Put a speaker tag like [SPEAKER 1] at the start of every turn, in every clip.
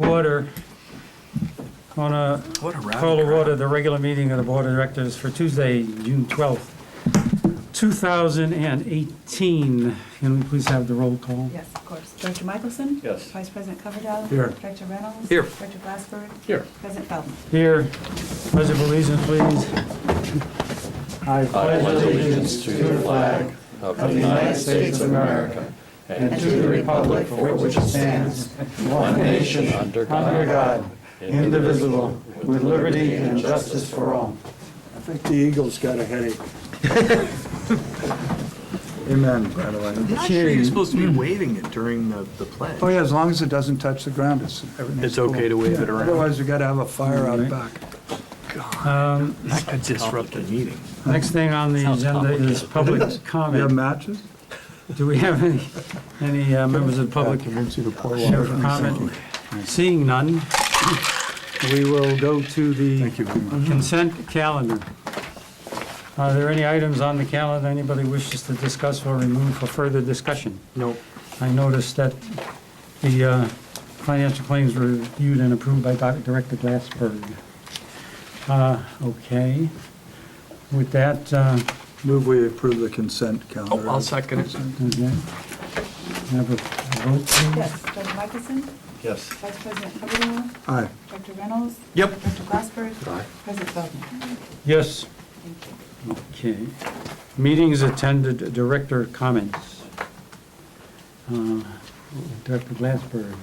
[SPEAKER 1] Order. On a
[SPEAKER 2] What a
[SPEAKER 1] call to order the regular meeting of the Board of Directors for Tuesday, June 12th, 2018. Can we please have the roll call?
[SPEAKER 3] Yes, of course. Director Michelson?
[SPEAKER 2] Yes.
[SPEAKER 3] Vice President Coverdell?
[SPEAKER 1] Here.
[SPEAKER 3] Director Reynolds?
[SPEAKER 2] Here.
[SPEAKER 3] Director Glassford?
[SPEAKER 2] Here.
[SPEAKER 3] President Feldman?
[SPEAKER 1] Here. Pledge of allegiance, please. I
[SPEAKER 4] pledge allegiance to the flag of the United States of America and to the republic for which it stands, one nation, under God, indivisible, with liberty and justice for all.
[SPEAKER 5] I think the Eagles got a headache. Amen, by the way.
[SPEAKER 2] I'm not sure you're supposed to be waving it during the pledge.
[SPEAKER 5] Oh, yeah, as long as it doesn't touch the ground, everything's
[SPEAKER 2] It's
[SPEAKER 5] cool.
[SPEAKER 2] okay to wave
[SPEAKER 5] Yeah,
[SPEAKER 2] it around.
[SPEAKER 5] Otherwise, we got to have a fire out
[SPEAKER 1] Right.
[SPEAKER 5] back.
[SPEAKER 2] That could disrupt the meeting.
[SPEAKER 1] Next thing on the agenda is public
[SPEAKER 5] You have
[SPEAKER 1] comment.
[SPEAKER 5] matches?
[SPEAKER 1] Do we have any members of the public
[SPEAKER 5] Convince you to pour
[SPEAKER 1] here
[SPEAKER 5] water
[SPEAKER 1] for
[SPEAKER 5] on me.
[SPEAKER 1] comment? Seeing none, we will go to the
[SPEAKER 5] Thank you very much.
[SPEAKER 1] consent calendar. Are there any items on the calendar anybody wishes to discuss or remove for further discussion?
[SPEAKER 2] No.
[SPEAKER 1] I noticed that the financial claims were reviewed and approved by Director Glassberg. Okay. With that,
[SPEAKER 5] Move we approve the consent
[SPEAKER 2] Oh,
[SPEAKER 5] calendar.
[SPEAKER 2] I'll second it.
[SPEAKER 1] okay. Have a vote, please?
[SPEAKER 3] Yes. Director Michelson?
[SPEAKER 4] Yes.
[SPEAKER 3] Vice President Coverdell?
[SPEAKER 5] Aye.
[SPEAKER 3] Director Reynolds?
[SPEAKER 2] Yep.
[SPEAKER 3] Director Glassford?
[SPEAKER 4] Aye.
[SPEAKER 3] President Feldman?
[SPEAKER 1] Yes.
[SPEAKER 3] Thank you.
[SPEAKER 1] Okay. Meetings attended, director comments. Director Glassberg,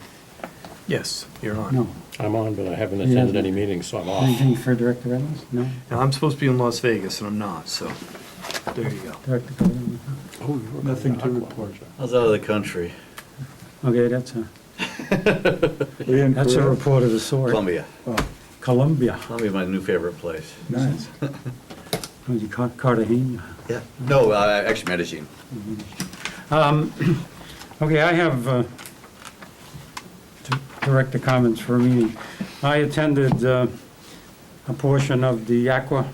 [SPEAKER 2] Yes, you're on.
[SPEAKER 1] no.
[SPEAKER 4] I'm on, but I haven't
[SPEAKER 1] Yeah.
[SPEAKER 4] attended any meetings, so I'm off.
[SPEAKER 1] Anything for Director Reynolds? No?
[SPEAKER 2] Now, I'm supposed to be in Las Vegas, and I'm not, so there you go.
[SPEAKER 1] Director Coleman?
[SPEAKER 4] Oh, you were
[SPEAKER 5] Nothing to
[SPEAKER 4] aqua.
[SPEAKER 5] report.
[SPEAKER 6] I was out of the country,
[SPEAKER 1] Okay, that's a
[SPEAKER 5] Korea?
[SPEAKER 1] report of the sort.
[SPEAKER 6] Columbia.
[SPEAKER 5] Oh,
[SPEAKER 1] Columbia.
[SPEAKER 6] Columbia, my new favorite place.
[SPEAKER 5] nice.
[SPEAKER 1] Oh, you Cartagena.
[SPEAKER 6] Yeah. No, actually Medellin.
[SPEAKER 1] Okay, I have director comments for a meeting. I attended a portion of the Aqua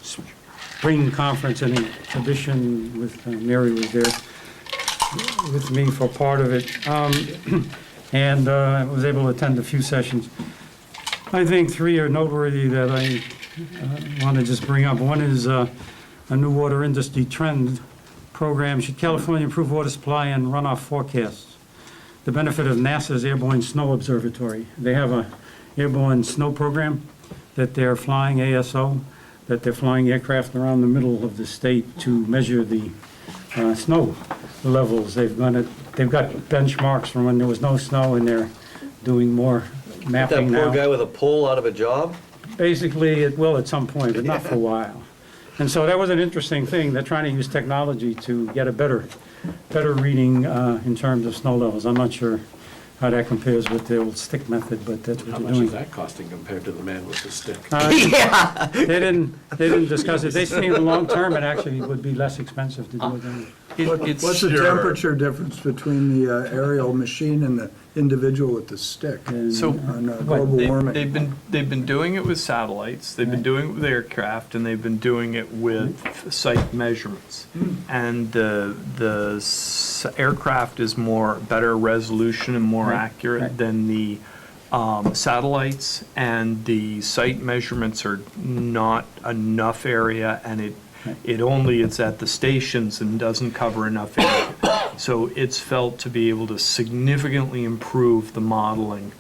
[SPEAKER 1] Spring Conference and Exhibition with, Mary was there with me for part of it. And I was able to attend a few sessions. I think three are noteworthy that I want to just bring up. One is a new water industry trend program. Should California improve water supply and runoff forecasts? The benefit of NASA's Airborne Snow Observatory. They have a airborne snow program that they're flying, ASO, that they're flying aircraft around the middle of the state to measure the snow levels. They've got benchmarks from when there was no snow, and they're doing more
[SPEAKER 6] That
[SPEAKER 1] mapping
[SPEAKER 6] poor
[SPEAKER 1] now.
[SPEAKER 6] guy with a pole out of a job?
[SPEAKER 1] Basically, it will at some point, but not for a while. And so that was an interesting thing. They're trying to use technology to get a better reading in terms of snow levels. I'm not sure how that compares with the old stick method, but that's
[SPEAKER 4] How
[SPEAKER 1] what they're
[SPEAKER 4] much is
[SPEAKER 1] doing.
[SPEAKER 4] that costing compared to the man with the stick?
[SPEAKER 1] They didn't discuss it. They think long-term, it actually would be less expensive to do it than.
[SPEAKER 5] What's the temperature difference between the aerial machine and the individual with the stick
[SPEAKER 1] and,
[SPEAKER 2] So
[SPEAKER 5] on
[SPEAKER 1] What,
[SPEAKER 5] global warming?
[SPEAKER 2] they've been doing it with satellites, they've been doing it with aircraft, and they've been doing it with site measurements. And the aircraft is better resolution and more
[SPEAKER 1] Right,
[SPEAKER 2] accurate
[SPEAKER 1] right.
[SPEAKER 2] than the satellites, and the site measurements are not enough area, and it's at the stations and doesn't cover enough area. So it's felt to be able to significantly improve the modeling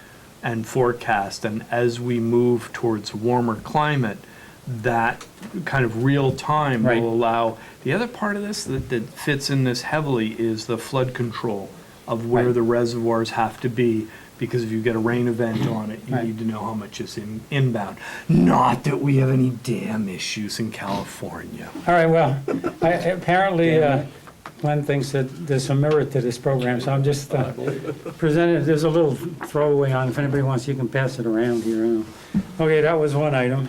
[SPEAKER 2] and forecast, and as we move towards warmer climate, that kind of real time
[SPEAKER 1] Right.
[SPEAKER 2] will allow. The other part of this that fits in this heavily is the flood control of where
[SPEAKER 1] Right.
[SPEAKER 2] the reservoirs have to be, because if you get a rain event on it, you
[SPEAKER 1] Right.
[SPEAKER 2] need to know how much is inbound. Not that we have any dam issues in California.
[SPEAKER 1] All right, well, apparently Glenn thinks that there's some merit to this program, so I'm just presenting, there's a little throwaway on, if anybody wants, you can pass it around here. Okay, that was one item.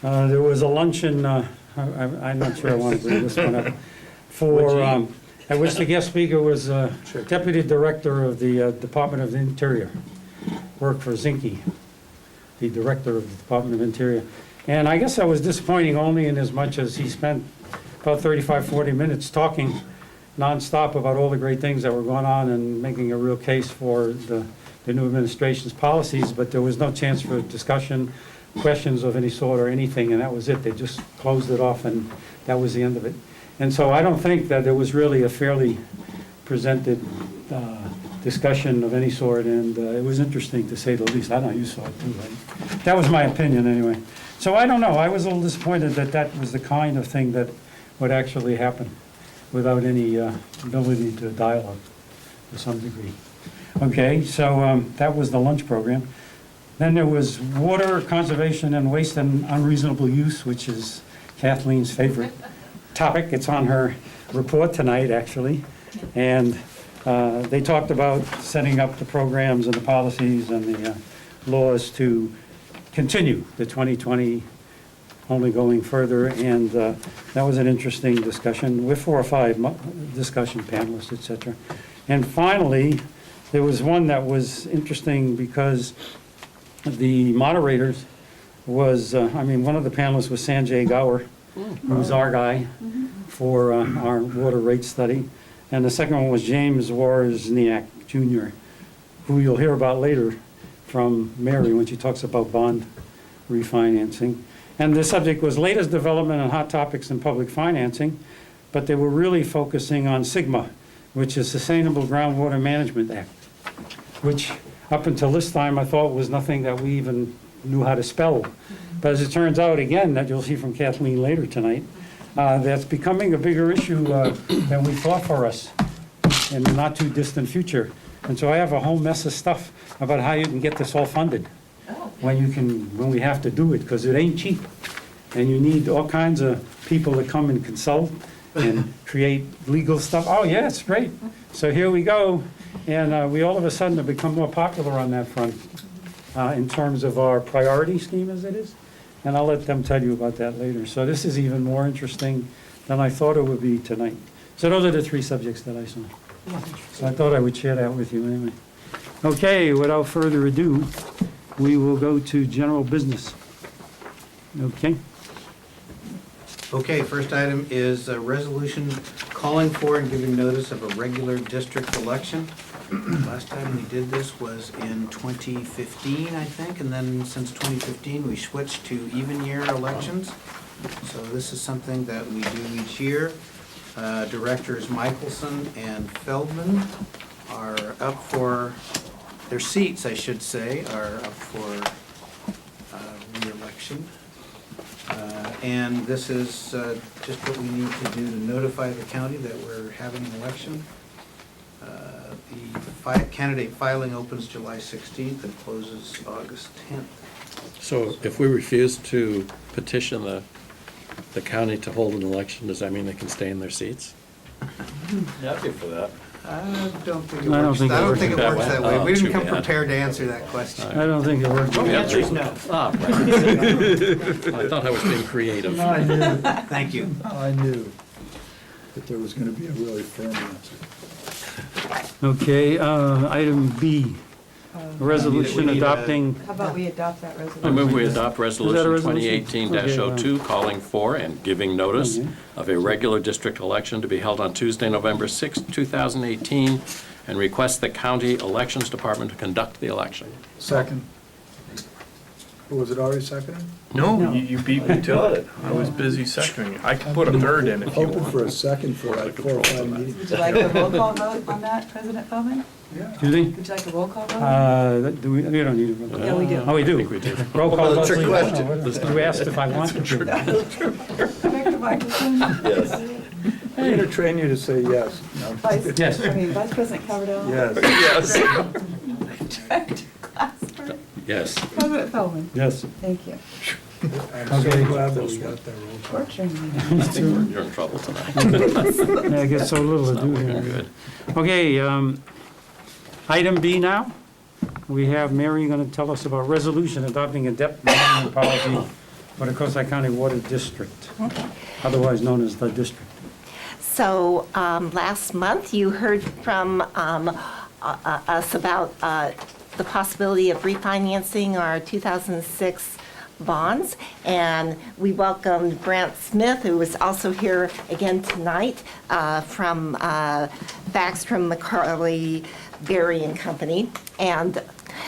[SPEAKER 1] There was a luncheon, I'm not sure I want to bring this one up, at which the guest speaker was Deputy Director of the Department of the Interior, worked for Zinke, the Director of the Department of Interior. And I guess that was disappointing only in as much as he spent about 35, 40 minutes talking nonstop about all the great things that were going on and making a real case for the the new administration's policies, but there was no chance for discussion, questions of any sort or anything, and that was it. They just closed it off, and that was the end of it. And so I don't think that there was really a fairly presented discussion of any sort, and it was interesting, to say the least. I know you saw it too, right? That was my opinion, anyway. So I don't know. I was a little disappointed that that was the kind of thing that would actually happen without any ability to dialogue to some degree. Okay, so that was the lunch program. Then there was water conservation and waste and unreasonable use, which is Kathleen's favorite topic. It's on her report tonight, actually. And they talked about setting up the programs and the policies and the laws to continue the 2020, only going further. And that was an interesting discussion with 4 or 5 discussion panelists, et cetera. And finally, there was one that was interesting because the moderators was, one of the panelists was Sanjay Gower, who's our guy for our water rate study. And the second one was James Wozniak Jr., who you'll hear about later from Mary when she talks about bond refinancing. And the subject was latest development and hot topics in public financing, but they were really focusing on SGMA, which is Sustainable Groundwater Management Act, which up until this time I thought was nothing that we even knew how to spell. But as it turns out, again, that you'll see from Kathleen later tonight, that's becoming a bigger issue than we thought for us in the not too distant future. And so I have a whole mess of stuff about how you can get this all funded when we have to do it, because it ain't cheap. And you need all kinds of people to come and consult and create legal stuff. Oh, yeah, it's great. So here we go. And we all of a sudden have become more popular on that front in terms of our priority scheme as it is. And I'll let them tell you about that later. So this is even more interesting than I thought it would be tonight. So those are the 3 subjects that I saw. So I thought I would share that with you anyway. Okay, without further ado, we will go to general business. Okay.
[SPEAKER 7] Okay, first item is a resolution calling for and giving notice of a regular district election. Last time we did this was in 2015, I think, and then since 2015, we switched to even year elections. So this is something that we do each year. Directors Michelson and Feldman are up for, their seats, I should say, are up for re-election. And this is just what we need to do to notify the county that we're having an election. The candidate filing opens July 16th and closes August 10th.
[SPEAKER 4] So if we refuse to petition the county to hold an election, does that mean they can stay in their seats?
[SPEAKER 6] Happy for that.
[SPEAKER 7] I don't think it
[SPEAKER 1] I don't
[SPEAKER 7] works.
[SPEAKER 1] think it
[SPEAKER 7] I don't
[SPEAKER 1] works
[SPEAKER 7] think it
[SPEAKER 4] that
[SPEAKER 7] works
[SPEAKER 4] way.
[SPEAKER 7] that way.
[SPEAKER 4] Oh,
[SPEAKER 7] We didn't
[SPEAKER 4] too
[SPEAKER 7] come
[SPEAKER 4] bad.
[SPEAKER 7] prepared to answer that question.
[SPEAKER 1] I don't think it worked.
[SPEAKER 4] The answer is
[SPEAKER 7] no.
[SPEAKER 4] I thought I was being creative.
[SPEAKER 5] I knew,
[SPEAKER 7] Thank you.
[SPEAKER 5] I knew that there was going to be a really firm answer.
[SPEAKER 1] Okay, item B,
[SPEAKER 7] We
[SPEAKER 1] resolution
[SPEAKER 7] need a-
[SPEAKER 1] adopting,
[SPEAKER 3] How about we adopt that
[SPEAKER 4] I
[SPEAKER 3] resolution?
[SPEAKER 4] move we adopt Resolution
[SPEAKER 1] resolution?
[SPEAKER 4] 2018-02, calling for and giving notice
[SPEAKER 1] Okay.
[SPEAKER 4] of a regular district election to be held on Tuesday, November 6, 2018, and request the county elections department to conduct the election.
[SPEAKER 5] Second. Was it already seconded?
[SPEAKER 2] No, you beat me to it. I was busy seconding it. I could put a third in if you
[SPEAKER 5] Hoping for a
[SPEAKER 2] want.
[SPEAKER 5] second for like 4 or 5 meetings.
[SPEAKER 3] Would you like a roll call vote on that, President Feldman?
[SPEAKER 1] excuse me?
[SPEAKER 3] Would you like a roll call vote?
[SPEAKER 1] Do we don't need a roll call.
[SPEAKER 3] Yeah, we do.
[SPEAKER 1] Oh, we
[SPEAKER 4] I
[SPEAKER 1] do?
[SPEAKER 4] think we do.
[SPEAKER 1] Roll call.
[SPEAKER 6] Well, that's a
[SPEAKER 1] vote,
[SPEAKER 6] question.
[SPEAKER 1] please. You asked if I wanted to.
[SPEAKER 3] Director Michelson?
[SPEAKER 6] Yes.
[SPEAKER 5] I'm going to train you to say yes. No.
[SPEAKER 1] Yes.
[SPEAKER 3] Vice President Coverdell?
[SPEAKER 5] Yes.
[SPEAKER 3] Director Glassford?
[SPEAKER 4] Yes.
[SPEAKER 3] President Feldman?
[SPEAKER 1] Yes.
[SPEAKER 3] Thank you.
[SPEAKER 5] I'm so glad that we got that roll call.
[SPEAKER 3] Torturing me.
[SPEAKER 4] I think you're in trouble tonight.
[SPEAKER 1] Yeah, I get so little to do
[SPEAKER 4] Looking
[SPEAKER 1] here.
[SPEAKER 4] good.
[SPEAKER 1] Okay, item B now. We have Mary going to tell us about resolution adopting a debt management policy for the Coastside County Water District, otherwise known as the district.
[SPEAKER 8] So last month, you heard from us about the possibility of refinancing our 2006 bonds, and we welcomed Brant Smith, who is also here again tonight, from Backstrom, McCarley, Berry and Company. And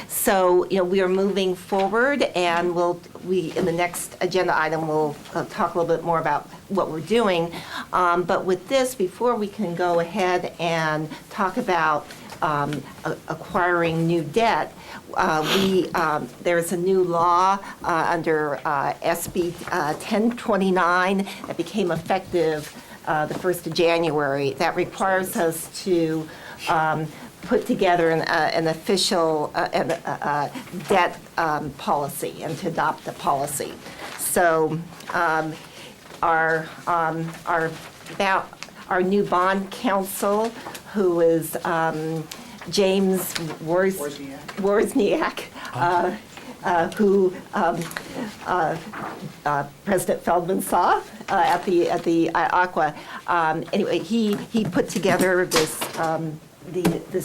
[SPEAKER 8] So, we are moving forward, and in the next agenda item, we'll talk a little bit more about what we're doing. But with this, before we can go ahead and talk about acquiring new debt, there's a new law under SB 1029 that became effective the 1st of January that requires us to put together an official debt policy and to adopt a policy. So our new bond counsel, who is James Wozniak, who President Feldman saw at the Aqua. Anyway, he put together this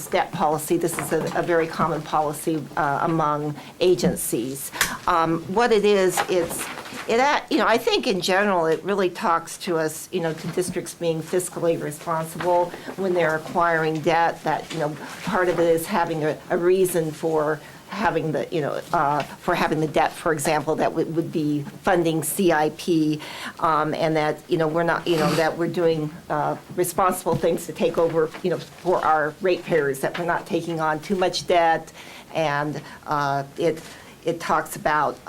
[SPEAKER 8] debt policy. This is a very common policy among agencies. What it is, I think in general, it really talks to us, to districts being fiscally responsible when they're acquiring debt, that, part of it is having a reason for having the debt, for example, that would be funding CIP, and that, we're not, that we're doing responsible things to take over, for our ratepayers, that we're not taking on too much debt, and it talks about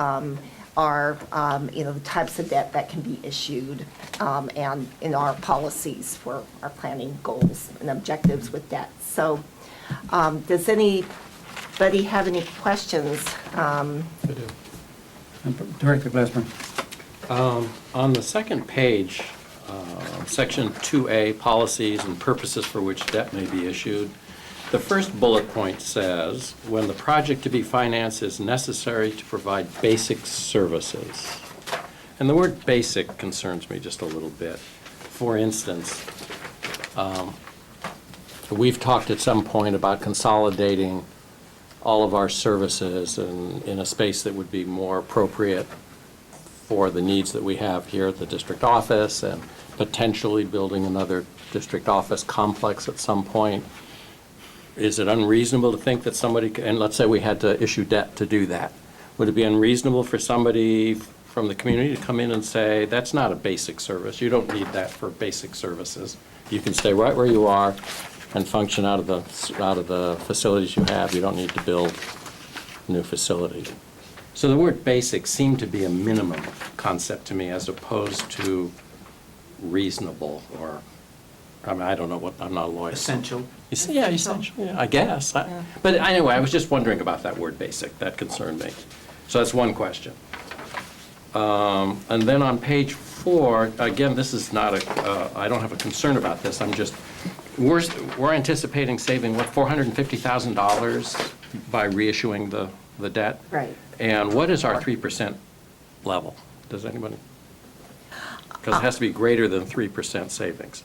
[SPEAKER 8] our, the types of debt that can be issued, and in our policies for our planning goals and objectives with debt. So, does anybody have any questions?
[SPEAKER 1] Director Glassman.
[SPEAKER 6] On the second page, Section 2A, Policies and Purposes for which debt may be issued, the first bullet point says, when the project to be financed is necessary to provide basic services. And the word basic concerns me just a little bit. For instance, we've talked at some point about consolidating all of our services in a space that would be more appropriate for the needs that we have here at the district office, and potentially building another district office complex at some point. Is it unreasonable to think that somebody, and let's say we had to issue debt to do that, would it be unreasonable for somebody from the community to come in and say, that's not a basic service, you don't need that for basic services, you can stay right where you are and function out of the facilities you have, you don't need to build new facilities? So the word basic seemed to be a minimum concept to me, as opposed to reasonable, or, I mean, I don't know what, I'm not a lawyer.
[SPEAKER 7] Essential.
[SPEAKER 6] You see, yeah, essential, yeah, I guess. But anyway, I was just wondering about that word basic, that concerned me. So that's one question. And then on page 4, again, this is not I don't have a concern about this, I'm just, we're anticipating saving, what, $450,000 by reissuing the debt?
[SPEAKER 8] Right.
[SPEAKER 6] And what is our 3% level? Does anybody? Because it has to be greater than 3% savings.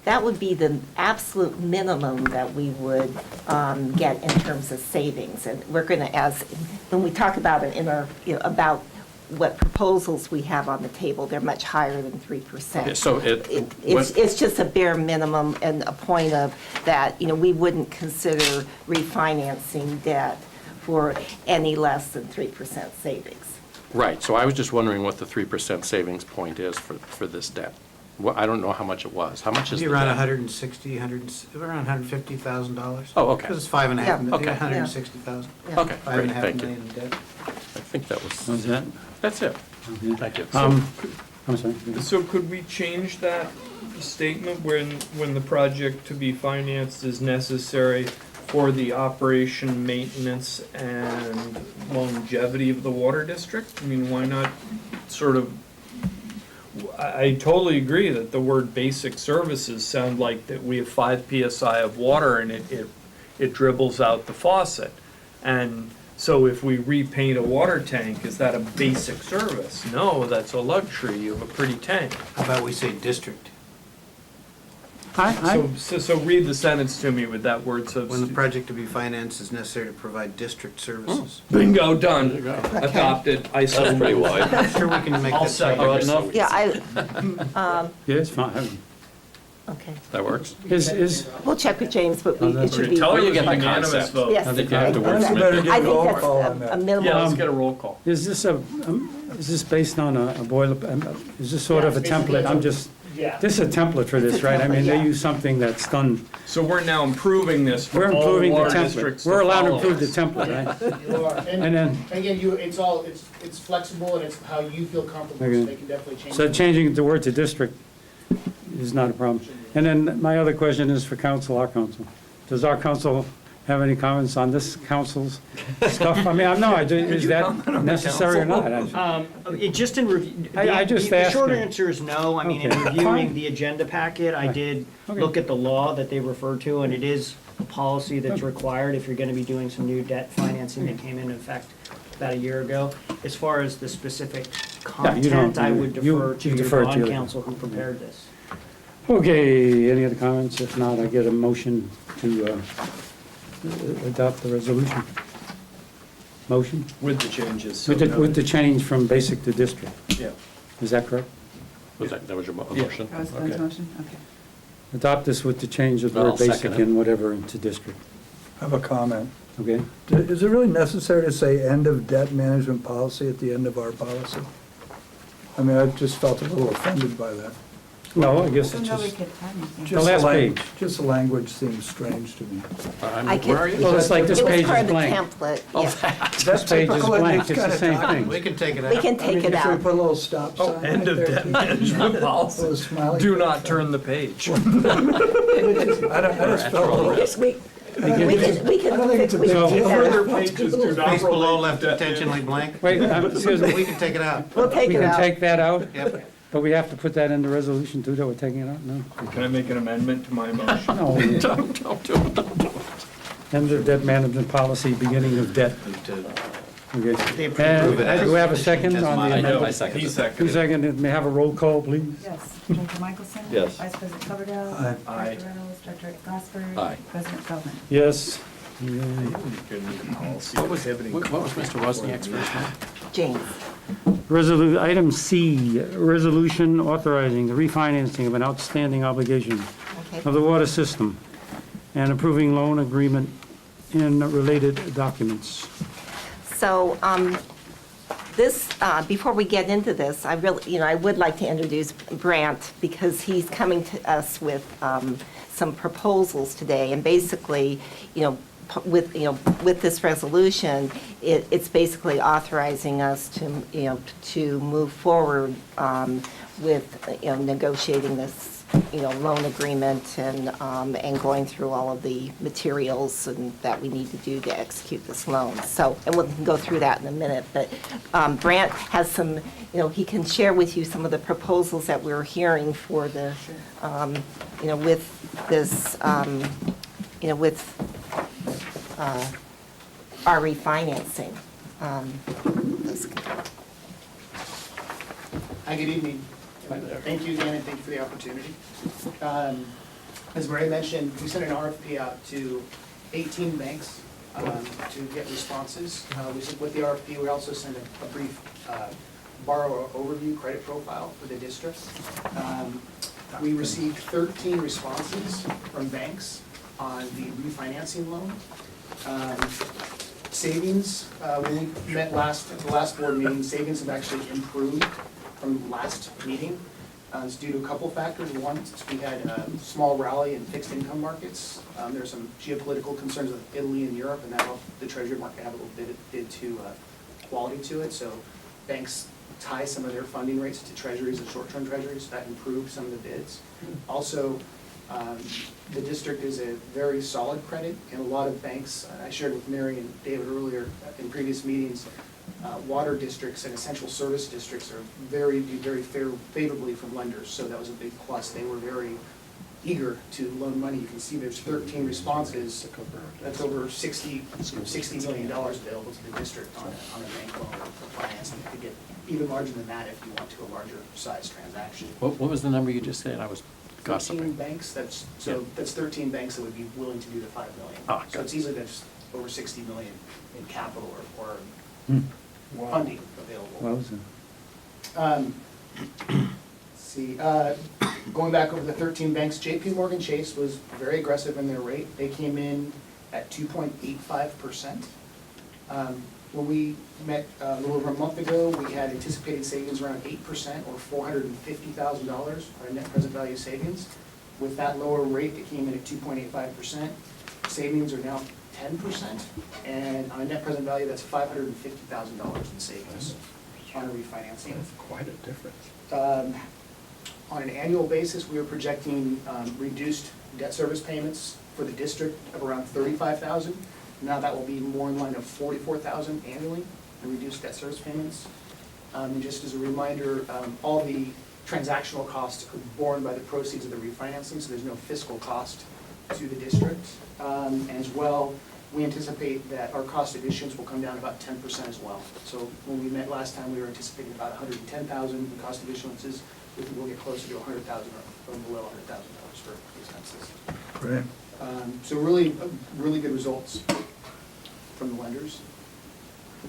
[SPEAKER 8] That would be the absolute minimum that we would get in terms of savings. And we're going to, when we talk about it in our, about what proposals we have on the table, they're much higher than 3%.
[SPEAKER 6] Okay, so
[SPEAKER 8] it's just a bare minimum, and a point of that, we wouldn't consider refinancing debt for any less than 3% savings.
[SPEAKER 6] Right, so I was just wondering what the 3% savings point is for this debt. Well, I don't know how much it was. How much is the
[SPEAKER 7] Maybe around
[SPEAKER 6] debt?
[SPEAKER 7] around $150,000.
[SPEAKER 6] Oh, okay.
[SPEAKER 7] Because it's 5.5
[SPEAKER 8] Yeah.
[SPEAKER 7] million,
[SPEAKER 6] Okay.
[SPEAKER 7] 160,000.
[SPEAKER 8] Yeah.
[SPEAKER 6] Okay, great,
[SPEAKER 7] 5.5
[SPEAKER 6] thank you.
[SPEAKER 7] million in debt.
[SPEAKER 6] I think that
[SPEAKER 1] Was
[SPEAKER 6] was,
[SPEAKER 1] that?
[SPEAKER 6] that's it.
[SPEAKER 1] Okay.
[SPEAKER 6] Thank you.
[SPEAKER 1] I'm sorry.
[SPEAKER 2] So could we change that statement when the project to be financed is necessary for the operation, maintenance, and longevity of the water district? I mean, why not sort of, I totally agree that the word basic services sound like that we have 5 PSI of water and it dribbles out the faucet. And so if we repaint a water tank, is that a basic service? No, that's a luxury. You have a pretty tank.
[SPEAKER 7] How about we say district?
[SPEAKER 2] So read the sentence to me with that word
[SPEAKER 7] When the
[SPEAKER 2] substitute.
[SPEAKER 7] project to be financed is necessary to provide district services.
[SPEAKER 2] Bingo, done.
[SPEAKER 6] There you go.
[SPEAKER 2] Adopted. I so
[SPEAKER 6] That's pretty
[SPEAKER 2] moved.
[SPEAKER 6] wide.
[SPEAKER 7] I'm sure we can make
[SPEAKER 2] I'll
[SPEAKER 7] that.
[SPEAKER 2] second.
[SPEAKER 6] Broad enough?
[SPEAKER 8] Yeah,
[SPEAKER 1] Yeah, it's fine.
[SPEAKER 8] Okay.
[SPEAKER 6] That works?
[SPEAKER 1] Is,
[SPEAKER 8] We'll check with James, but it should be.
[SPEAKER 2] Tell her you get the
[SPEAKER 6] Unanimous
[SPEAKER 2] concept.
[SPEAKER 6] vote.
[SPEAKER 8] Yes.
[SPEAKER 6] I think you have to
[SPEAKER 8] exactly.
[SPEAKER 6] wordsmith
[SPEAKER 5] You better
[SPEAKER 6] it.
[SPEAKER 5] get
[SPEAKER 8] I
[SPEAKER 5] a
[SPEAKER 8] think
[SPEAKER 5] roll
[SPEAKER 8] that's
[SPEAKER 5] call on
[SPEAKER 8] a
[SPEAKER 5] that.
[SPEAKER 8] minimal.
[SPEAKER 2] Yeah, let's get a roll call.
[SPEAKER 1] is this based on a boiler, is this sort of a template? I'm just,
[SPEAKER 9] Yeah.
[SPEAKER 1] this is a template for this,
[SPEAKER 8] It's a
[SPEAKER 1] right? I mean,
[SPEAKER 8] template,
[SPEAKER 1] they
[SPEAKER 8] yeah.
[SPEAKER 1] use something that's done,
[SPEAKER 2] So we're now improving this
[SPEAKER 1] we're
[SPEAKER 2] for all
[SPEAKER 1] improving the
[SPEAKER 2] water
[SPEAKER 1] template.
[SPEAKER 2] districts to
[SPEAKER 1] We're allowed to
[SPEAKER 2] follow
[SPEAKER 1] improve the
[SPEAKER 2] us.
[SPEAKER 1] template, right?
[SPEAKER 9] You are,
[SPEAKER 1] And
[SPEAKER 9] and
[SPEAKER 1] then,
[SPEAKER 9] again, it's flexible and it's how you feel comfortable,
[SPEAKER 1] Okay.
[SPEAKER 9] so they can definitely change.
[SPEAKER 1] so
[SPEAKER 9] it.
[SPEAKER 1] changing the word to district is not a problem. And then my other question is for council, our council. Does our council have any comments on this council's stuff? I mean, is that necessary or not?
[SPEAKER 10] It just in review,
[SPEAKER 1] I just
[SPEAKER 10] the short
[SPEAKER 1] asked him.
[SPEAKER 10] answer is no. I mean, in
[SPEAKER 1] Okay.
[SPEAKER 10] reviewing
[SPEAKER 1] Fine.
[SPEAKER 10] the agenda packet, I did
[SPEAKER 1] Okay.
[SPEAKER 10] look at the law that they refer to, and it is a policy that's required if you're gonna be doing some new debt financing that came into effect about a year ago. As far as the specific
[SPEAKER 1] Yeah, you don't-
[SPEAKER 10] content, I would
[SPEAKER 1] you
[SPEAKER 10] defer to your
[SPEAKER 1] defer to
[SPEAKER 10] bond
[SPEAKER 1] your-
[SPEAKER 10] counsel who prepared this.
[SPEAKER 1] Okay, any other comments? If not, I get a motion to adopt the resolution. Motion?
[SPEAKER 2] With the changes.
[SPEAKER 1] With the change from basic to district.
[SPEAKER 2] Yeah.
[SPEAKER 1] Is that correct?
[SPEAKER 6] That was your
[SPEAKER 2] Yeah.
[SPEAKER 6] motion?
[SPEAKER 3] That was Glenn's
[SPEAKER 6] Okay.
[SPEAKER 3] motion, okay.
[SPEAKER 1] Adopt this with the change of the
[SPEAKER 6] I'll
[SPEAKER 1] word basic
[SPEAKER 6] second it.
[SPEAKER 1] and whatever into district.
[SPEAKER 5] I have a comment.
[SPEAKER 1] Okay?
[SPEAKER 5] Is it really necessary to say end of debt management policy at the end of our policy? I mean, I just felt a little offended by that.
[SPEAKER 1] No, I guess
[SPEAKER 3] So
[SPEAKER 1] it's
[SPEAKER 3] nobody
[SPEAKER 1] just,
[SPEAKER 3] could add anything.
[SPEAKER 5] Just
[SPEAKER 1] last
[SPEAKER 5] lang-
[SPEAKER 1] page.
[SPEAKER 5] Just the language seems strange to me.
[SPEAKER 8] I could-
[SPEAKER 6] Where are you?
[SPEAKER 1] well, it's like this
[SPEAKER 8] It was
[SPEAKER 1] page
[SPEAKER 8] part
[SPEAKER 1] is
[SPEAKER 8] of the
[SPEAKER 1] blank.
[SPEAKER 8] template,
[SPEAKER 6] Oh,
[SPEAKER 8] yeah.
[SPEAKER 1] This page is
[SPEAKER 5] typical in
[SPEAKER 1] blank,
[SPEAKER 5] these
[SPEAKER 1] it's the
[SPEAKER 5] kind of
[SPEAKER 1] same
[SPEAKER 5] documents.
[SPEAKER 7] We
[SPEAKER 1] thing.
[SPEAKER 7] can take it
[SPEAKER 8] We
[SPEAKER 7] out.
[SPEAKER 8] can take it
[SPEAKER 5] Should we
[SPEAKER 8] out.
[SPEAKER 5] put a little stop sign?
[SPEAKER 2] End
[SPEAKER 5] right
[SPEAKER 2] of
[SPEAKER 5] there
[SPEAKER 2] debt
[SPEAKER 5] at the end?
[SPEAKER 2] management
[SPEAKER 5] Little
[SPEAKER 2] policy.
[SPEAKER 5] smiley
[SPEAKER 2] Do
[SPEAKER 5] face.
[SPEAKER 2] not turn the page.
[SPEAKER 5] I just felt a little.
[SPEAKER 8] We can
[SPEAKER 5] I don't think it's a
[SPEAKER 8] we
[SPEAKER 5] big
[SPEAKER 8] can
[SPEAKER 5] deal.
[SPEAKER 8] take that
[SPEAKER 2] Further
[SPEAKER 8] out.
[SPEAKER 2] pages do not
[SPEAKER 7] Space below
[SPEAKER 2] relate
[SPEAKER 7] left
[SPEAKER 2] to debt
[SPEAKER 7] intentionally blank.
[SPEAKER 1] Wait, excuse me,
[SPEAKER 7] We can take it out.
[SPEAKER 8] We'll take
[SPEAKER 1] we
[SPEAKER 8] it
[SPEAKER 1] can
[SPEAKER 8] out.
[SPEAKER 1] take that out,
[SPEAKER 7] Yep.
[SPEAKER 1] but we have to put that in the resolution too, that we're taking it out? No?
[SPEAKER 2] Can I make an amendment to my motion?
[SPEAKER 1] No.
[SPEAKER 6] Don't do it.
[SPEAKER 1] End of debt management policy, beginning of debt. Okay.
[SPEAKER 10] They approve
[SPEAKER 1] And
[SPEAKER 7] it as-
[SPEAKER 1] do we have a second
[SPEAKER 7] as
[SPEAKER 1] on the
[SPEAKER 7] modified.
[SPEAKER 6] I
[SPEAKER 1] amendment?
[SPEAKER 6] know, I second
[SPEAKER 2] He
[SPEAKER 6] it.
[SPEAKER 1] Who
[SPEAKER 2] seconded.
[SPEAKER 1] seconded? May I have a roll call, please?
[SPEAKER 3] Yes, Director Michelson?
[SPEAKER 6] Yes.
[SPEAKER 3] Vice President Coverdale?
[SPEAKER 5] Aye.
[SPEAKER 2] Aye.
[SPEAKER 3] Director Reynolds, Director Glassford?
[SPEAKER 6] Aye.
[SPEAKER 3] President Feldman?
[SPEAKER 1] Yes. Yeah.
[SPEAKER 2] What was pivoting?
[SPEAKER 6] What was Mr. Wozniak's first name?
[SPEAKER 8] James.
[SPEAKER 1] Item C, resolution authorizing the refinancing of an outstanding obligation
[SPEAKER 8] Okay.
[SPEAKER 1] of the water system and approving loan agreement and related documents.
[SPEAKER 8] So, this, before we get into this, I really, I would like to introduce Brant because he's coming to us with some proposals today. And basically, with this resolution, it's basically authorizing us to move forward with, negotiating this, loan agreement and going through all of the materials and that we need to do to execute this loan. So, and we'll go through that in a minute, but Brant has some, he can share with you some of the proposals that we're hearing for the, with this, with our refinancing.
[SPEAKER 9] Hi, good evening. Thank you again, and thank you for the opportunity. As Mary mentioned, we sent an RFP out to 18 banks to get responses. With the RFP, we also sent a brief borrower overview credit profile for the district. We received 13 responses from banks on the refinancing loan. Savings, when we met the last board meeting, savings have actually improved from last meeting. It's due to a couple factors. One, we had a small rally in fixed income markets. There's some geopolitical concerns with Italy and Europe, and that helped the treasury market have a little bit to quality to it. So banks tie some of their funding rates to treasuries and short-term treasuries. That improved some of the bids. Also, the district is a very solid credit, and a lot of banks, I shared with Mary and David earlier in previous meetings, water districts and essential service districts are very favorably from lenders, so that was a big plus. They were very eager to loan money. You can see there's 13 responses. That's over $60 million available to the district on a bank loan for financing. It could get even larger than that if you want to a larger size transaction.
[SPEAKER 6] What was the number you just said? I was
[SPEAKER 9] 13
[SPEAKER 6] gossiping.
[SPEAKER 9] banks, that's 13 banks that would be willing to do the $5 million.
[SPEAKER 6] Ah,
[SPEAKER 9] So
[SPEAKER 6] got
[SPEAKER 9] it's
[SPEAKER 6] it.
[SPEAKER 9] easily there's over 60 million in capital or
[SPEAKER 1] Hmm.
[SPEAKER 9] funding available.
[SPEAKER 1] What was it?
[SPEAKER 9] Let's see, Going back over the 13 banks, JP Morgan Chase was very aggressive in their rate. They came in at 2.85%. When we met a little over a month ago, we had anticipated savings around 8% or $450,000, our net present value savings. With that lower rate that came in at 2.85%, savings are now 10%, and on a net present value, that's $550,000 in savings on a refinancing.
[SPEAKER 6] That's quite a difference.
[SPEAKER 9] On an annual basis, we are projecting reduced debt service payments for the district of around $35,000. Now that will be more in line of $44,000 annually in reduced debt service payments. And just as a reminder, all the transactional costs are borne by the proceeds of the refinancing, so there's no fiscal cost to the district. And as well, we anticipate that our cost of issuance will come down about 10% as well. So when we met last time, we were anticipating about $110,000 in cost of issuances. We think we'll get closer to $100,000 or below $100,000 for expenses.
[SPEAKER 5] Great.
[SPEAKER 9] So really, really good results from the lenders.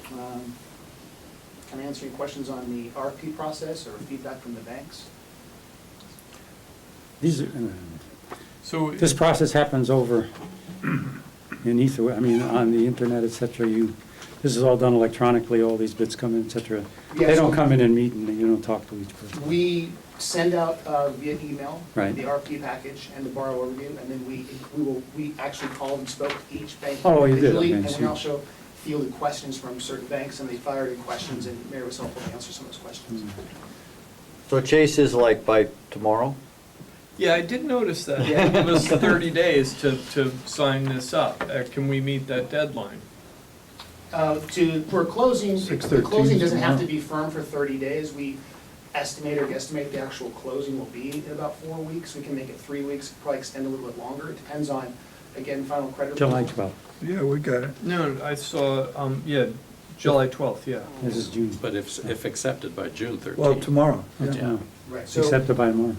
[SPEAKER 9] Can I answer any questions on the RFP process or feedback from the banks?
[SPEAKER 1] These are,
[SPEAKER 2] So,
[SPEAKER 1] this process happens over in ether, I mean, on the internet, et cetera. This is all done electronically, all these bids come in, et cetera.
[SPEAKER 9] Yeah,
[SPEAKER 1] They
[SPEAKER 9] so-
[SPEAKER 1] don't come in and meet and you don't talk to each person.
[SPEAKER 9] We send out via email
[SPEAKER 1] Right.
[SPEAKER 9] the RFP package and the borrower review, and then we actually called and spoke to each bank
[SPEAKER 1] Oh, you did,
[SPEAKER 9] individually,
[SPEAKER 1] okay,
[SPEAKER 9] and
[SPEAKER 1] so-
[SPEAKER 9] we also fielded questions from certain banks, and they fired in questions, and Mary was helpful to answer some of those questions.
[SPEAKER 4] So Chase is like by tomorrow?
[SPEAKER 2] yeah, I did notice that. It gave us 30 days to sign this up. Can we meet that deadline?
[SPEAKER 9] For closing, the
[SPEAKER 5] 6/13
[SPEAKER 9] closing doesn't have to
[SPEAKER 5] tomorrow.
[SPEAKER 9] be firm for 30 days. We estimate or guesstimate the actual closing will be in about 4 weeks. We can make it 3 weeks, probably extend a little bit longer. It depends on, again, final credit.
[SPEAKER 1] July
[SPEAKER 9] approval.
[SPEAKER 1] 12th,
[SPEAKER 5] Yeah, we got it.
[SPEAKER 2] No, I saw, yeah, July 12th, yeah.
[SPEAKER 1] this is June.
[SPEAKER 6] But if accepted by June 13th.
[SPEAKER 5] Well, tomorrow, yeah.
[SPEAKER 1] Yeah.
[SPEAKER 9] Right, so
[SPEAKER 1] Accepted by tomorrow.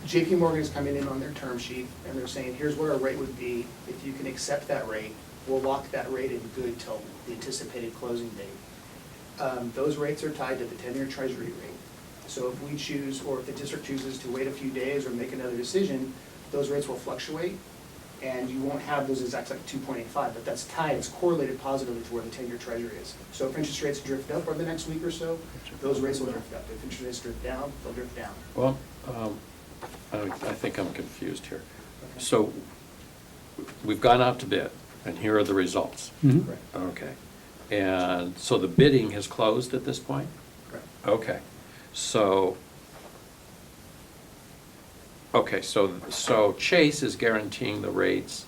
[SPEAKER 9] JP Morgan is coming in on their term sheet, and they're saying, here's what our rate would be. If you can accept that rate, we'll lock that rate in good till the anticipated closing date. Those rates are tied to the 10-year treasury rate. So if we choose, or if the district chooses to wait a few days or make another decision, those rates will fluctuate, and you won't have those exact like 2.85, but that's tied, it's correlated positively to where the 10-year treasury is. So if interest rates drift up over the next week or so, those rates will drift up. If interest rates drift down, they'll drift down.
[SPEAKER 6] Well, I think I'm confused here. So we've gone out to bid, and here are the results.
[SPEAKER 1] Mhm.
[SPEAKER 9] Correct.
[SPEAKER 6] Okay. And so the bidding has closed at this point?
[SPEAKER 9] Correct.
[SPEAKER 6] Okay. So Chase is guaranteeing the rates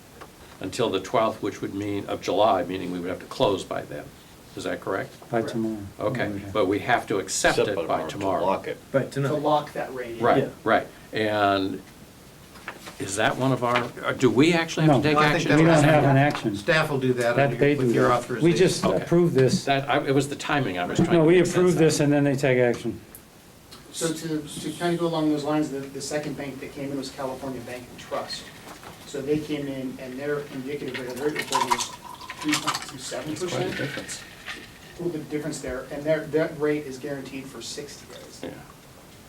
[SPEAKER 6] until the 12th, which would mean, of July, meaning we would have to close by then. Is that correct?
[SPEAKER 1] By
[SPEAKER 9] Correct.
[SPEAKER 1] tomorrow.
[SPEAKER 6] Okay,
[SPEAKER 1] Oh, yeah.
[SPEAKER 6] but we have to accept it by tomorrow.
[SPEAKER 4] To lock it.
[SPEAKER 2] Right,
[SPEAKER 9] To lock that rate in.
[SPEAKER 6] Right, right. And is that one of our, do we actually have to
[SPEAKER 1] No.
[SPEAKER 6] take
[SPEAKER 7] I think
[SPEAKER 6] action?
[SPEAKER 7] that's
[SPEAKER 1] We
[SPEAKER 7] what
[SPEAKER 1] don't have an
[SPEAKER 7] I-
[SPEAKER 1] action.
[SPEAKER 7] Staff will do that
[SPEAKER 1] That they do
[SPEAKER 7] with your
[SPEAKER 1] that.
[SPEAKER 7] authorization.
[SPEAKER 1] We just
[SPEAKER 6] Okay.
[SPEAKER 1] approved this.
[SPEAKER 6] It was the timing I was trying to
[SPEAKER 1] No, we
[SPEAKER 6] make sense
[SPEAKER 1] approved
[SPEAKER 6] of.
[SPEAKER 1] this and then they take action.
[SPEAKER 9] So to kind of go along those lines, the second bank that came in was California Bank and Trust. So they came in and their indicative rate of their proposal was
[SPEAKER 6] It's quite a
[SPEAKER 9] 3.27%.
[SPEAKER 6] difference.
[SPEAKER 9] A little bit of difference there, and that rate is guaranteed for 60 days.
[SPEAKER 6] Yeah,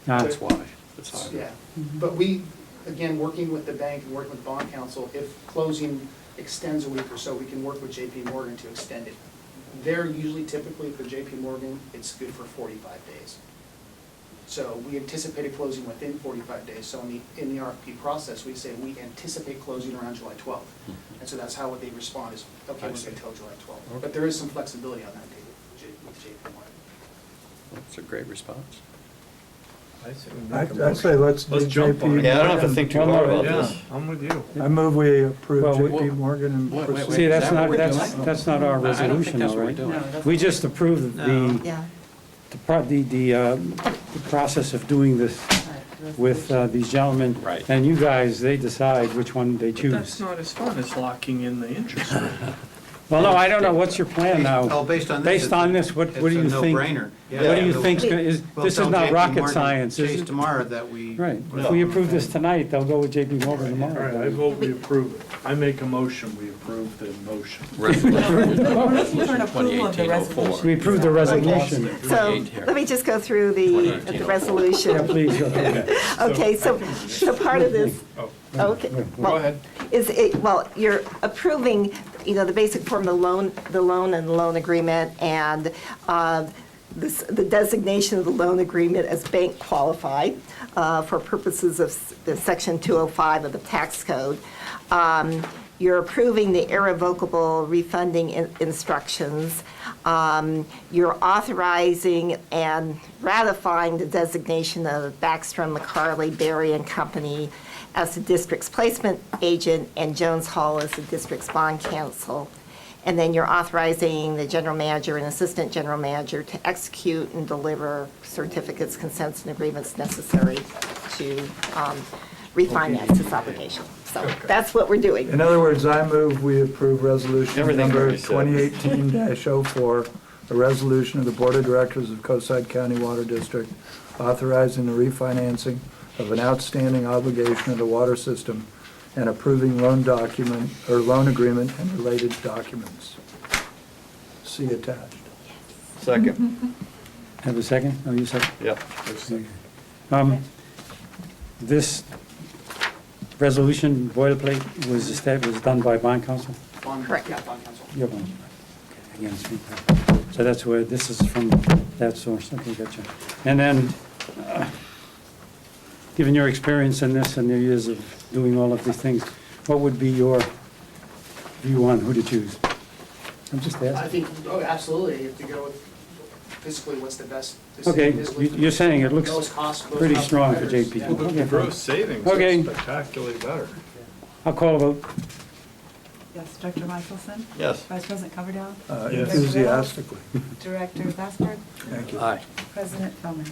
[SPEAKER 1] Ah,
[SPEAKER 6] that's why. It's high.
[SPEAKER 9] Yeah, but we, again, working with the bank and working with bond counsel, if closing extends a week or so, we can work with JP Morgan to extend it. They're usually typically for JP Morgan, it's good for 45 days. So we anticipated closing within 45 days, so in the RFP process, we say we anticipate closing around July 12th. And so that's how they respond is, okay,
[SPEAKER 6] I
[SPEAKER 9] we're
[SPEAKER 6] see.
[SPEAKER 9] gonna tell July 12th. But there is some flexibility on that date with JP Morgan.
[SPEAKER 6] That's a great response.
[SPEAKER 2] I say we make a
[SPEAKER 5] I'd
[SPEAKER 2] motion.
[SPEAKER 5] say let's do
[SPEAKER 2] Let's jump on
[SPEAKER 5] JP.
[SPEAKER 2] it.
[SPEAKER 4] Yeah, I don't have to think too
[SPEAKER 1] One
[SPEAKER 4] hard
[SPEAKER 1] more,
[SPEAKER 4] about
[SPEAKER 2] Yeah,
[SPEAKER 4] this.
[SPEAKER 2] I'm with you.
[SPEAKER 5] I move we approve
[SPEAKER 1] Well,
[SPEAKER 5] JP Morgan and
[SPEAKER 6] wait,
[SPEAKER 5] proceed.
[SPEAKER 1] See,
[SPEAKER 6] Is
[SPEAKER 1] that's
[SPEAKER 6] that what
[SPEAKER 1] not,
[SPEAKER 6] we're
[SPEAKER 1] that's,
[SPEAKER 6] doing?
[SPEAKER 1] that's not our
[SPEAKER 6] I don't think
[SPEAKER 1] resolution
[SPEAKER 6] that's
[SPEAKER 1] though,
[SPEAKER 6] what we're
[SPEAKER 1] right?
[SPEAKER 6] doing.
[SPEAKER 1] We just approved
[SPEAKER 2] No.
[SPEAKER 8] Yeah.
[SPEAKER 1] the process of doing this with these gentlemen.
[SPEAKER 6] Right.
[SPEAKER 1] And you guys, they decide which one they
[SPEAKER 2] But that's
[SPEAKER 1] choose.
[SPEAKER 2] not as fun as locking in the interest rate.
[SPEAKER 1] Well, no, I don't know, what's your plan now?
[SPEAKER 7] Oh, based on this.
[SPEAKER 1] Based on this, what do you
[SPEAKER 7] It's a
[SPEAKER 1] think?
[SPEAKER 7] no-brainer.
[SPEAKER 1] What do you
[SPEAKER 7] Yeah.
[SPEAKER 1] think, this is
[SPEAKER 7] Tell
[SPEAKER 1] not
[SPEAKER 7] JP
[SPEAKER 1] rocket
[SPEAKER 7] Morgan
[SPEAKER 1] science, is
[SPEAKER 7] Chase
[SPEAKER 1] it?
[SPEAKER 7] tomorrow that we.
[SPEAKER 1] Right, if we approve this tonight, they'll go with JP Morgan
[SPEAKER 11] All right, I
[SPEAKER 1] tomorrow.
[SPEAKER 11] vote we approve it. I make a motion, we approve the motion.
[SPEAKER 3] We're looking for an approval of the
[SPEAKER 6] 2018-04.
[SPEAKER 3] resolution.
[SPEAKER 1] We approved the resolution.
[SPEAKER 8] So let me just go through the
[SPEAKER 6] 2018.
[SPEAKER 8] resolution.
[SPEAKER 1] Yeah, please, go ahead.
[SPEAKER 8] Okay, so part of this, okay,
[SPEAKER 11] Go
[SPEAKER 8] well,
[SPEAKER 11] ahead.
[SPEAKER 8] well, you're approving, the basic form, the loan and loan agreement, and the designation of the loan agreement as bank qualified for purposes of the Section 205 of the tax code. You're approving the irrevocable refunding instructions. You're authorizing and ratifying the designation of Backstrom, McCarley, Berry and Company as the district's placement agent and Jones Hall as the district's bond counsel. And then you're authorizing the general manager and assistant general manager to execute and deliver certificates, consents, and agreements necessary to refinance this obligation. So that's what we're doing.
[SPEAKER 5] In other words, I move we approve resolution
[SPEAKER 4] Everything
[SPEAKER 5] number
[SPEAKER 4] Mary said.
[SPEAKER 5] 2018-04, a resolution of the Board of Directors of Coastside County Water District authorizing the refinancing of an outstanding obligation of the water system and approving loan document, or loan agreement and related documents. See attached.
[SPEAKER 4] Second.
[SPEAKER 1] Have a second? Oh, you second?
[SPEAKER 4] Yep.
[SPEAKER 1] This resolution boilerplate was done by bond counsel?
[SPEAKER 8] Correct.
[SPEAKER 9] Yeah, bond counsel.
[SPEAKER 1] Your bond. Okay, again, speak up. So that's where, this is from that source, okay, gotcha. And then, given your experience in this and your years of doing all of these things, what would be your view on who to choose? I'm just
[SPEAKER 9] I
[SPEAKER 1] asking.
[SPEAKER 9] think, absolutely, if you go with physically what's the best.
[SPEAKER 1] Okay, you're saying it looks
[SPEAKER 9] Lowest cost, lowest
[SPEAKER 1] pretty
[SPEAKER 9] cost
[SPEAKER 1] strong for
[SPEAKER 9] providers.
[SPEAKER 1] JP.
[SPEAKER 9] Yeah.
[SPEAKER 11] Well, the gross savings
[SPEAKER 1] Okay.
[SPEAKER 11] is spectacularly better.
[SPEAKER 1] I'll call a vote.
[SPEAKER 3] Yes, Director Michelson?
[SPEAKER 4] Yes.
[SPEAKER 3] Vice President Coverdell?
[SPEAKER 11] Yes.
[SPEAKER 5] Enthusiastically.
[SPEAKER 3] Director Glassberg?
[SPEAKER 5] Thank you.
[SPEAKER 6] Aye.
[SPEAKER 3] President Feldman?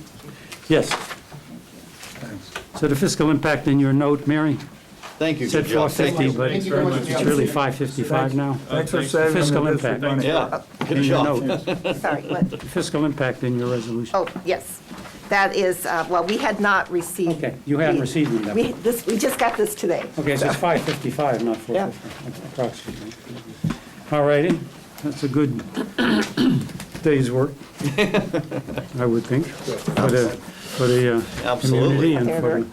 [SPEAKER 1] Yes.
[SPEAKER 3] Thank you.
[SPEAKER 5] Thanks.
[SPEAKER 1] So the fiscal impact in your note, Mary,
[SPEAKER 4] Thank you.
[SPEAKER 1] said
[SPEAKER 4] Good job.
[SPEAKER 1] 450, but
[SPEAKER 9] Thank you very much.
[SPEAKER 1] it's really 555 now.
[SPEAKER 5] Thanks for
[SPEAKER 11] thanks.
[SPEAKER 5] saving the
[SPEAKER 1] Fiscal
[SPEAKER 5] district
[SPEAKER 1] impact.
[SPEAKER 5] money.
[SPEAKER 4] Yeah, good
[SPEAKER 1] In your
[SPEAKER 4] job.
[SPEAKER 1] note,
[SPEAKER 8] Sorry, what?
[SPEAKER 1] fiscal impact in your resolution.
[SPEAKER 8] Oh, yes. That is, well, we had not received.
[SPEAKER 1] Okay, you hadn't received them
[SPEAKER 8] We,
[SPEAKER 1] yet.
[SPEAKER 8] we just got this today.
[SPEAKER 1] Okay, so it's 555, not 450, approximately. All righty, that's a good day's work, I would think, for the
[SPEAKER 4] Absolutely.
[SPEAKER 1] community and for the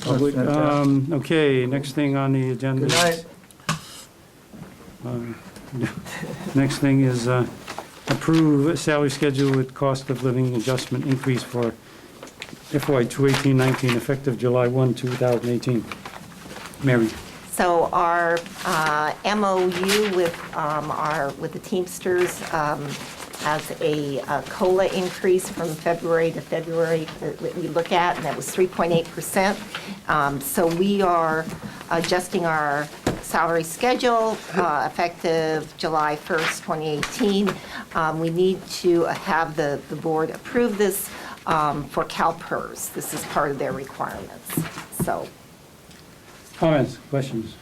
[SPEAKER 1] public.
[SPEAKER 5] That's fantastic.
[SPEAKER 1] Okay, next thing on the agenda.
[SPEAKER 5] Good night.
[SPEAKER 1] Next thing is approve a salary schedule with cost of living adjustment increase for FY 2018-19 effective July 1, 2018. Mary?
[SPEAKER 8] So our MOU with the Teamsters has a COLA increase from February to February that we look at, and that was 3.8%. So we are adjusting our salary schedule effective July 1st, 2018. We need to have the board approve this for CalPERS. This is part of their requirements, so.
[SPEAKER 1] Comments, questions?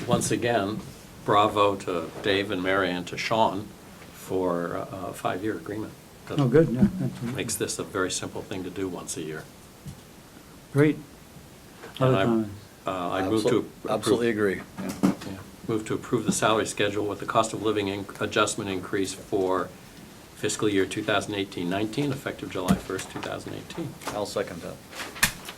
[SPEAKER 6] Once again, bravo to Dave and Mary and to Sean for a 5-year agreement. That
[SPEAKER 1] Oh, good, yeah, absolutely.
[SPEAKER 6] makes this a very simple thing to do once a year.
[SPEAKER 1] Great.
[SPEAKER 6] And
[SPEAKER 1] Other comments?
[SPEAKER 6] I move to approve.
[SPEAKER 4] Absolutely agree.
[SPEAKER 6] Yeah. Move to approve the salary schedule with the cost of living adjustment increase for fiscal year 2018-19, effective July 1st, 2018.
[SPEAKER 4] I'll second that.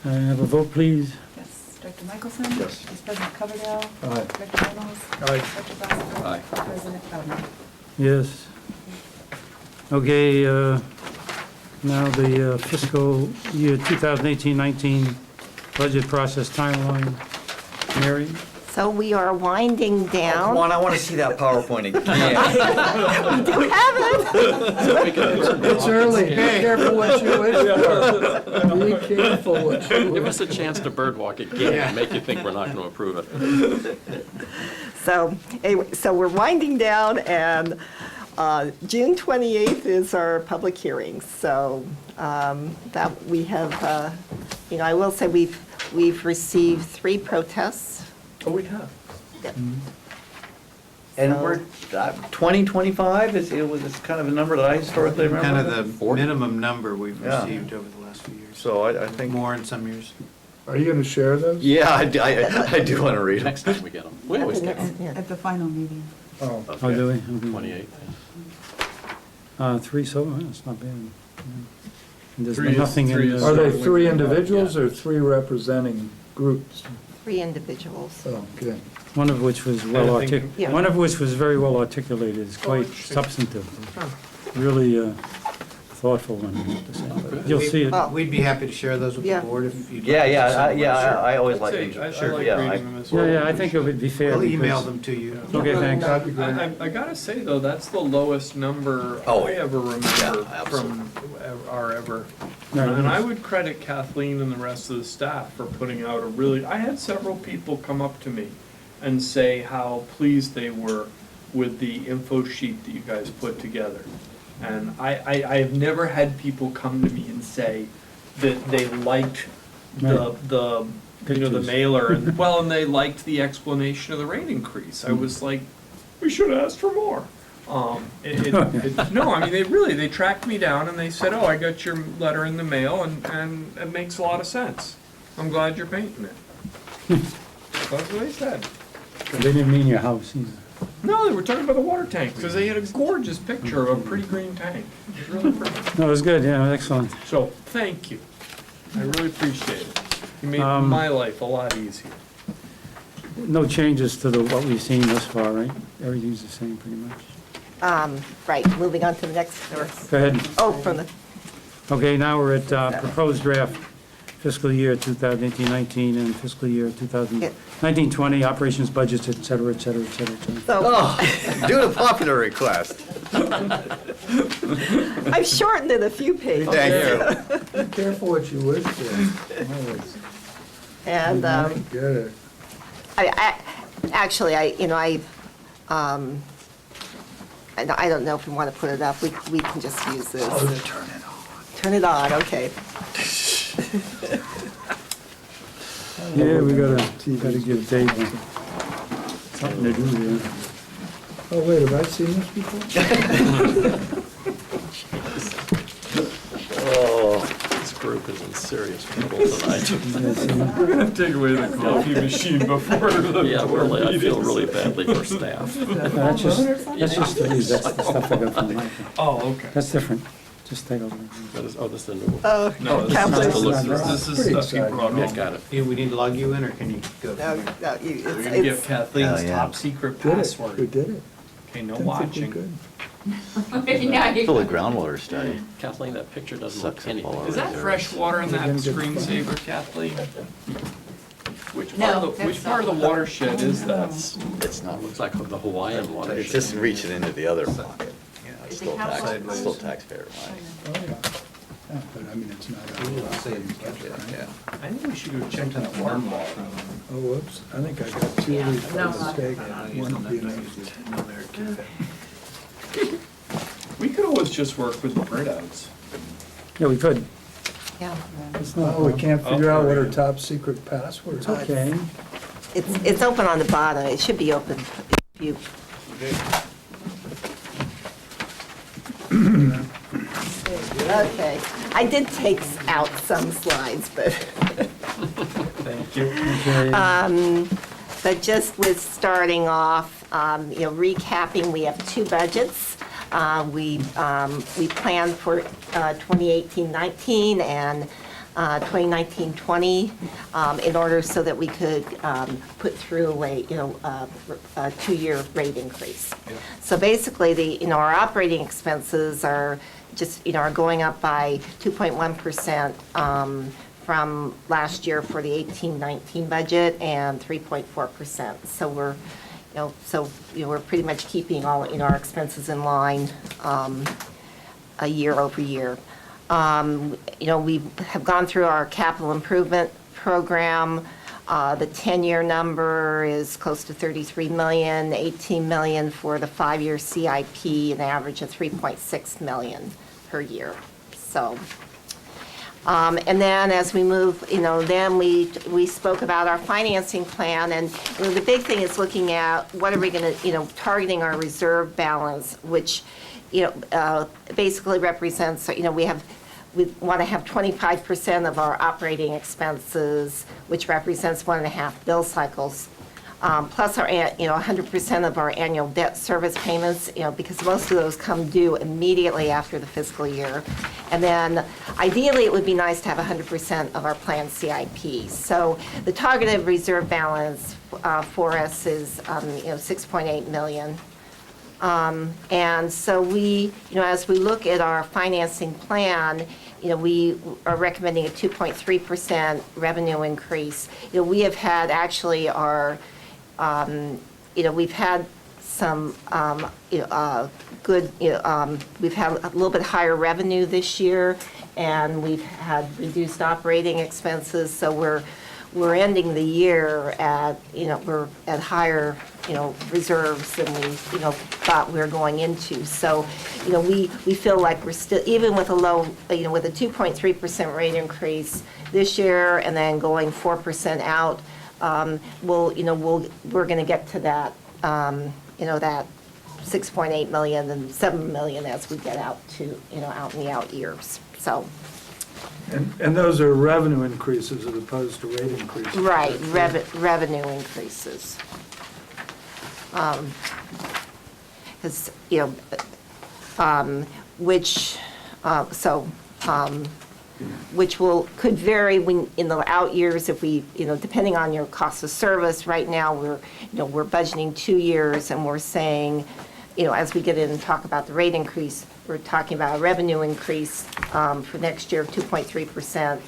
[SPEAKER 1] Have a vote, please.
[SPEAKER 3] Yes, Director Michelson?
[SPEAKER 5] Yes.
[SPEAKER 3] Vice President Coverdell?
[SPEAKER 5] Aye.
[SPEAKER 3] Director Reynolds?
[SPEAKER 5] Aye.
[SPEAKER 3] Director Glassberg?
[SPEAKER 6] Aye.
[SPEAKER 3] President Feldman?
[SPEAKER 1] Yes. Okay, now the fiscal year 2018-19 budget process timeline. Mary?
[SPEAKER 8] So we are winding down.
[SPEAKER 4] Come on, I want to see that PowerPoint again.
[SPEAKER 8] We do have it.
[SPEAKER 5] It's early, be careful what you wish for. Be careful what you
[SPEAKER 6] Give
[SPEAKER 5] wish.
[SPEAKER 6] us a chance to birdwalk again and make you think we're not going to approve it.
[SPEAKER 8] So, anyway, so we're winding down, and June 28th is our public hearing. So that we have, I will say we've received 3 protests.
[SPEAKER 11] Oh, we have.
[SPEAKER 8] Yep.
[SPEAKER 4] And
[SPEAKER 8] So-
[SPEAKER 4] we're, 2025 it's kind of a number that I historically remember.
[SPEAKER 7] Kind of the minimum number we've
[SPEAKER 4] Yeah.
[SPEAKER 7] received over the last few years.
[SPEAKER 4] So I think,
[SPEAKER 7] More in some years.
[SPEAKER 5] Are you gonna share those?
[SPEAKER 4] yeah, I do want to read them.
[SPEAKER 6] Next time we get them. We always get them.
[SPEAKER 8] Yeah.
[SPEAKER 3] At the final meeting.
[SPEAKER 5] Oh,
[SPEAKER 1] Oh, do we? Okay.
[SPEAKER 6] 28.
[SPEAKER 1] Three, so, that's not bad. Yeah. And there's
[SPEAKER 11] Three is-
[SPEAKER 1] nothing
[SPEAKER 11] three
[SPEAKER 1] in
[SPEAKER 11] is-
[SPEAKER 1] the.
[SPEAKER 5] are they three individuals or three representing groups?
[SPEAKER 8] 3 individuals.
[SPEAKER 5] Oh, good.
[SPEAKER 1] One of which was well
[SPEAKER 11] I think-
[SPEAKER 8] Yeah.
[SPEAKER 1] one of which was very well articulated, it's quite substantive, really thoughtful one, I have to say. But you'll see it.
[SPEAKER 8] Well-
[SPEAKER 7] We'd be happy to share those with the
[SPEAKER 8] Yeah.
[SPEAKER 7] board if you'd like.
[SPEAKER 4] Yeah,
[SPEAKER 7] to
[SPEAKER 4] yeah,
[SPEAKER 7] send one. Sure.
[SPEAKER 4] I always
[SPEAKER 11] I'd
[SPEAKER 4] like
[SPEAKER 11] say,
[SPEAKER 4] them.
[SPEAKER 11] I
[SPEAKER 4] Sure,
[SPEAKER 11] like
[SPEAKER 4] yeah,
[SPEAKER 11] reading
[SPEAKER 4] I-
[SPEAKER 11] them as well.
[SPEAKER 1] Yeah, I think it would be fair.
[SPEAKER 7] I'll email
[SPEAKER 1] because-
[SPEAKER 7] them to you.
[SPEAKER 1] Okay, thanks.
[SPEAKER 5] That'd be great.
[SPEAKER 11] I gotta say though, that's the lowest number
[SPEAKER 4] Oh,
[SPEAKER 11] I ever remember
[SPEAKER 4] yeah,
[SPEAKER 11] from our ever.
[SPEAKER 1] No, it
[SPEAKER 11] And I
[SPEAKER 1] is.
[SPEAKER 11] would credit Kathleen and the rest of the staff for putting out a really, I had several people come up to me and say how pleased they were with the info sheet that you guys put together. And I have never had people come to me and say that they liked the
[SPEAKER 1] Pictures.
[SPEAKER 11] mailer and, well, and they liked the explanation of the rate increase. I was like, we should have asked for more. No, I mean, they tracked me down and they said, oh, I got your letter in the mail and it makes a lot of sense. I'm glad you're painting it. That's what they said.
[SPEAKER 1] They didn't mean your house either.
[SPEAKER 11] No, they were talking about the water tank, because they had a gorgeous picture of a pretty green tank. It was really pretty.
[SPEAKER 1] No, it was good, yeah, excellent.
[SPEAKER 11] So, thank you. I really appreciate it. You made
[SPEAKER 1] Um,
[SPEAKER 11] my life a lot easier.
[SPEAKER 1] No changes to what we've seen thus far, right? Everything's the same, pretty much.
[SPEAKER 8] Right, moving on to the next,
[SPEAKER 1] Go ahead.
[SPEAKER 8] oh, from the,
[SPEAKER 1] Okay, now we're at proposed draft fiscal year 2018-19 and fiscal year 2019-20, operations budgets, et cetera, et cetera, et cetera, et cetera.
[SPEAKER 8] so,
[SPEAKER 4] Oh, do the popular request.
[SPEAKER 8] I've shortened it a few pages.
[SPEAKER 4] Thank you.
[SPEAKER 5] Be careful what you wish for. Always.
[SPEAKER 8] And,
[SPEAKER 5] Might get it.
[SPEAKER 8] actually, I don't know if we want to put it up, we can just use this.
[SPEAKER 5] Oh, turn it on.
[SPEAKER 8] Turn it on, okay.
[SPEAKER 1] Yeah, we gotta give Dave something to do here.
[SPEAKER 5] Oh, wait, have I seen this before?
[SPEAKER 6] Oh, this group is in serious trouble tonight.
[SPEAKER 11] We're gonna have to take away the coffee machine before the.
[SPEAKER 6] Yeah, really, I feel really badly for staff.
[SPEAKER 1] That's just to use, that's the stuff I got from Michael.
[SPEAKER 11] Oh, okay.
[SPEAKER 1] That's different. Just take over.
[SPEAKER 6] This is the new one.
[SPEAKER 8] Oh,
[SPEAKER 11] No, this
[SPEAKER 8] Kathleen.
[SPEAKER 11] is, this is
[SPEAKER 5] Pretty
[SPEAKER 11] stuff you
[SPEAKER 5] exciting.
[SPEAKER 11] brought
[SPEAKER 6] Yeah,
[SPEAKER 11] home.
[SPEAKER 6] got it.
[SPEAKER 7] Do we need to log you in, or can you go?
[SPEAKER 8] No,
[SPEAKER 7] from here?
[SPEAKER 8] no,
[SPEAKER 11] We're
[SPEAKER 8] it's,
[SPEAKER 11] gonna give
[SPEAKER 8] it's,
[SPEAKER 11] Kathleen's
[SPEAKER 4] Oh, yeah.
[SPEAKER 11] top secret
[SPEAKER 5] Did it. We
[SPEAKER 11] password.
[SPEAKER 5] did it.
[SPEAKER 11] Okay, no
[SPEAKER 5] Didn't think we
[SPEAKER 11] watching.
[SPEAKER 5] could.
[SPEAKER 4] Still a groundwater study.
[SPEAKER 6] Kathleen, that picture doesn't look
[SPEAKER 4] Sucks up
[SPEAKER 6] anything.
[SPEAKER 4] all
[SPEAKER 11] Is that fresh water in that screensaver, Kathleen? Which part of the watershed is that?
[SPEAKER 4] It's not,
[SPEAKER 6] Looks like the Hawaiian water.
[SPEAKER 4] it's just reaching into the other pocket. Yeah, it's
[SPEAKER 3] Is it
[SPEAKER 4] still tax,
[SPEAKER 3] capitalized?
[SPEAKER 4] it's still taxpayer money.
[SPEAKER 5] Oh, yeah. Yeah, but I mean, it's not.
[SPEAKER 4] Yeah.
[SPEAKER 11] I think we should go check that water bottle.
[SPEAKER 5] Oh, whoops, I think I got two of these by mistake. One being
[SPEAKER 11] We could always just work with the printouts.
[SPEAKER 1] Yeah, we could.
[SPEAKER 8] yeah,
[SPEAKER 1] It's not,
[SPEAKER 5] Oh, we can't figure out what our top secret password is.
[SPEAKER 1] it's okay.
[SPEAKER 8] it's open on the bottom, it should be open if you, okay. I did take out some slides, but.
[SPEAKER 11] Thank you.
[SPEAKER 1] Okay.
[SPEAKER 8] But just with starting off, recapping, we have two budgets. We planned for 2018-19 and 2019-20 in order so that we could put through a two-year rate increase. So basically, our operating expenses are just, are going up by 2.1%. From last year for the 18-19 budget and 3.4%. So we're, we're pretty much keeping all, our expenses in line a year over year. We have gone through our capital improvement program. The 10-year number is close to 33 million, 18 million for the 5-year CIP, an average of 3.6 million per year. So. And then as we move, then we spoke about our financing plan, and the big thing is looking at what are we going to, targeting our reserve balance, which, basically represents, we want to have 25% of our operating expenses, which represents 1.5 bill cycles. Plus our, 100% of our annual debt service payments, because most of those come due immediately after the fiscal year. And then ideally, it would be nice to have 100% of our planned CIP. So the targeted reserve balance for us is, 6.8 million. And so we, as we look at our financing plan, we are recommending a 2.3% revenue increase. We have had actually our we've had some good, we've had a little bit higher revenue this year, and we've had reduced operating expenses, so we're ending the year at, we're at higher, reserves than we, thought we were going into. So, we feel like we're still, even with a low, with a 2.3% rate increase this year and then going 4% out, we're going to get to that, that 6.8 million and 7 million as we get out to, out in the out years. So.
[SPEAKER 5] And those are revenue increases as opposed to rate increases.
[SPEAKER 8] Right, revenue increases. Because, which could vary when, in the out years if we, depending on your cost of service. Right now, we're budgeting 2 years, and we're saying, as we get in and talk about the rate increase, we're talking about a revenue increase for next year of 2.3%,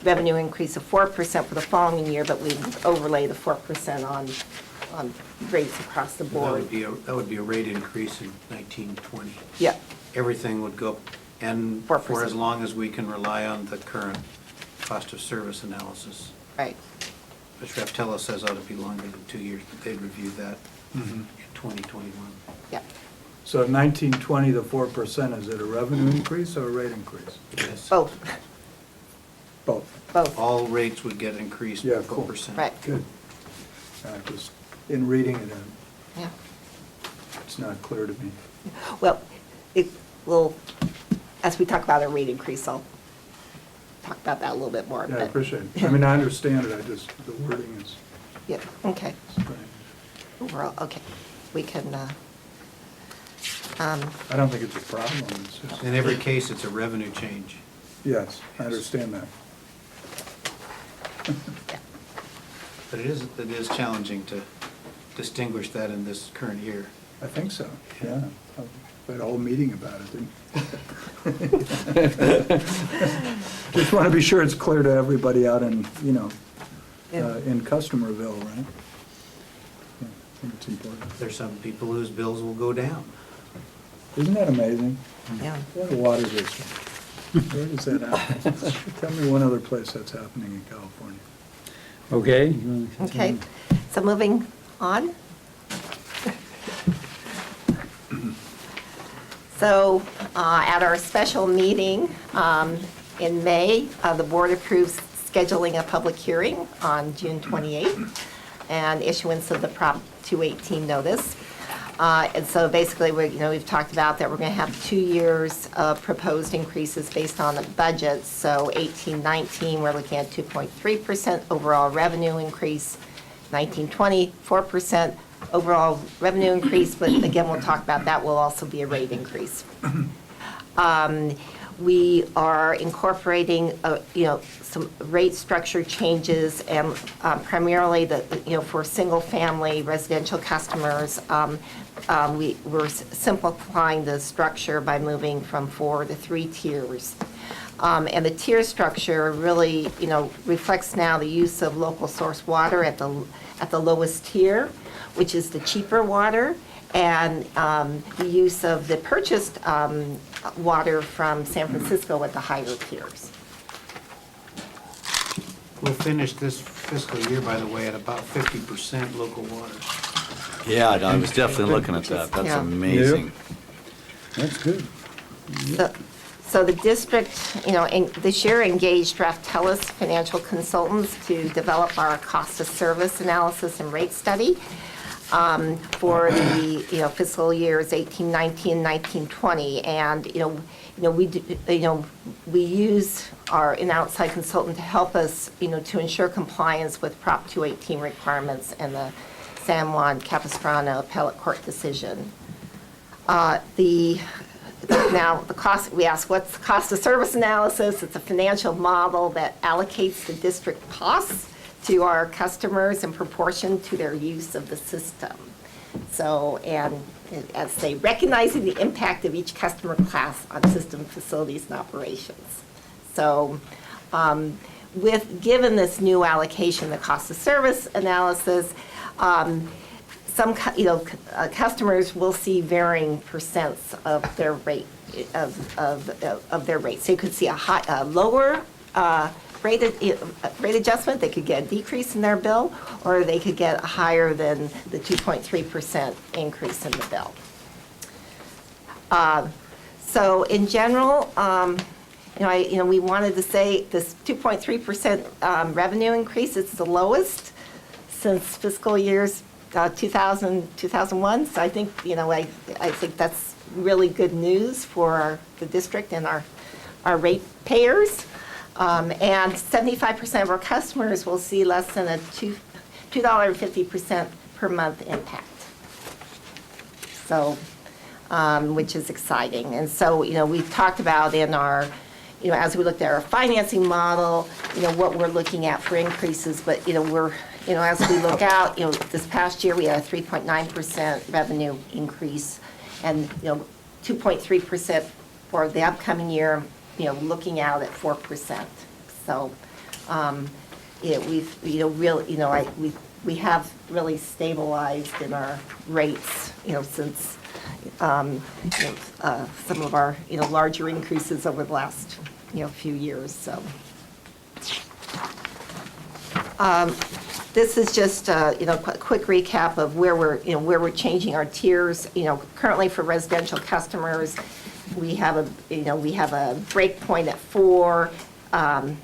[SPEAKER 8] revenue increase of 4% for the following year, but we overlay the 4% on rates across the board.
[SPEAKER 7] That would be a rate increase in 1920.
[SPEAKER 8] Yeah.
[SPEAKER 7] Everything would go, and
[SPEAKER 8] 4%.
[SPEAKER 7] for as long as we can rely on the current cost of service analysis.
[SPEAKER 8] Right.
[SPEAKER 7] Which Raftella says ought to be longer than 2 years, but they'd review that in 2021.
[SPEAKER 8] Yeah.
[SPEAKER 5] So in 1920, the 4%, is it a revenue increase or a rate increase?
[SPEAKER 7] Yes.
[SPEAKER 8] Both.
[SPEAKER 5] Both.
[SPEAKER 7] All rates would get increased by
[SPEAKER 5] Yeah, cool.
[SPEAKER 7] 4%.
[SPEAKER 8] Right.
[SPEAKER 5] Good. Just in reading it,
[SPEAKER 8] Yeah.
[SPEAKER 5] it's not clear to me.
[SPEAKER 8] Well, it will, as we talk about a rate increase, I'll talk about that a little bit more.
[SPEAKER 5] Yeah, I
[SPEAKER 8] but-
[SPEAKER 5] appreciate it. I mean, I understand it, the wording is
[SPEAKER 8] Yeah, okay.
[SPEAKER 5] strange.
[SPEAKER 8] Overall, okay. We can,
[SPEAKER 5] I don't think it's a problem, it's just,
[SPEAKER 7] In every case, it's a revenue change.
[SPEAKER 5] yes, I understand that.
[SPEAKER 7] But it is challenging to distinguish that in this current year.
[SPEAKER 5] I think so, yeah. We had a whole meeting about it, didn't we? Just want to be sure it's clear to everybody out in, in Customerville, right? Yeah, I think it's important.
[SPEAKER 7] There's some people whose bills will go down.
[SPEAKER 5] Isn't that amazing?
[SPEAKER 8] yeah.
[SPEAKER 5] What a water district. Where does that happen? Tell me one other place that's happening in California.
[SPEAKER 1] Okay. you wanna
[SPEAKER 8] Okay,
[SPEAKER 1] continue?
[SPEAKER 8] so moving on. So at our special meeting in May, the board approves scheduling a public hearing on June 28th and issuance of the Prop 218 notice. And so basically, we've talked about that we're going to have 2 years of proposed increases based on the budget. So 18-19, we're looking at 2.3% overall revenue increase. 19-20, 4% overall revenue increase, but again, we'll talk about that will also be a rate increase. We are incorporating, some rate structure changes, and primarily for single-family residential customers, we're simplifying the structure by moving from 4 to 3 tiers. And the tier structure really, reflects now the use of local source water at the lowest tier, which is the cheaper water, and the use of the purchased water from San Francisco at the higher tiers.
[SPEAKER 7] We'll finish this fiscal year, by the way, at about 50% local water.
[SPEAKER 4] Yeah, I was definitely looking at that. That's
[SPEAKER 8] Yeah.
[SPEAKER 4] amazing.
[SPEAKER 5] That's good.
[SPEAKER 8] So the district, this year engaged Raftellus Financial Consultants to develop our cost of service analysis and rate study for the, fiscal years 18-19, 19-20. And, we use an outside consultant to help us, to ensure compliance with Prop 218 requirements and the San Juan Capistrano Appellate Court decision. Now, the cost, we ask, what's the cost of service analysis? It's a financial model that allocates the district costs to our customers in proportion to their use of the system. So, and as they recognizing the impact of each customer class on system facilities and operations. So, given this new allocation, the cost of service analysis, some customers will see varying percents of their rate of their rate. So you could see a lower rate adjustment. They could get a decrease in their bill, or they could get a higher than the 2.3% increase in the bill. So in general, we wanted to say this 2.3% revenue increase. It's the lowest since fiscal years 2000, 2001. So I think, I think that's really good news for the district and our rate payers. And 75% of our customers will see less than a $2.50 per month impact. So, which is exciting. And so, we've talked about in our, as we looked at our financing model, what we're looking at for increases, but, we're, as we look out, this past year we had a 3.9% revenue increase and, 2.3% for the upcoming year, looking out at 4%. So, we've, really, we have really stabilized in our rates, since, some of our, larger increases over the last, few years, so. This is just, a quick recap of where we're changing our tiers. Currently for residential customers, we have a break point at 4. We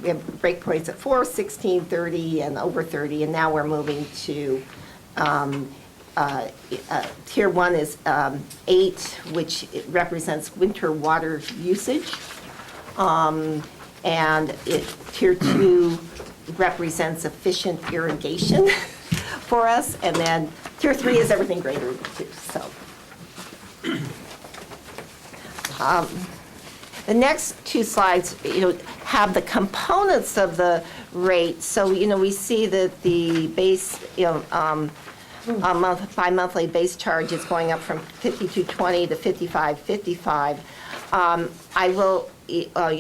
[SPEAKER 8] have break points at 4, 16, 30, and over 30, and now we're moving to tier 1 is 8, which represents winter water usage, and tier 2 represents efficient irrigation for us, and then tier 3 is everything greater than 2. So. The next two slides, have the components of the rate. So, we see that the base, bi-monthly base charge is going up from $52.20 to $55.55. I will,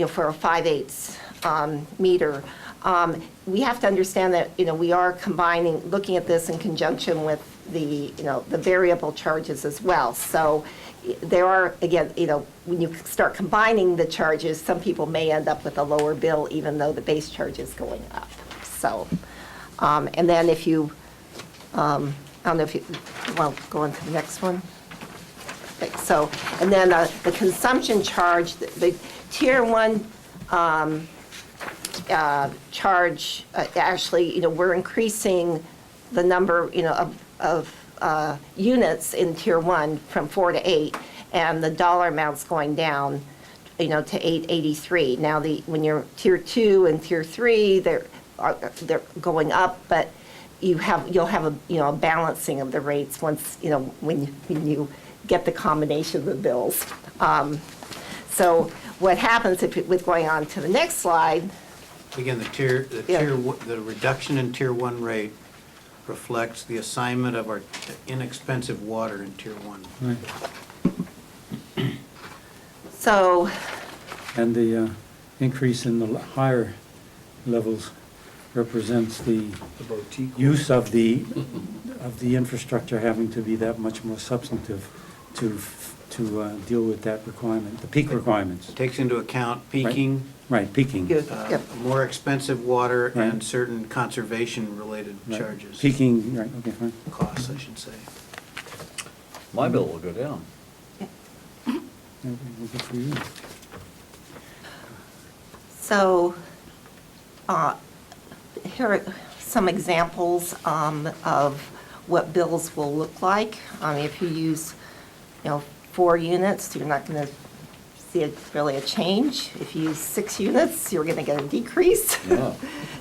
[SPEAKER 8] for a 5/8 meter. We have to understand that, we are looking at this in conjunction with the, the variable charges as well. So there are, again, when you start combining the charges, some people may end up with a lower bill even though the base charge is going up. So, and then if you, I don't know if you want to go on to the next one. Okay, so, and then the consumption charge, the tier 1 charge, actually, we're increasing the number, of units in tier 1 from 4 to 8, and the dollar amount's going down, to $8.83. Now, when you're tier 2 and tier 3, they're going up, but you'll have a balancing of the rates once, when you get the combination of the bills. So what happens with going on to the next slide?
[SPEAKER 7] Again, the reduction in tier 1 rate reflects the assignment of our inexpensive water in tier 1.
[SPEAKER 1] Right.
[SPEAKER 8] So.
[SPEAKER 1] And the increase in the higher levels represents the use of the infrastructure having to be that much more substantive to deal with that requirement, the peak requirements.
[SPEAKER 7] It takes into account peaking.
[SPEAKER 1] Right, peaking.
[SPEAKER 8] Yep.
[SPEAKER 7] More expensive water
[SPEAKER 1] Right.
[SPEAKER 7] and certain conservation-related
[SPEAKER 1] Right.
[SPEAKER 7] charges.
[SPEAKER 1] Peaking, right, okay, fine.
[SPEAKER 7] Costs, I should say.
[SPEAKER 4] My bill will go down.
[SPEAKER 1] Yeah, well, good for you.
[SPEAKER 8] So, here are some examples of what bills will look like. If you use, 4 units, you're not going to see really a change. If you use 6 units, you're going to get a decrease.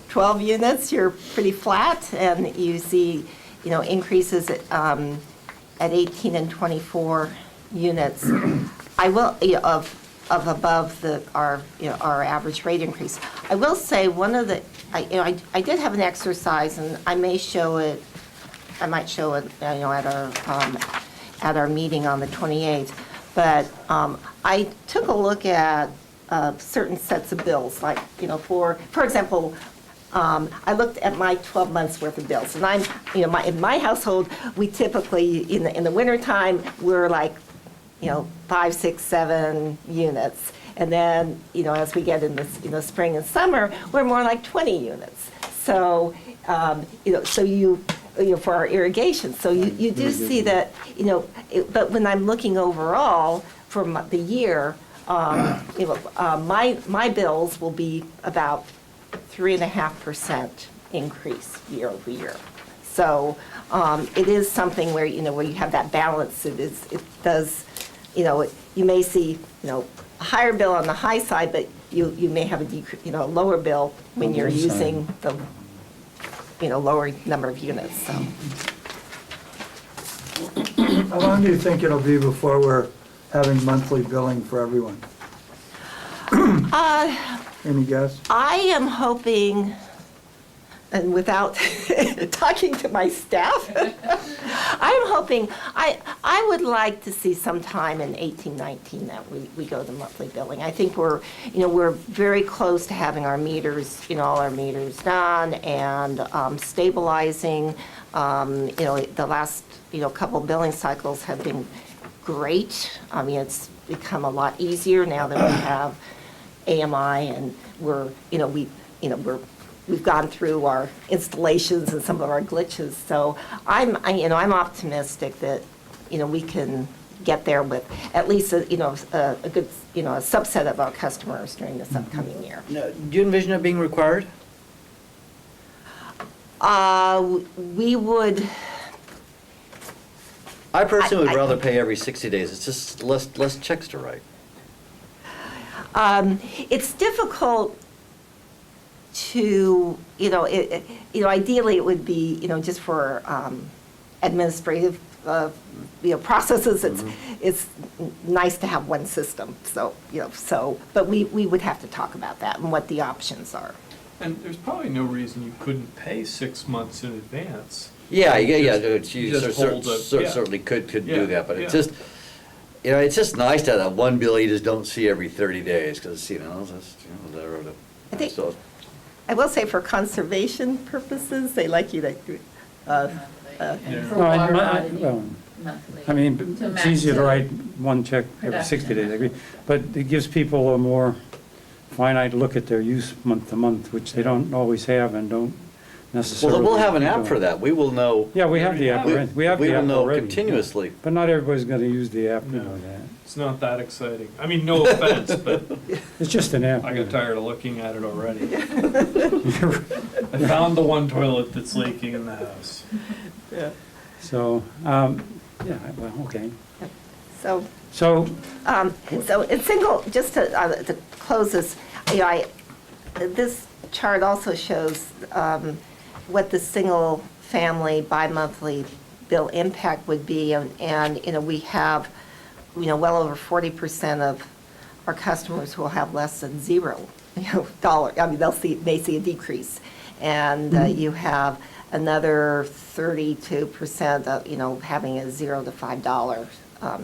[SPEAKER 8] 12 units, you're pretty flat, and you see, increases at 18 and 24 units. I will, of above our average rate increase. I will say one of the, I did have an exercise, and I might show it, at our meeting on the 28th. But I took a look at certain sets of bills, like, for example, I looked at my 12 months worth of bills, and in my household, we typically, in the wintertime, we're like, 5, 6, 7 units. And then, as we get in the spring and summer, we're more like 20 units. So, for our irrigation. So you do see that, but when I'm looking overall for the year, my bills will be about 3.5% increase year over year. So it is something where, where you have that balance. It does, you may see, a higher bill on the high side, but you may have a lower bill when you're using the lower number of units, so.
[SPEAKER 5] How long do you think it'll be before we're having monthly billing for everyone? Any guess?
[SPEAKER 8] I am hoping, and without talking to my staff, I'm hoping, I would like to see sometime in 18, 19 that we go to monthly billing. I think we're very close to having our meters, all our meters done and stabilizing. The last, couple billing cycles have been great. It's become a lot easier now that we have AMI, and we've gone through our installations and some of our glitches. So I'm optimistic that, we can get there with at least a good, a subset of our customers during this upcoming year.
[SPEAKER 4] Now, do you envision it being required?
[SPEAKER 8] We would,
[SPEAKER 4] I personally would rather pay every 60 days. It's just less checks to write.
[SPEAKER 8] it's difficult to, ideally it would be, just for administrative, processes, it's nice to have one system. So, but we would have to talk about that and what the options are.
[SPEAKER 11] And there's probably no reason you couldn't pay 6 months in advance.
[SPEAKER 4] Yeah,
[SPEAKER 11] Just-
[SPEAKER 4] you
[SPEAKER 11] just hold it, yeah.
[SPEAKER 4] certainly could
[SPEAKER 11] Yeah,
[SPEAKER 4] do that, but it's
[SPEAKER 11] yeah.
[SPEAKER 4] just, it's just nice to have that one bill you just don't see every 30 days, because, that's,
[SPEAKER 8] I think-
[SPEAKER 4] so,
[SPEAKER 8] I will say for conservation purposes, they like you to,
[SPEAKER 1] Well, it's easier to write one check every 60 days, I agree. But it gives people a more finite look at their use month to month, which they don't always have and don't necessarily.
[SPEAKER 4] well, we'll have an app
[SPEAKER 1] do.
[SPEAKER 4] for that. We will know.
[SPEAKER 1] Yeah, we have the app, right? We have
[SPEAKER 4] We
[SPEAKER 1] the
[SPEAKER 4] will
[SPEAKER 1] app
[SPEAKER 4] know
[SPEAKER 1] already.
[SPEAKER 4] continuously.
[SPEAKER 1] But not everybody's gonna use the app, you
[SPEAKER 11] No.
[SPEAKER 1] know that.
[SPEAKER 11] It's not that exciting. I mean, no offense, but
[SPEAKER 1] It's just an app.
[SPEAKER 11] I got tired of looking at it already. I found the one toilet that's leaking in the house.
[SPEAKER 1] So, well, okay.
[SPEAKER 8] so,
[SPEAKER 1] So,
[SPEAKER 8] so in single, just to close this, this chart also shows what the single-family bi-monthly bill impact would be, and we have, well over 40% of our customers will have less than $0, dollar. I mean, they see a decrease, and you have another 32% of, having a $0 to $5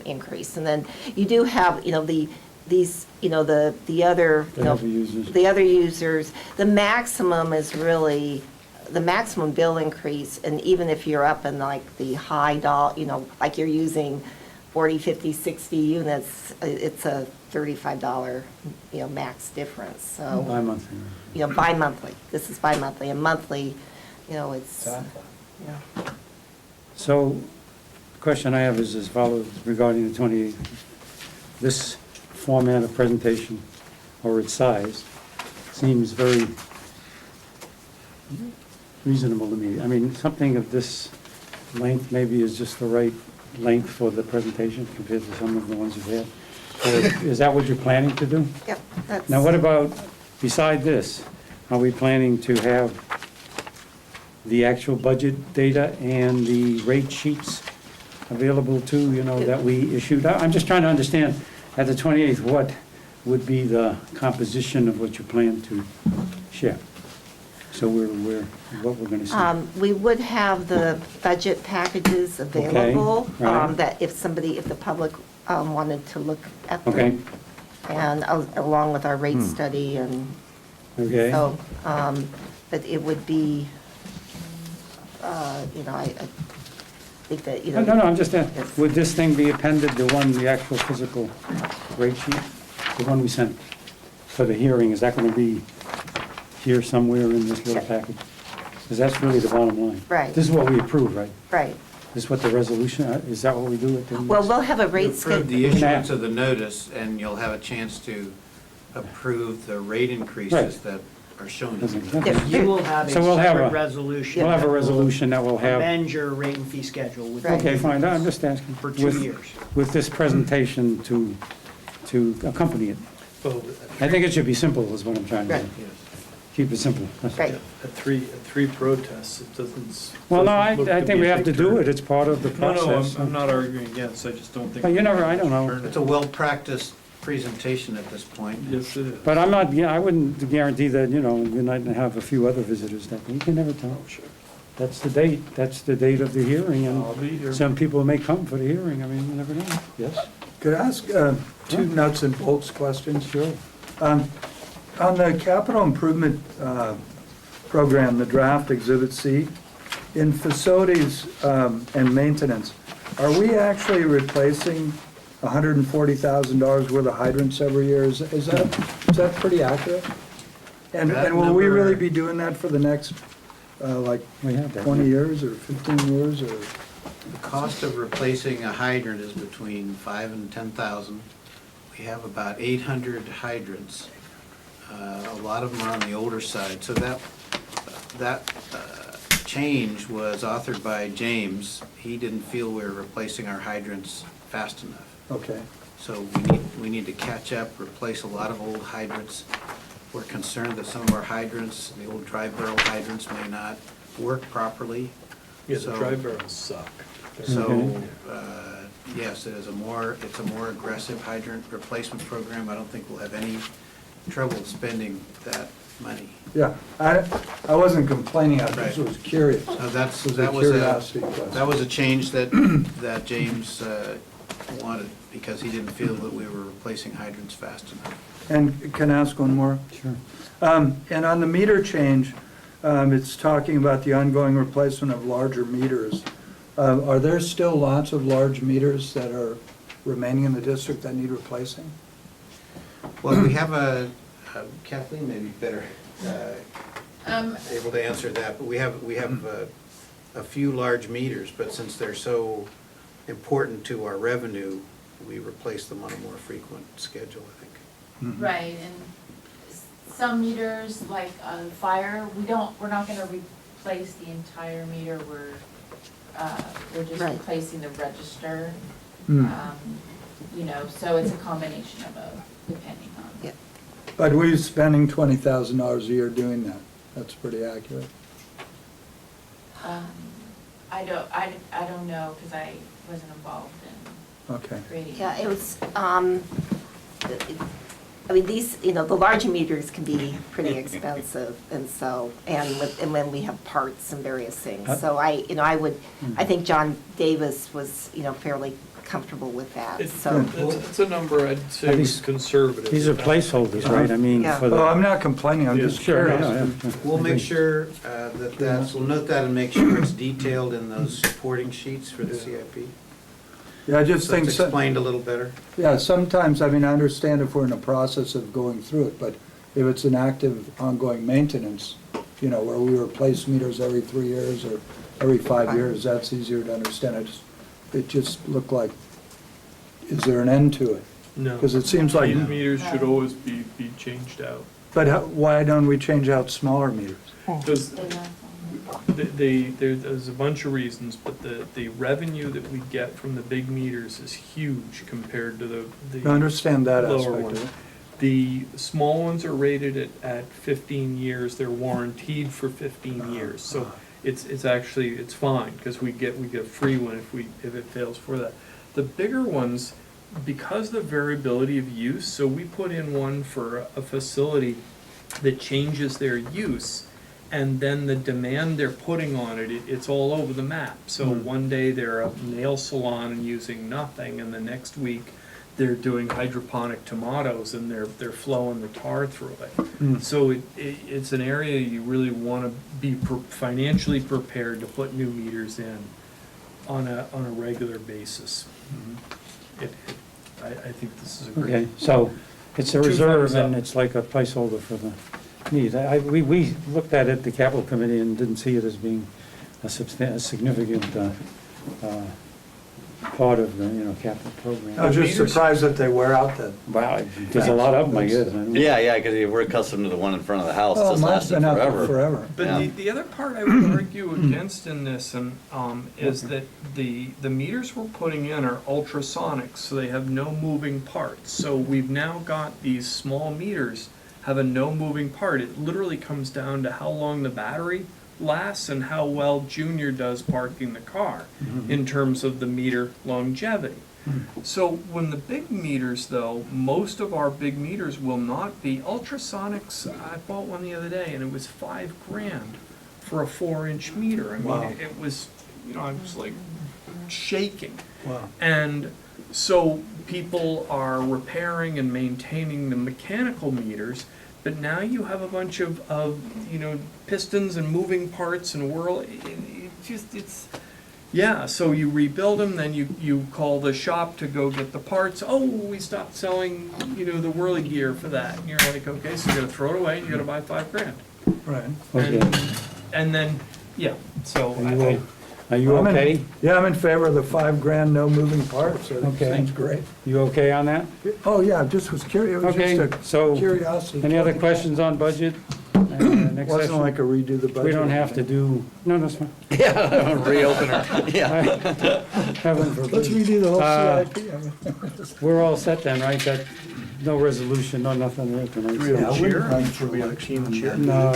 [SPEAKER 8] increase, and then you do have, the other,
[SPEAKER 1] the heavy users.
[SPEAKER 8] the other users, the maximum is really, the maximum bill increase, and even if you're up in like the high dollar, like you're using 40, 50, 60 units, it's a $35, max difference, so.
[SPEAKER 1] Bi-monthly.
[SPEAKER 8] Bi-monthly, this is bi-monthly, and monthly, it's,
[SPEAKER 1] So, the question I have is as follows regarding the 28th. This format of presentation, or its size, seems very reasonable to me. I mean, something of this length maybe is just the right length for the presentation compared to some of the ones you've had. Or is that what you're planning to do?
[SPEAKER 8] Yep, that's.
[SPEAKER 1] Now, what about, beside this, are we planning to have the actual budget data and the rate sheets available too, you know, that we issued? I'm just trying to understand, at the 28th, what would be the composition of what you plan to share? So what we're gonna see.
[SPEAKER 8] We would have the budget packages available,
[SPEAKER 1] right.
[SPEAKER 8] that if the public wanted to look at them.
[SPEAKER 1] Okay,
[SPEAKER 8] And along with our rate study and
[SPEAKER 1] okay.
[SPEAKER 8] so, but it would be, you know, I think that, you know.
[SPEAKER 1] No, I'm just,
[SPEAKER 8] Yes.
[SPEAKER 1] would this thing be appended, the actual physical rate sheet? The one we sent for the hearing, is that gonna be here somewhere in this little
[SPEAKER 8] Yeah.
[SPEAKER 1] package? Because that's really the bottom line.
[SPEAKER 8] Right.
[SPEAKER 1] This is what we approve, right?
[SPEAKER 8] Right.
[SPEAKER 1] This is what the resolution, is that what we do at the?
[SPEAKER 8] Well, we'll have a
[SPEAKER 7] You
[SPEAKER 8] rate
[SPEAKER 7] approve
[SPEAKER 8] schedule.
[SPEAKER 7] the issuance of the notice, and you'll have a chance to approve the rate increases
[SPEAKER 1] Right.
[SPEAKER 7] that are shown.
[SPEAKER 1] Okay.
[SPEAKER 10] You will have a
[SPEAKER 1] So we'll have
[SPEAKER 10] separate
[SPEAKER 1] a-
[SPEAKER 10] resolution.
[SPEAKER 1] We'll have a
[SPEAKER 10] that will
[SPEAKER 1] resolution that will have,
[SPEAKER 10] Amend your rate and fee schedule with.
[SPEAKER 8] Right.
[SPEAKER 1] okay, fine, I'm just asking.
[SPEAKER 10] For 2
[SPEAKER 1] With-
[SPEAKER 10] years.
[SPEAKER 1] With this presentation to accompany it. I think it should be simple, is what I'm trying to
[SPEAKER 8] Right.
[SPEAKER 1] say. Keep it simple. That's-
[SPEAKER 8] Right.
[SPEAKER 11] At three protests, it doesn't.
[SPEAKER 1] Well, no,
[SPEAKER 11] doesn't look
[SPEAKER 1] I
[SPEAKER 11] to
[SPEAKER 1] think
[SPEAKER 11] be
[SPEAKER 1] we
[SPEAKER 11] a
[SPEAKER 1] have to
[SPEAKER 11] big
[SPEAKER 1] do
[SPEAKER 11] turn.
[SPEAKER 1] it, it's part of the
[SPEAKER 11] No,
[SPEAKER 1] process.
[SPEAKER 11] I'm not arguing against, I just don't think.
[SPEAKER 1] But you never, I don't know.
[SPEAKER 11] Turn it.
[SPEAKER 7] It's a well-practiced presentation at this point.
[SPEAKER 11] Yes, it is.
[SPEAKER 1] But I'm not, I wouldn't guarantee that, you know, we might have a few other visitors that, you can never tell.
[SPEAKER 11] Sure.
[SPEAKER 1] That's the date of the hearing,
[SPEAKER 11] I'll
[SPEAKER 1] and
[SPEAKER 11] be here.
[SPEAKER 1] some people may come for the hearing, I mean, you never know. Yes?
[SPEAKER 5] Could I ask two nuts and bolts questions?
[SPEAKER 1] Sure.
[SPEAKER 5] On the capital improvement program, the draft Exhibit C, in facilities and maintenance, are we actually replacing $140,000 worth of hydrants every year? Is that pretty accurate? And
[SPEAKER 7] That
[SPEAKER 5] will we
[SPEAKER 7] number-
[SPEAKER 5] really be doing that for the next, like,
[SPEAKER 1] We have that.
[SPEAKER 5] 20 years or 15 years, or?
[SPEAKER 7] The cost of replacing a hydrant is between $5,000 and $10,000. We have about 800 hydrants. A lot of them are on the older side, so that change was authored by James. He didn't feel we were replacing our hydrants fast enough.
[SPEAKER 5] Okay.
[SPEAKER 7] So we need to catch up, replace a lot of old hydrants. We're concerned that some of our hydrants, the old dry barrel hydrants, may not work properly.
[SPEAKER 11] Yeah, the
[SPEAKER 7] So-
[SPEAKER 11] dry barrels suck.
[SPEAKER 7] So,
[SPEAKER 1] Okay.
[SPEAKER 7] yes, it's a more aggressive hydrant replacement program. I don't think we'll have any trouble spending that money.
[SPEAKER 5] Yeah, I wasn't complaining, I just
[SPEAKER 7] Right.
[SPEAKER 5] was curious.
[SPEAKER 7] So
[SPEAKER 5] It was
[SPEAKER 7] that
[SPEAKER 5] a
[SPEAKER 7] was
[SPEAKER 5] curiosity question.
[SPEAKER 7] that was a change that James wanted, because he didn't feel that we were replacing hydrants fast enough.
[SPEAKER 5] And can I ask one more?
[SPEAKER 1] Sure.
[SPEAKER 5] And on the meter change, it's talking about the ongoing replacement of larger meters. Are there still lots of large meters that are remaining in the district that need replacing?
[SPEAKER 7] Well, we have Kathleen may be better able to answer that, but we have a few large meters, but since they're so important to our revenue, we replace them on a more frequent schedule, I think.
[SPEAKER 12] Right, and some meters, like fire, we're not gonna replace the entire meter, we're just
[SPEAKER 8] Right.
[SPEAKER 12] replacing the register.
[SPEAKER 5] Hmm.
[SPEAKER 12] You know, so it's a combination of both, depending on.
[SPEAKER 8] Yeah.
[SPEAKER 5] But we're spending $20,000 a year doing that. That's pretty accurate.
[SPEAKER 12] I don't know, because I wasn't involved in
[SPEAKER 5] Okay.
[SPEAKER 12] creating.
[SPEAKER 8] Yeah, it was, I mean, these, you know, the larger meters can be pretty expensive, and so, and when we have parts and various things. So I think John Davis was, you know, fairly comfortable with that, so.
[SPEAKER 11] It's a number I'd say
[SPEAKER 1] Are
[SPEAKER 11] was
[SPEAKER 1] these-
[SPEAKER 11] conservative.
[SPEAKER 1] These are placeholders, right? I mean,
[SPEAKER 8] Yeah.
[SPEAKER 1] for the.
[SPEAKER 5] Oh, I'm not complaining, I'm just
[SPEAKER 1] Sure,
[SPEAKER 5] curious.
[SPEAKER 1] yeah.
[SPEAKER 7] We'll make sure we'll note that and make sure it's detailed in those supporting sheets for the CIP.
[SPEAKER 5] Yeah, I just
[SPEAKER 7] So
[SPEAKER 5] think,
[SPEAKER 7] it's explained a little better.
[SPEAKER 5] yeah, sometimes, I mean, I understand if we're in a process of going through it, but if it's an active ongoing maintenance, you know, where we replace meters every 3 years or every 5 years, that's easier to understand. It just looked like, is there an end to it?
[SPEAKER 11] No.
[SPEAKER 5] Because it seems like,
[SPEAKER 11] Meters should always be changed out.
[SPEAKER 5] But why don't we change out smaller meters?
[SPEAKER 11] Because there's a bunch of reasons, but the revenue that we get from the big meters is huge compared to
[SPEAKER 5] I understand that
[SPEAKER 11] lower
[SPEAKER 5] aspect
[SPEAKER 11] ones.
[SPEAKER 5] of it.
[SPEAKER 11] The small ones are rated at 15 years, they're warranted for 15 years, so it's actually, it's fine, because we get a free one if it fails for that. The bigger ones, because the variability of use, so we put in one for a facility that changes their use, and then the demand they're putting on it, it's all over the map. So one day they're a nail salon and using nothing, and the next week they're doing hydroponic tomatoes and they're flowing the tar through it. So it's an area you really want to be financially prepared to put new meters in on a regular basis. I think this is a great.
[SPEAKER 1] Okay, so it's a
[SPEAKER 11] Two
[SPEAKER 1] reserve
[SPEAKER 11] thumbs up.
[SPEAKER 1] and it's like a placeholder for the need. We looked at it, the capital committee, and didn't see it as being a significant part of the, capital program.
[SPEAKER 5] I was just surprised that they wear out that.
[SPEAKER 1] Wow, there's a lot of them, I guess. I don't know.
[SPEAKER 4] Yeah, because we're accustomed to the one in front of the house,
[SPEAKER 5] Oh,
[SPEAKER 4] just
[SPEAKER 5] mine's
[SPEAKER 4] lasting
[SPEAKER 5] been out there
[SPEAKER 4] forever.
[SPEAKER 5] forever.
[SPEAKER 11] But
[SPEAKER 4] Yeah.
[SPEAKER 11] the other part I would argue against in this is that the meters we're putting in are ultrasonic, so they have no moving parts. So we've now got these small meters have a no moving part. It literally comes down to how long the battery lasts and how well Junior does parking the car in terms of the meter longevity. So when the big meters, though, most of our big meters will not be ultrasonics. I bought one the other day and it was $5,000 for a 4-inch meter. I mean,
[SPEAKER 5] Wow.
[SPEAKER 11] it was, I was like shaking.
[SPEAKER 5] Wow.
[SPEAKER 11] And so people are repairing and maintaining the mechanical meters, but now you have a bunch of pistons and moving parts and so you rebuild them, then you call the shop to go get the parts. Oh, we stopped selling, the whirly gear for that. And you're like, okay, so you're gonna throw it away and you're gonna buy $5,000.
[SPEAKER 5] Right.
[SPEAKER 1] Okay.
[SPEAKER 11] And then, so
[SPEAKER 1] Are you
[SPEAKER 5] I'm in-
[SPEAKER 1] okay?
[SPEAKER 5] Yeah, I'm in favor of the $5,000, no moving parts. That
[SPEAKER 1] Okay.
[SPEAKER 5] seems great.
[SPEAKER 1] You okay on that?
[SPEAKER 5] Oh, yeah, I just was curious. It was
[SPEAKER 1] Okay,
[SPEAKER 5] just a
[SPEAKER 1] so,
[SPEAKER 5] curiosity.
[SPEAKER 1] any other questions on budget? Next
[SPEAKER 5] Wasn't
[SPEAKER 1] session?
[SPEAKER 5] like a redo the budget.
[SPEAKER 1] We don't have to do, no, that's fine.
[SPEAKER 4] Reopener, yeah.
[SPEAKER 1] Heaven
[SPEAKER 5] Let's
[SPEAKER 1] forbid.
[SPEAKER 5] redo the whole
[SPEAKER 1] Uh,
[SPEAKER 5] CIP. I mean,
[SPEAKER 1] We're all set then, right? That, no resolution, no nothing there tonight.
[SPEAKER 5] Yeah, I wouldn't run for
[SPEAKER 11] we have
[SPEAKER 5] election.
[SPEAKER 11] team cheer?
[SPEAKER 1] No,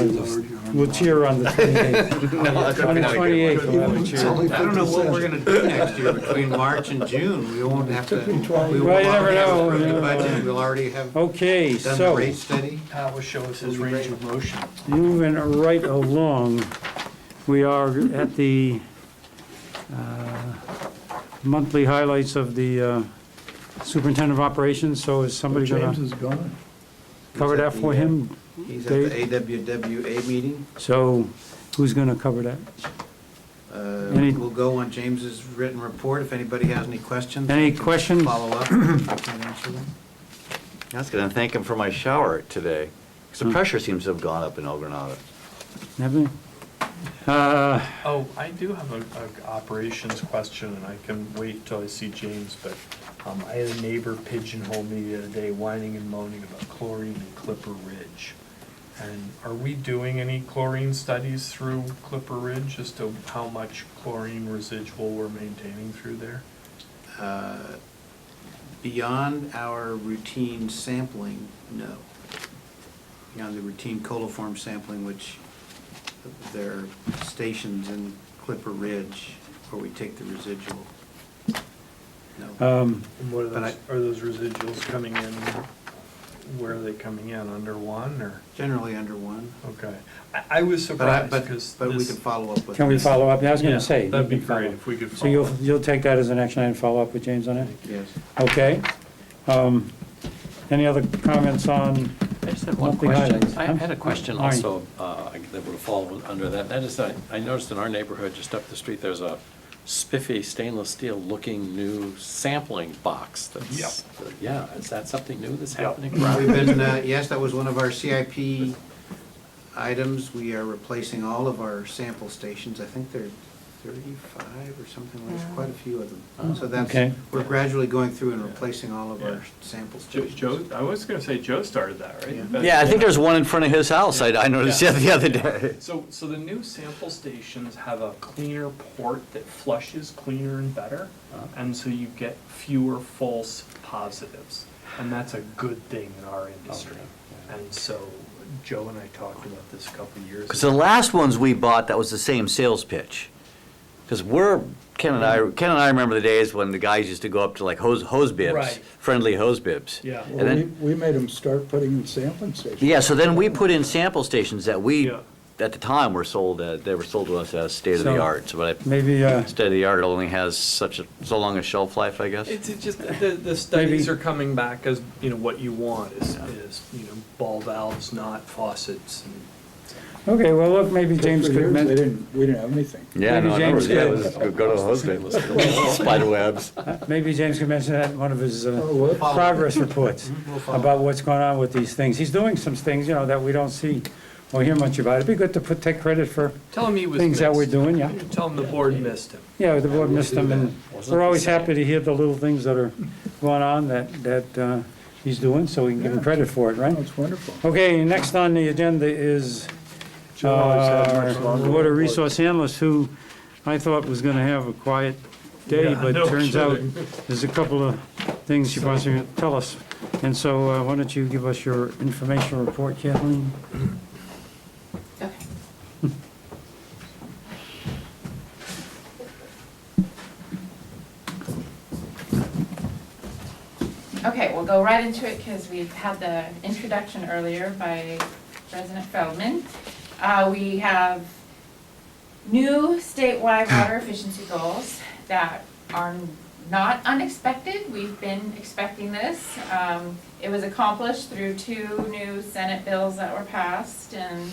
[SPEAKER 1] we'll cheer on the 28th. On the 28th, we'll have a
[SPEAKER 5] It's
[SPEAKER 1] cheer.
[SPEAKER 5] only
[SPEAKER 7] I don't know what
[SPEAKER 5] 50
[SPEAKER 7] we're
[SPEAKER 5] cents.
[SPEAKER 7] gonna do next year between March and June. We won't have to,
[SPEAKER 5] Took me 12
[SPEAKER 7] we
[SPEAKER 5] years.
[SPEAKER 7] won't
[SPEAKER 1] Well, you never
[SPEAKER 7] already have
[SPEAKER 1] know,
[SPEAKER 7] approved
[SPEAKER 1] you
[SPEAKER 7] the
[SPEAKER 1] know.
[SPEAKER 7] budget. We'll already have
[SPEAKER 1] Okay,
[SPEAKER 7] done the
[SPEAKER 1] so,
[SPEAKER 7] rate study.
[SPEAKER 11] Will show us his range of motion.
[SPEAKER 1] moving right along, we are at the monthly highlights of the superintendent of operations, so is somebody
[SPEAKER 5] James
[SPEAKER 1] gonna
[SPEAKER 5] is gone.
[SPEAKER 1] cover that for him?
[SPEAKER 7] He's at the AWWA meeting.
[SPEAKER 1] So, who's gonna cover that? Any-
[SPEAKER 7] We'll go on James's written report. If anybody has any questions.
[SPEAKER 1] Any
[SPEAKER 7] I can
[SPEAKER 1] questions?
[SPEAKER 7] Follow up. I can answer them.
[SPEAKER 4] I was gonna thank him for my shower today, because the pressure seems to have gone up in El Granada.
[SPEAKER 1] Everything?
[SPEAKER 11] Oh, I do have a operations question, and I can wait till I see James, but I had a neighbor pigeonhole me the other day whining and moaning about chlorine in Clipper Ridge. And are we doing any chlorine studies through Clipper Ridge as to how much chlorine residual we're maintaining through there?
[SPEAKER 7] Beyond our routine sampling, no. Beyond the routine coliform sampling, which there are stations in Clipper Ridge where we take the residual. No.
[SPEAKER 11] And what are
[SPEAKER 7] But
[SPEAKER 11] those residuals coming in, where are they coming in, under 1 or?
[SPEAKER 7] Generally under 1.
[SPEAKER 11] Okay. I was surprised
[SPEAKER 7] But
[SPEAKER 11] because
[SPEAKER 7] we
[SPEAKER 11] this.
[SPEAKER 7] can follow up with.
[SPEAKER 1] Can we
[SPEAKER 7] this.
[SPEAKER 1] follow up? I was
[SPEAKER 11] Yeah,
[SPEAKER 1] gonna say.
[SPEAKER 11] that'd
[SPEAKER 1] we
[SPEAKER 11] be
[SPEAKER 1] can follow
[SPEAKER 11] great
[SPEAKER 1] up.
[SPEAKER 11] if we could
[SPEAKER 1] So
[SPEAKER 11] follow up.
[SPEAKER 1] you'll take that as an action item, follow up with James on it?
[SPEAKER 7] Yes.
[SPEAKER 1] Okay. Any other comments on,
[SPEAKER 6] I just had one
[SPEAKER 1] Monthly
[SPEAKER 6] question.
[SPEAKER 1] highlights.
[SPEAKER 6] I had a question
[SPEAKER 1] All right.
[SPEAKER 6] also that would fall under that. That is, I noticed in our neighborhood, just up the street, there's a spiffy stainless steel looking new sampling box that's, yeah, is that something new that's happening?
[SPEAKER 7] We've been, yes, that was one of our CIP items. We are replacing all of our sample stations. I think there are 35 or something, there's
[SPEAKER 8] Yeah.
[SPEAKER 7] quite a few of them.
[SPEAKER 6] Oh,
[SPEAKER 7] So that's,
[SPEAKER 1] okay.
[SPEAKER 7] we're gradually going through and replacing all of
[SPEAKER 11] Yeah.
[SPEAKER 7] our sample
[SPEAKER 11] Joe,
[SPEAKER 7] stations.
[SPEAKER 11] I was gonna say Joe started that, right?
[SPEAKER 7] Yeah.
[SPEAKER 11] But-
[SPEAKER 4] Yeah, I think there's one in front of his house, I noticed
[SPEAKER 11] Yeah.
[SPEAKER 4] the other day.
[SPEAKER 11] So the new sample stations have a cleaner port that flushes cleaner and better, and so you get fewer false positives, and that's a good thing in our industry. And so Joe and I talked about this a couple of years
[SPEAKER 4] Because the
[SPEAKER 11] ago.
[SPEAKER 4] last ones we bought, that was the same sales pitch. Because Ken and I remember the days when the guys used to go up to like hose bibs,
[SPEAKER 11] Right.
[SPEAKER 4] friendly hose bibs.
[SPEAKER 11] Yeah.
[SPEAKER 4] And then,
[SPEAKER 5] We made them start putting in sampling stations.
[SPEAKER 4] yeah, so then we put in sample stations that we,
[SPEAKER 11] Yeah.
[SPEAKER 4] at the time, were sold, they were sold to us as state-of-the-art. So but
[SPEAKER 1] Maybe,
[SPEAKER 4] state-of-the-art only has so long a shelf life, I guess.
[SPEAKER 11] It's just, the studies are coming back as, what you want is, ball valves, not faucets. And
[SPEAKER 1] okay, well, look, maybe James
[SPEAKER 5] For
[SPEAKER 1] could
[SPEAKER 5] years,
[SPEAKER 1] mention,
[SPEAKER 5] we didn't have anything.
[SPEAKER 4] Yeah, no, I
[SPEAKER 1] Maybe
[SPEAKER 4] remember,
[SPEAKER 1] James
[SPEAKER 4] yeah,
[SPEAKER 1] could-
[SPEAKER 4] let's go to the hose bib, spider webs.
[SPEAKER 1] maybe James could mention that in one of his
[SPEAKER 5] what?
[SPEAKER 1] progress reports
[SPEAKER 7] We'll follow.
[SPEAKER 1] about what's going on with these things. He's doing some things, that we don't see or hear much about. It'd be good to take credit for
[SPEAKER 11] tell him he was
[SPEAKER 1] things that we're
[SPEAKER 11] missed.
[SPEAKER 1] doing, yeah.
[SPEAKER 11] Tell him the board missed him.
[SPEAKER 1] Yeah, the board missed him, and we're always happy to hear the little things that are going on that he's doing, so we can give him credit for it, right?
[SPEAKER 5] That's wonderful.
[SPEAKER 1] Okay, next on the agenda is
[SPEAKER 5] Joe always had much longer
[SPEAKER 1] water
[SPEAKER 5] reports.
[SPEAKER 1] resource analyst, who I thought was gonna have a quiet day,
[SPEAKER 11] Yeah,
[SPEAKER 1] but
[SPEAKER 11] no
[SPEAKER 1] turns out
[SPEAKER 11] kidding.
[SPEAKER 1] there's a couple of things she wants to tell us. And so why don't you give us your information report, Kathleen?
[SPEAKER 12] Okay. Okay, we'll go right into it because we've had the introduction earlier by President Feldman. We have new statewide water efficiency goals that are not unexpected. We've been expecting this. It was accomplished through 2 new Senate bills that were passed and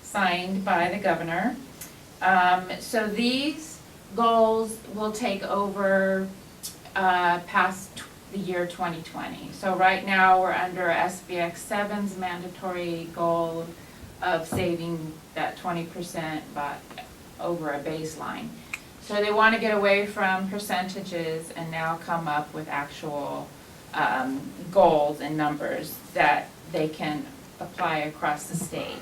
[SPEAKER 12] signed by the governor. So these goals will take over past the year 2020. So right now, we're under SBX 7's mandatory goal of saving that 20% but over a baseline. So they want to get away from percentages and now come up with actual goals and numbers that they can apply across the state.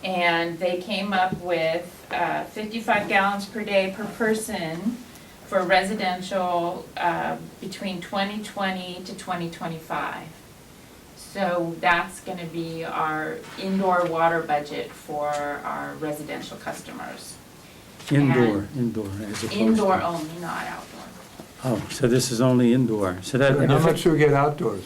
[SPEAKER 12] And they came up with 55 gallons per day per person for residential between 2020 to 2025. So that's going to be our indoor water budget for our residential customers.
[SPEAKER 1] Indoor as opposed to.
[SPEAKER 12] Indoor only, not outdoor.
[SPEAKER 1] Oh, so this is only indoor, so that.
[SPEAKER 5] How much do we get outdoors?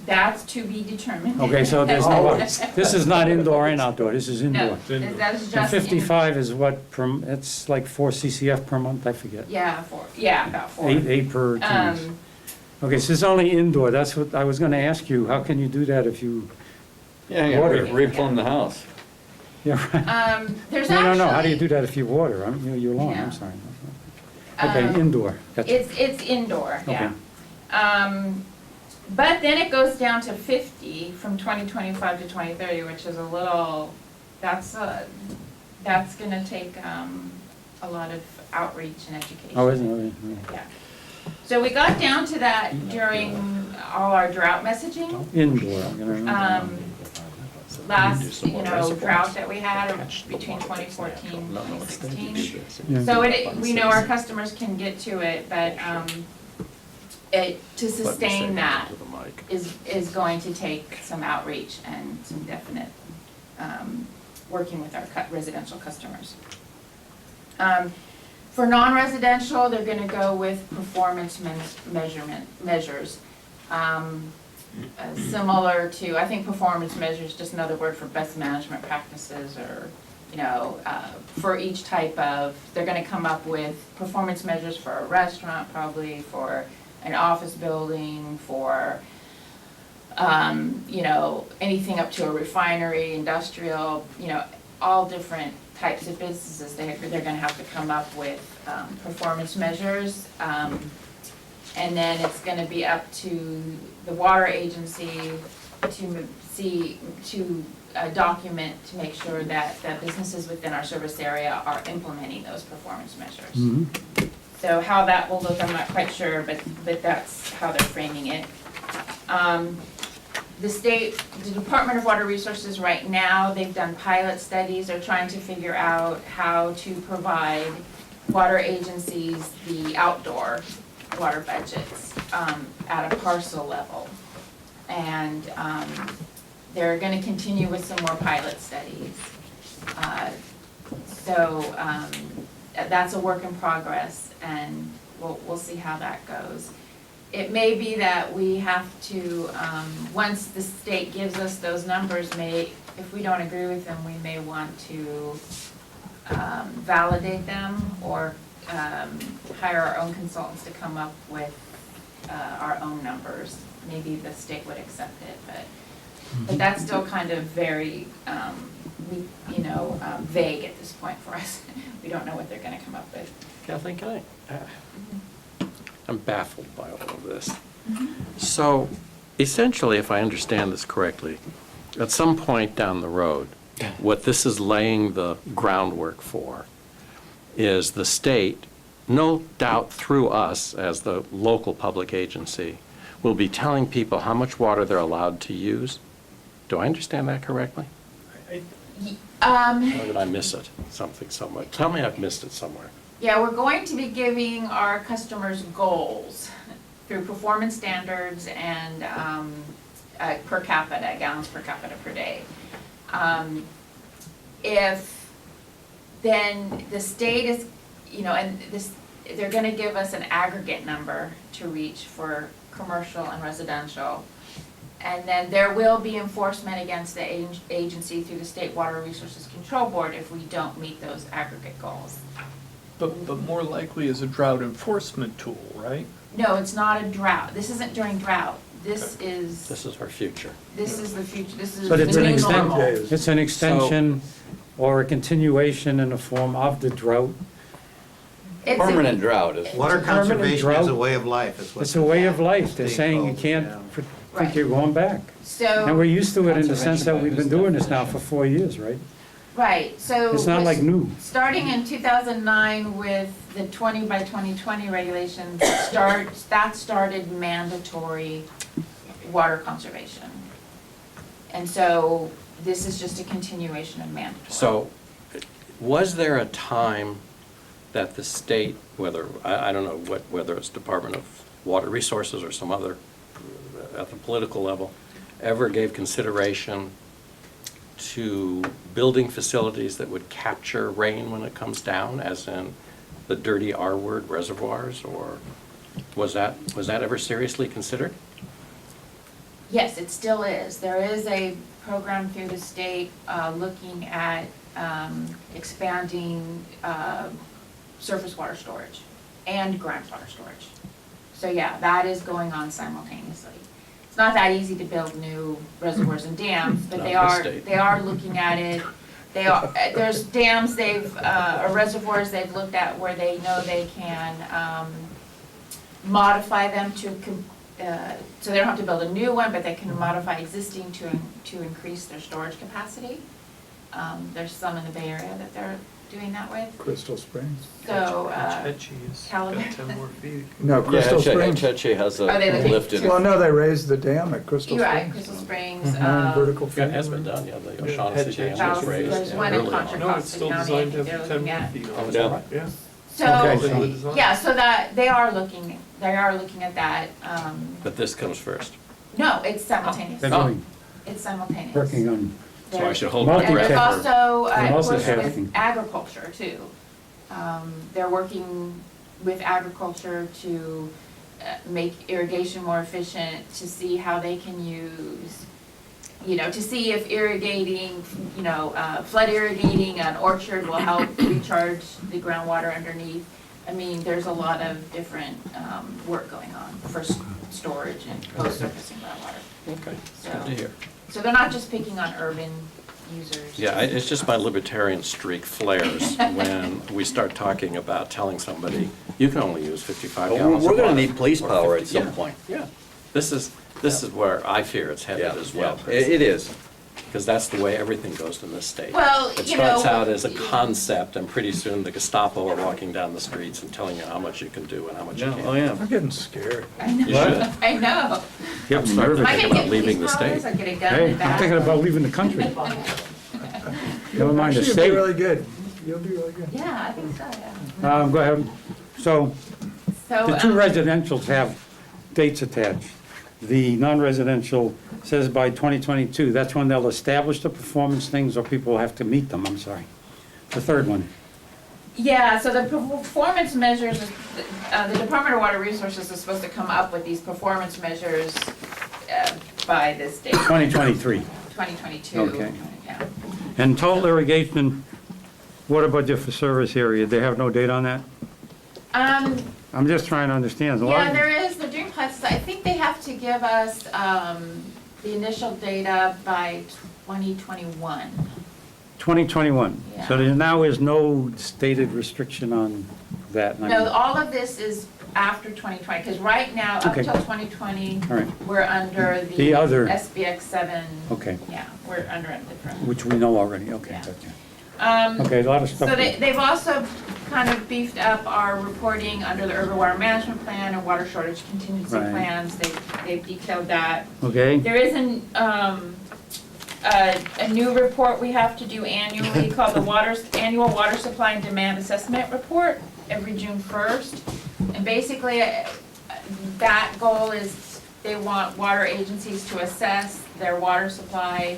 [SPEAKER 12] That's to be determined.
[SPEAKER 1] Okay, so there's no, this is not indoor and outdoor, this is
[SPEAKER 12] No,
[SPEAKER 1] indoor.
[SPEAKER 12] that is
[SPEAKER 1] And
[SPEAKER 12] just. in-
[SPEAKER 1] 55 is what, it's like 4 CCF per month, I forget.
[SPEAKER 12] Yeah, about 4.
[SPEAKER 1] Eight per 2 months. Okay, so it's only indoor, that's what I was gonna ask you, how can you do that if you,
[SPEAKER 4] Yeah,
[SPEAKER 1] Water.
[SPEAKER 4] replumb the house.
[SPEAKER 1] yeah, right.
[SPEAKER 12] There's actually.
[SPEAKER 1] No, how do you do that if you water, your lawn,
[SPEAKER 12] Yeah.
[SPEAKER 1] I'm sorry. Okay,
[SPEAKER 12] Um,
[SPEAKER 1] indoor, gotcha.
[SPEAKER 12] It's indoor, yeah.
[SPEAKER 1] Okay.
[SPEAKER 12] But then it goes down to 50 from 2025 to 2030, which is a little, that's gonna take a lot of outreach and education.
[SPEAKER 1] Oh, isn't it?
[SPEAKER 12] Yeah. So we got down to that during all our drought messaging.
[SPEAKER 1] Indoor, I'm gonna remember.
[SPEAKER 12] Last, drought that we had between 2014 and 2016.
[SPEAKER 1] Yeah.
[SPEAKER 12] So we know our customers can get to it, but to sustain that is going to take some outreach and some definite working with our residential customers. For non-residential, they're gonna go with performance measures. Similar to, I think performance measures, just another word for best management practices, or, for each type of, they're gonna come up with performance measures for a restaurant, probably for an office building, for, anything up to a refinery, industrial, all different types of businesses, they're gonna have to come up with performance measures. And then it's gonna be up to the water agency to document, to make sure that the businesses within our service area are implementing those performance measures.
[SPEAKER 1] Mhm.
[SPEAKER 12] So how that will look, I'm not quite sure, but that's how they're framing it. The Department of Water Resources right now, they've done pilot studies, they're trying to figure out how to provide water agencies the outdoor water budgets at a parcel level. And they're gonna continue with some more pilot studies. So that's a work in progress, and we'll see how that goes. It may be that we have to, once the state gives us those numbers, if we don't agree with them, we may want to validate them or hire our own consultants to come up with our own numbers. Maybe the state would accept it, but that's still kind of very, vague at this point for us. We don't know what they're gonna come up with.
[SPEAKER 6] Kathleen, can I'm baffled by all of this. So essentially, if I understand this correctly, at some point down the road, what this is laying the groundwork for is the state, no doubt through us as the local public agency, will be telling people how much water they're allowed to use. Do I understand that correctly? Or did I miss it? Something somewhere. Tell me I've missed it somewhere.
[SPEAKER 12] Yeah, we're going to be giving our customers goals through performance standards and per capita, gallons per capita per day. If then the state is, and they're gonna give us an aggregate number to reach for commercial and residential. And then there will be enforcement against the agency through the State Water Resources Control Board if we don't meet those aggregate goals.
[SPEAKER 11] But more likely as a drought enforcement tool, right?
[SPEAKER 12] No, it's not a drought. This isn't during drought. This is
[SPEAKER 6] our future.
[SPEAKER 12] This is the future. This is
[SPEAKER 1] But it's
[SPEAKER 12] the
[SPEAKER 1] an
[SPEAKER 12] new normal.
[SPEAKER 1] it's an extension or a continuation in the form of the drought.
[SPEAKER 12] It's a-
[SPEAKER 4] Permanent drought is.
[SPEAKER 7] Water
[SPEAKER 1] Permanent
[SPEAKER 7] conservation is a
[SPEAKER 1] drought.
[SPEAKER 7] way of life, is what.
[SPEAKER 1] It's a way of life. They're
[SPEAKER 7] State
[SPEAKER 1] saying you
[SPEAKER 7] calls it,
[SPEAKER 1] can't
[SPEAKER 7] yeah.
[SPEAKER 1] think you're going back. And we're
[SPEAKER 12] So,
[SPEAKER 1] used to it in the sense that
[SPEAKER 4] Conservation by
[SPEAKER 1] we've been
[SPEAKER 4] whose
[SPEAKER 1] doing this now
[SPEAKER 4] definition?
[SPEAKER 1] for 4 years, right?
[SPEAKER 12] right, so.
[SPEAKER 1] It's not like new.
[SPEAKER 12] Starting in 2009 with the 20 by 2020 regulations, that started mandatory water conservation. And so this is just a continuation of mandatory.
[SPEAKER 6] So, was there a time that the state, I don't know whether it's Department of Water Resources or some other, at the political level, ever gave consideration to building facilities that would capture rain when it comes down, as in the dirty R word, reservoirs, or was that ever seriously considered?
[SPEAKER 12] Yes, it still is. There is a program through the state looking at expanding surface water storage and groundwater storage. So yeah, that is going on simultaneously. It's not that easy to build new reservoirs and dams, but
[SPEAKER 6] Not in this state.
[SPEAKER 12] they are looking at it. There's dams or reservoirs they've looked at where they know they can modify them so they don't have to build a new one, but they can modify existing to increase their storage capacity. There's some in the Bay Area that they're doing that with.
[SPEAKER 5] Crystal Springs?
[SPEAKER 12] So,
[SPEAKER 11] Chetchy's
[SPEAKER 12] Caliban-
[SPEAKER 11] got 10 more feet.
[SPEAKER 5] No, Crystal Springs.
[SPEAKER 4] Chetchy has
[SPEAKER 12] Are they looking-
[SPEAKER 4] lifted.
[SPEAKER 5] Well, no, they raised the dam at Crystal
[SPEAKER 12] you're
[SPEAKER 5] Springs.
[SPEAKER 12] right, Crystal Springs.
[SPEAKER 5] Vertical
[SPEAKER 6] Yeah, it has been done, yeah, the O'Shaughnessy Dam was raised.
[SPEAKER 12] There's one in
[SPEAKER 6] early on.
[SPEAKER 12] Contra
[SPEAKER 11] No, it's
[SPEAKER 12] Costa
[SPEAKER 11] still
[SPEAKER 12] County, I
[SPEAKER 11] designed to
[SPEAKER 12] think they're
[SPEAKER 11] have 10
[SPEAKER 12] looking
[SPEAKER 11] more
[SPEAKER 12] at.
[SPEAKER 11] feet
[SPEAKER 6] Oh,
[SPEAKER 11] on
[SPEAKER 6] is
[SPEAKER 11] it.
[SPEAKER 6] that right?
[SPEAKER 11] Yeah.
[SPEAKER 12] So,
[SPEAKER 1] Okay.
[SPEAKER 12] yeah, so that, they are looking at that.
[SPEAKER 6] But this comes first.
[SPEAKER 12] No, it's simultaneous.
[SPEAKER 1] They're doing,
[SPEAKER 12] It's simultaneous.
[SPEAKER 1] working on,
[SPEAKER 6] So I should hold my
[SPEAKER 1] Multi-
[SPEAKER 12] And there's
[SPEAKER 6] breath.
[SPEAKER 12] also,
[SPEAKER 1] And
[SPEAKER 12] of
[SPEAKER 1] also
[SPEAKER 12] course, with
[SPEAKER 1] tasking.
[SPEAKER 12] agriculture too. They're working with agriculture to make irrigation more efficient, to see how they can use, to see if irrigating, flood irrigating an orchard will help recharge the groundwater underneath. I mean, there's a lot of different work going on for storage and post-surfacing groundwater.
[SPEAKER 6] Okay,
[SPEAKER 12] So-
[SPEAKER 6] good to hear.
[SPEAKER 12] So they're not just picking on urban users.
[SPEAKER 6] Yeah, it's just my libertarian streak flares when we start talking about telling somebody You can only use 55
[SPEAKER 4] We're
[SPEAKER 6] gallons of water.
[SPEAKER 4] gonna need police
[SPEAKER 6] Or
[SPEAKER 4] power
[SPEAKER 6] 50,
[SPEAKER 4] at some
[SPEAKER 6] yeah,
[SPEAKER 4] point.
[SPEAKER 6] Yeah. This is where I fear it's headed as well.
[SPEAKER 4] It is.
[SPEAKER 6] Because that's the way everything goes in this state.
[SPEAKER 12] Well,
[SPEAKER 6] It
[SPEAKER 12] you know.
[SPEAKER 6] starts out as a concept, and pretty soon the Gestapo are walking down the streets and telling you how much you can do and how much you can't.
[SPEAKER 4] Oh, yeah.
[SPEAKER 5] I'm getting scared.
[SPEAKER 12] I know.
[SPEAKER 6] You should.
[SPEAKER 12] I know.
[SPEAKER 1] Get
[SPEAKER 6] I'm starting to
[SPEAKER 12] Am I
[SPEAKER 6] think
[SPEAKER 12] gonna
[SPEAKER 6] about
[SPEAKER 12] get
[SPEAKER 6] leaving
[SPEAKER 12] police
[SPEAKER 6] the
[SPEAKER 12] powers
[SPEAKER 6] state.
[SPEAKER 12] or get a gun
[SPEAKER 1] Hey,
[SPEAKER 12] in the
[SPEAKER 1] I'm
[SPEAKER 12] back?
[SPEAKER 1] thinking about leaving the country. Never mind the
[SPEAKER 5] Actually, you'll be
[SPEAKER 1] state.
[SPEAKER 5] really good. You'll be really good.
[SPEAKER 12] Yeah, I think so, yeah.
[SPEAKER 1] Go ahead. So,
[SPEAKER 12] So,
[SPEAKER 1] the two residentials have dates attached. The non-residential says by 2022, that's when they'll establish the performance things, or people will have to meet them, I'm sorry. The third one,
[SPEAKER 12] yeah, so the performance measures, the Department of Water Resources is supposed to come up with these performance measures by this date,
[SPEAKER 1] 2023.
[SPEAKER 12] 2022.
[SPEAKER 1] Okay.
[SPEAKER 12] Yeah.
[SPEAKER 1] And total irrigation water budget for service area, they have no date on that? I'm just trying to understand. A lot
[SPEAKER 12] Yeah,
[SPEAKER 1] of-
[SPEAKER 12] there is, they're doing plans, I think they have to give us the initial data by 2021.
[SPEAKER 1] 2021.
[SPEAKER 12] Yeah.
[SPEAKER 1] So there now is no stated restriction on that. I
[SPEAKER 12] No,
[SPEAKER 1] mean-
[SPEAKER 12] all of this is after 2020, because right now, up
[SPEAKER 1] Okay.
[SPEAKER 12] till 2020,
[SPEAKER 1] All right,
[SPEAKER 12] we're under
[SPEAKER 1] The
[SPEAKER 12] the
[SPEAKER 1] other-
[SPEAKER 12] SBX 7.
[SPEAKER 1] okay,
[SPEAKER 12] Yeah, we're under a different.
[SPEAKER 1] which we know already, okay.
[SPEAKER 12] Yeah.
[SPEAKER 1] Okay. Okay, a lot of stuff.
[SPEAKER 12] So they've also kind of beefed up our reporting under the urban water management plan and water shortage contingency
[SPEAKER 1] Right.
[SPEAKER 12] plans. They've detailed that.
[SPEAKER 1] Okay,
[SPEAKER 12] There is a new report we have to do annually called the Annual Water Supply and Demand Assessment Report every June 1st. And basically, that goal is they want water agencies to assess their water supply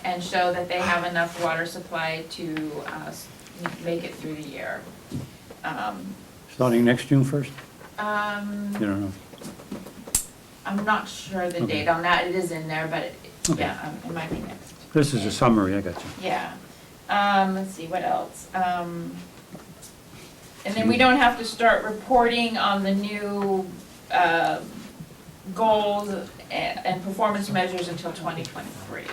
[SPEAKER 12] and show that they have enough water supply to make it through the year.
[SPEAKER 1] starting next June 1st?
[SPEAKER 12] Um,
[SPEAKER 1] You don't know.
[SPEAKER 12] I'm not sure the
[SPEAKER 1] Okay.
[SPEAKER 12] date on that, it is in there, but
[SPEAKER 1] Okay.
[SPEAKER 12] yeah, it might be next.
[SPEAKER 1] This is a summary, I got you.
[SPEAKER 12] Yeah. Let's see, what else? And then we don't have to start reporting on the new goals and performance measures until 2023.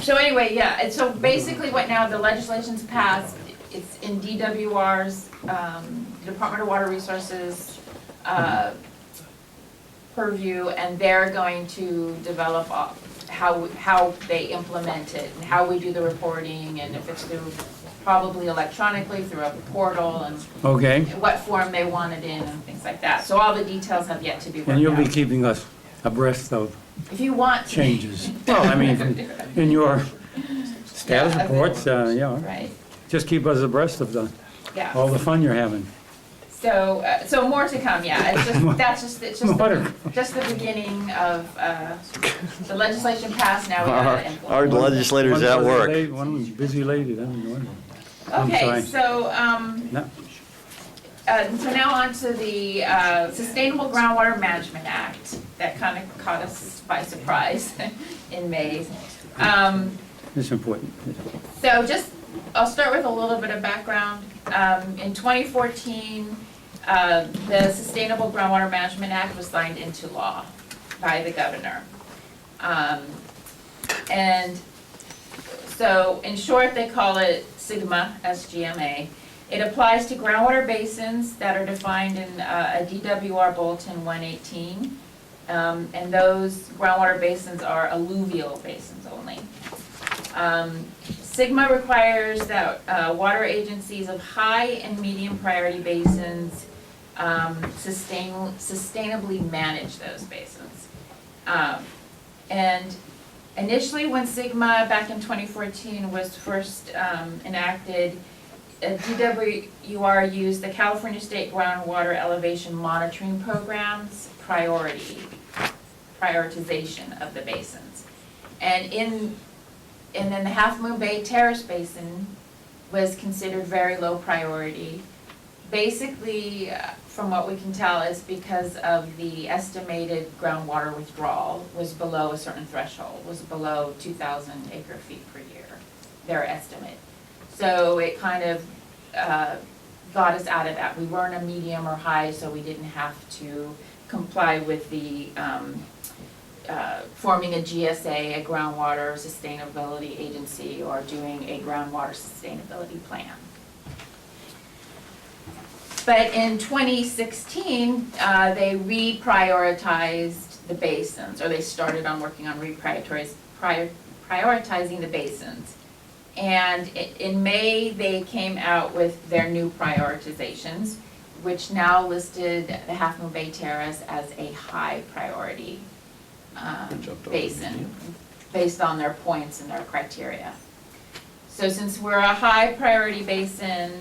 [SPEAKER 12] So anyway, yeah, and so basically what now the legislation's passed, it's in DWR's, Department of Water Resources, purview, and they're going to develop how they implement it and how we do the reporting, and if it's through, probably electronically through a portal, and
[SPEAKER 1] Okay,
[SPEAKER 12] what form they want it in and things like that. So all the details have yet to be worked out.
[SPEAKER 1] and you'll be keeping us abreast of
[SPEAKER 12] If you want to.
[SPEAKER 1] changes. Well, I mean, in your status
[SPEAKER 12] Yeah,
[SPEAKER 1] reports,
[SPEAKER 12] Right,
[SPEAKER 1] just keep us abreast of
[SPEAKER 12] yeah.
[SPEAKER 1] all the fun you're having.
[SPEAKER 12] So more to come, yeah, it's just
[SPEAKER 1] More to
[SPEAKER 12] the beginning of, the legislation passed, now we gotta implement.
[SPEAKER 4] Our legislators at work.
[SPEAKER 1] One busy lady, then. I'm
[SPEAKER 12] Okay,
[SPEAKER 1] sorry.
[SPEAKER 12] so,
[SPEAKER 1] No.
[SPEAKER 12] so now on to the Sustainable Groundwater Management Act, that kind of caught us by surprise in May.
[SPEAKER 1] It's important.
[SPEAKER 12] So I'll start with a little bit of background. In 2014, the Sustainable Groundwater Management Act was signed into law by the governor. And so in short, they call it SGMA, S-G-M-A. It applies to groundwater basins that are defined in a DWR Bulletin 118. And those groundwater basins are alluvial basins only. SGMA requires that water agencies of high and medium priority basins sustainably manage those basins. And initially, when SGMA back in 2014 was first enacted, DWR used the California State Groundwater Elevation Monitoring Program's prioritization of the basins. And then the Half Moon Bay Terrace Basin was considered very low priority. Basically, from what we can tell, is because of the estimated groundwater withdrawal was below a certain threshold, was below 2,000 acre feet per year, their estimate. So it kind of got us out of that. We weren't a medium or high, so we didn't have to comply with the forming a GSA, a groundwater sustainability agency, or doing a groundwater sustainability plan. But in 2016, they reprioritized the basins, or they started on working on prioritizing the basins. And in May, they came out with their new prioritizations, which now listed the Half Moon Bay Terrace as a high priority basin, based on their points and their criteria. So since we're a high priority basin,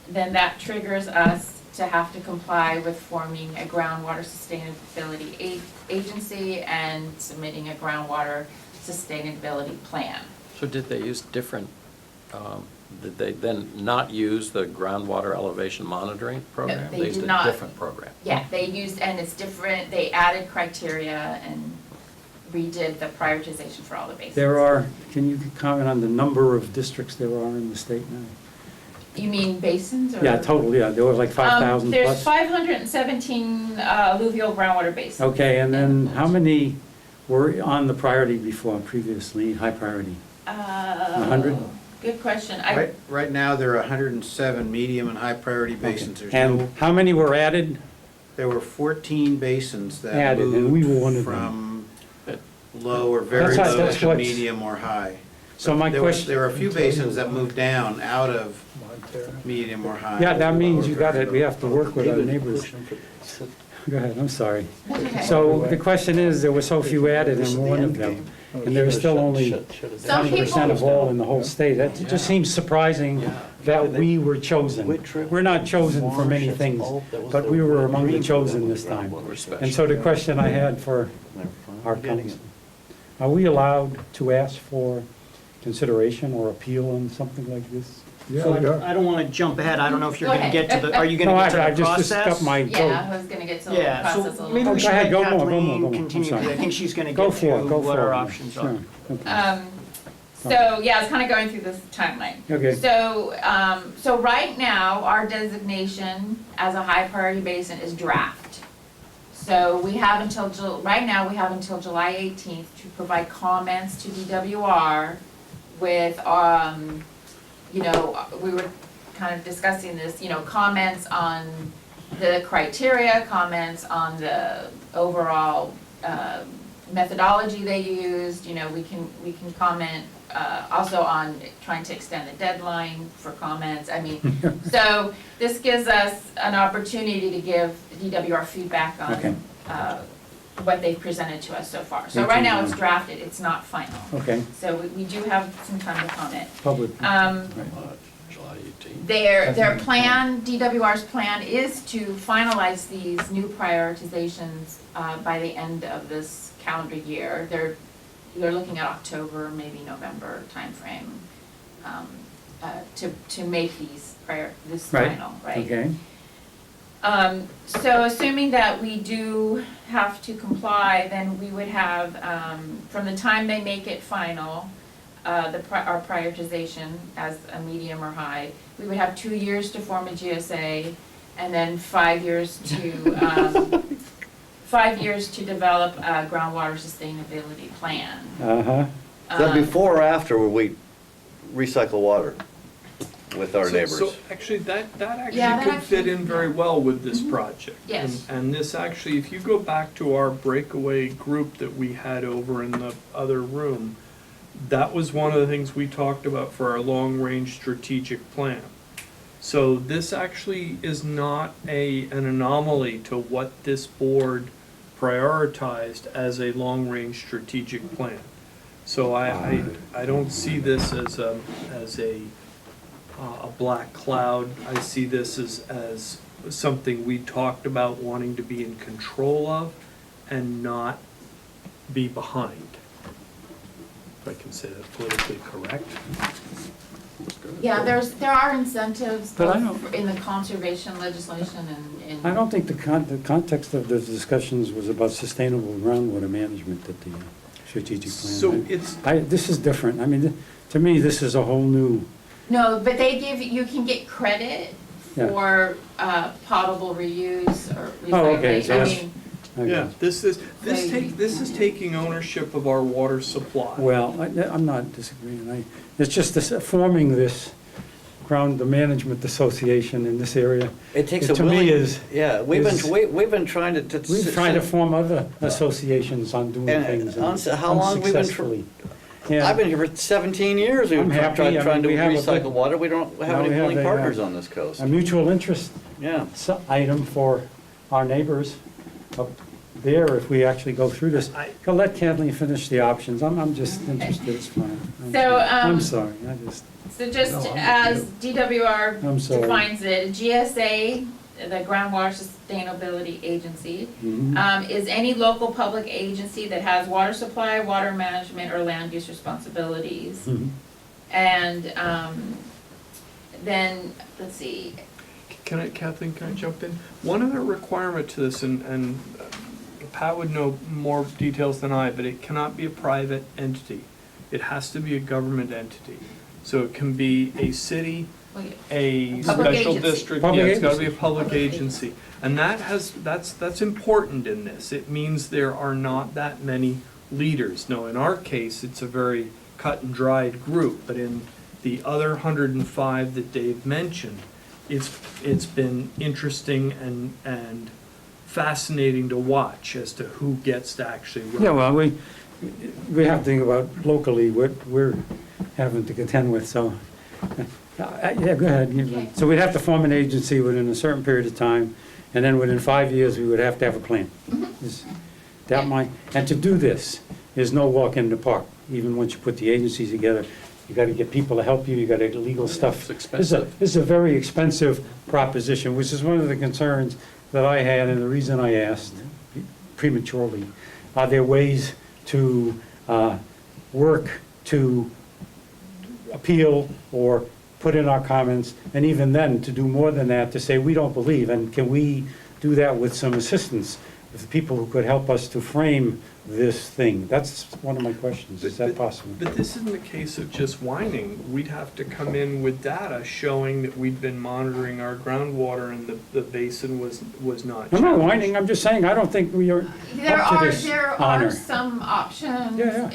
[SPEAKER 12] then that triggers us to have to comply with forming a groundwater sustainability agency and submitting a groundwater sustainability plan.
[SPEAKER 6] So did they use different, did they then not use the groundwater elevation monitoring program?
[SPEAKER 12] they
[SPEAKER 6] used
[SPEAKER 12] did
[SPEAKER 6] a
[SPEAKER 12] not.
[SPEAKER 6] different program.
[SPEAKER 12] Yeah, they used, and it's different, they added criteria and redid the prioritization for all the basins.
[SPEAKER 1] Can you comment on the number of districts there are in the state now?
[SPEAKER 12] You mean basins or?
[SPEAKER 1] Yeah, total, yeah, there were like 5,000
[SPEAKER 12] There's
[SPEAKER 1] plus.
[SPEAKER 12] 517 alluvial groundwater basins.
[SPEAKER 1] Okay, and then how many were on the priority before, previously, high priority? 100?
[SPEAKER 12] Good question.
[SPEAKER 7] Right now, there are 107 medium and high priority basins. There's
[SPEAKER 1] And
[SPEAKER 7] no,
[SPEAKER 1] how many were added?
[SPEAKER 7] there were 14 basins that
[SPEAKER 1] Added, and we were one
[SPEAKER 7] moved
[SPEAKER 1] of them.
[SPEAKER 7] from low or very
[SPEAKER 1] That's
[SPEAKER 7] low
[SPEAKER 1] what's-
[SPEAKER 7] to medium or high.
[SPEAKER 1] So my
[SPEAKER 7] There were-
[SPEAKER 1] question,
[SPEAKER 7] There were a few basins that moved down out of medium or high.
[SPEAKER 1] yeah, that means you got it, we have to work with our neighbors. Go ahead, I'm sorry.
[SPEAKER 12] Okay.
[SPEAKER 1] So the question is, there were so few added and we're one of them, and there's still only
[SPEAKER 12] Some
[SPEAKER 1] 20% of
[SPEAKER 12] people,
[SPEAKER 1] all in the whole state. That just seems surprising that we were chosen. We're not chosen for many things, but we were among the chosen this time. And so the question I had for our council, are we allowed to ask for consideration or appeal on something like this?
[SPEAKER 5] Yeah,
[SPEAKER 10] So
[SPEAKER 5] we are.
[SPEAKER 10] I don't want to jump ahead, I don't know if you're
[SPEAKER 12] Go
[SPEAKER 10] going to
[SPEAKER 12] ahead.
[SPEAKER 10] get to the, are you going
[SPEAKER 1] No,
[SPEAKER 10] to get
[SPEAKER 1] I
[SPEAKER 10] to the
[SPEAKER 1] just got
[SPEAKER 10] process?
[SPEAKER 1] my
[SPEAKER 12] yeah,
[SPEAKER 1] vote.
[SPEAKER 12] I was gonna get to the
[SPEAKER 10] Yeah,
[SPEAKER 12] process a
[SPEAKER 10] so
[SPEAKER 12] little
[SPEAKER 10] maybe
[SPEAKER 12] bit.
[SPEAKER 10] we should
[SPEAKER 1] Go ahead,
[SPEAKER 10] let
[SPEAKER 1] go more,
[SPEAKER 10] Kathleen
[SPEAKER 1] I'm
[SPEAKER 10] continue,
[SPEAKER 1] sorry.
[SPEAKER 10] because I think she's going to
[SPEAKER 1] Go
[SPEAKER 10] get
[SPEAKER 1] for it,
[SPEAKER 10] to
[SPEAKER 1] go for it.
[SPEAKER 10] what our options are.
[SPEAKER 1] Sure, okay.
[SPEAKER 12] So, yeah, I was kind of going through this timeline.
[SPEAKER 1] Okay.
[SPEAKER 12] So right now, our designation as a high priority basin is draft. So we have until, right now, we have until July 18th to provide comments to DWR with, you know, we were kind of discussing this, you know, comments on the criteria, comments on the overall methodology they used, you know, we can comment also on trying to extend the deadline for comments. I mean, so this gives us an opportunity to give DWR feedback
[SPEAKER 1] Okay.
[SPEAKER 12] on what they've presented to us so far. So
[SPEAKER 1] 18
[SPEAKER 12] right now it's
[SPEAKER 1] months.
[SPEAKER 12] drafted, it's not final.
[SPEAKER 1] Okay,
[SPEAKER 12] So we do have some time to comment.
[SPEAKER 1] public.
[SPEAKER 6] July 18th.
[SPEAKER 12] Their plan, DWR's plan is to finalize these new prioritizations by the end of this calendar year. They're looking at October, maybe November timeframe to make this
[SPEAKER 1] Right,
[SPEAKER 12] final, right?
[SPEAKER 1] Okay,
[SPEAKER 12] So assuming that we do have to comply, then we would have, from the time they make it final, our prioritization as a medium or high, we would have 2 years to form a GSA, and then 5 years to, 5 years to develop a groundwater sustainability plan.
[SPEAKER 1] uh-huh.
[SPEAKER 13] Is that
[SPEAKER 12] Um,
[SPEAKER 13] before or after we recycle water with our neighbors?
[SPEAKER 11] So actually, that
[SPEAKER 12] Yeah,
[SPEAKER 11] actually
[SPEAKER 12] that
[SPEAKER 11] could fit
[SPEAKER 12] actually-
[SPEAKER 11] in very well with this project.
[SPEAKER 12] Yes.
[SPEAKER 11] And this actually, if you go back to our breakaway group that we had over in the other room, that was one of the things we talked about for our long-range strategic plan. So this actually is not an anomaly to what this board prioritized as a long-range strategic plan. So I don't see this as a black cloud. I see this as something we talked about wanting to be in control of and not be behind. If I can say that politically correct.
[SPEAKER 12] Yeah, there are incentives
[SPEAKER 1] But I
[SPEAKER 12] both in the conservation legislation and in.
[SPEAKER 1] I don't think the context of the discussions was about sustainable groundwater management at the strategic plan.
[SPEAKER 11] So it's,
[SPEAKER 1] This is different. I mean, to me, this is a whole new,
[SPEAKER 12] No, but you can get credit
[SPEAKER 1] Yeah.
[SPEAKER 12] for potable reuse or
[SPEAKER 1] Oh, okay,
[SPEAKER 12] recycling.
[SPEAKER 1] so
[SPEAKER 12] I
[SPEAKER 1] that's-
[SPEAKER 12] mean,
[SPEAKER 11] yeah, this is taking ownership of our water supply.
[SPEAKER 1] well, I'm not disagreeing. It's just this, forming this ground, the management association in this area.
[SPEAKER 13] It takes
[SPEAKER 1] It
[SPEAKER 13] a
[SPEAKER 1] to me
[SPEAKER 13] willing,
[SPEAKER 1] is-
[SPEAKER 13] yeah, we've been trying to.
[SPEAKER 1] We've tried to form other associations on doing
[SPEAKER 13] And
[SPEAKER 1] things. and
[SPEAKER 13] honestly, how long we've been
[SPEAKER 1] unsuccessfully. Yeah.
[SPEAKER 13] I've been here for 17 years.
[SPEAKER 1] I'm
[SPEAKER 13] We've
[SPEAKER 1] happy.
[SPEAKER 13] tried
[SPEAKER 1] I
[SPEAKER 13] trying to
[SPEAKER 1] mean, we have a
[SPEAKER 13] recycle
[SPEAKER 1] good-
[SPEAKER 13] water. We don't have
[SPEAKER 1] Now
[SPEAKER 13] any
[SPEAKER 1] we have
[SPEAKER 13] willing
[SPEAKER 1] a,
[SPEAKER 13] partners on this coast.
[SPEAKER 1] A mutual interest
[SPEAKER 13] Yeah.
[SPEAKER 1] item for our neighbors up there, if we actually go through this. Go let Kathleen finish the options. I'm just interested, it's fine.
[SPEAKER 12] So,
[SPEAKER 1] I'm sorry, I just,
[SPEAKER 12] So just
[SPEAKER 1] No, I'm
[SPEAKER 12] as
[SPEAKER 1] good.
[SPEAKER 12] DWR
[SPEAKER 1] I'm sorry.
[SPEAKER 12] defines it, GSA, the Groundwater Sustainability Agency,
[SPEAKER 1] mhm.
[SPEAKER 12] is any local public agency that has water supply, water management, or land use responsibilities.
[SPEAKER 1] Mhm.
[SPEAKER 12] And then, let's see,
[SPEAKER 11] Kathleen, can I jump in? One other requirement to this, and Pat would know more details than I, but it cannot be a private entity. It has to be a government entity. So it can be a city, a
[SPEAKER 12] Public
[SPEAKER 11] special
[SPEAKER 12] agency.
[SPEAKER 11] district,
[SPEAKER 1] Public
[SPEAKER 11] yeah, it's gotta be a
[SPEAKER 1] agency.
[SPEAKER 11] public agency. And that's important in this. It means there are not that many leaders. Now, in our case, it's a very cut and dried group, but in the other 105 that Dave mentioned, it's been interesting and fascinating to watch as to who gets to actually run.
[SPEAKER 1] Yeah, well, we have to think about locally what we're having to contend with, so, yeah, go ahead.
[SPEAKER 12] Okay.
[SPEAKER 1] So we'd have to form an agency within a certain period of time, and then within 5 years, we would have to have a plan. Is that my, and to do this, there's no walk in the park. Even once you put the agencies together, you gotta get people to help you, you gotta get legal stuff.
[SPEAKER 6] It's expensive.
[SPEAKER 1] This is a very expensive proposition, which is one of the concerns that I had, and the reason I asked prematurely. Are there ways to work to appeal or put in our comments, and even then, to do more than that, to say, we don't believe, and can we do that with some assistance, with people who could help us to frame this thing? That's one of my questions, is that possible?
[SPEAKER 11] But this isn't a case of just whining. We'd have to come in with data showing that we'd been monitoring our groundwater and the basin was not.
[SPEAKER 1] I'm not
[SPEAKER 11] challenged.
[SPEAKER 1] whining, I'm just saying, I don't think we are up to this
[SPEAKER 12] there
[SPEAKER 1] honor.
[SPEAKER 12] are some options.
[SPEAKER 1] Yeah,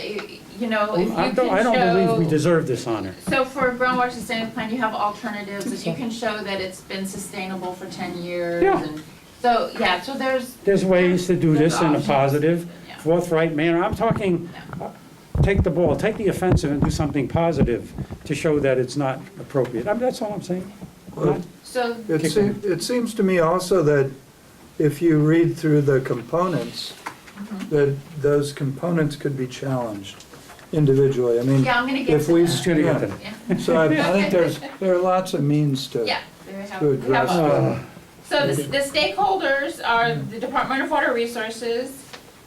[SPEAKER 12] You know, if you
[SPEAKER 1] I
[SPEAKER 12] can
[SPEAKER 1] don't believe we
[SPEAKER 12] show,
[SPEAKER 1] deserve this honor.
[SPEAKER 12] so for a groundwater sustainable plan, you have alternatives, that you can show that it's been sustainable for 10 years.
[SPEAKER 1] Yeah.
[SPEAKER 12] And so, yeah, so there's.
[SPEAKER 1] There's ways to do
[SPEAKER 12] there's
[SPEAKER 1] this in a
[SPEAKER 12] options.
[SPEAKER 1] positive,
[SPEAKER 12] Yeah.
[SPEAKER 1] forthright manner. I'm talking, take the ball, take the offensive and do something positive to show that it's not appropriate. That's all I'm saying.
[SPEAKER 5] Well,
[SPEAKER 12] So,
[SPEAKER 5] It seems to me also that if you read through the components, that those components could be challenged individually. I mean,
[SPEAKER 12] yeah, I'm gonna get
[SPEAKER 5] if
[SPEAKER 12] to
[SPEAKER 5] we,
[SPEAKER 12] that.
[SPEAKER 1] Just gonna get to
[SPEAKER 5] yeah.
[SPEAKER 1] that.
[SPEAKER 5] So I think there are lots of means to
[SPEAKER 12] Yeah, there we have,
[SPEAKER 5] to address
[SPEAKER 12] we have-
[SPEAKER 5] that.
[SPEAKER 12] So the stakeholders are the Department of Water Resources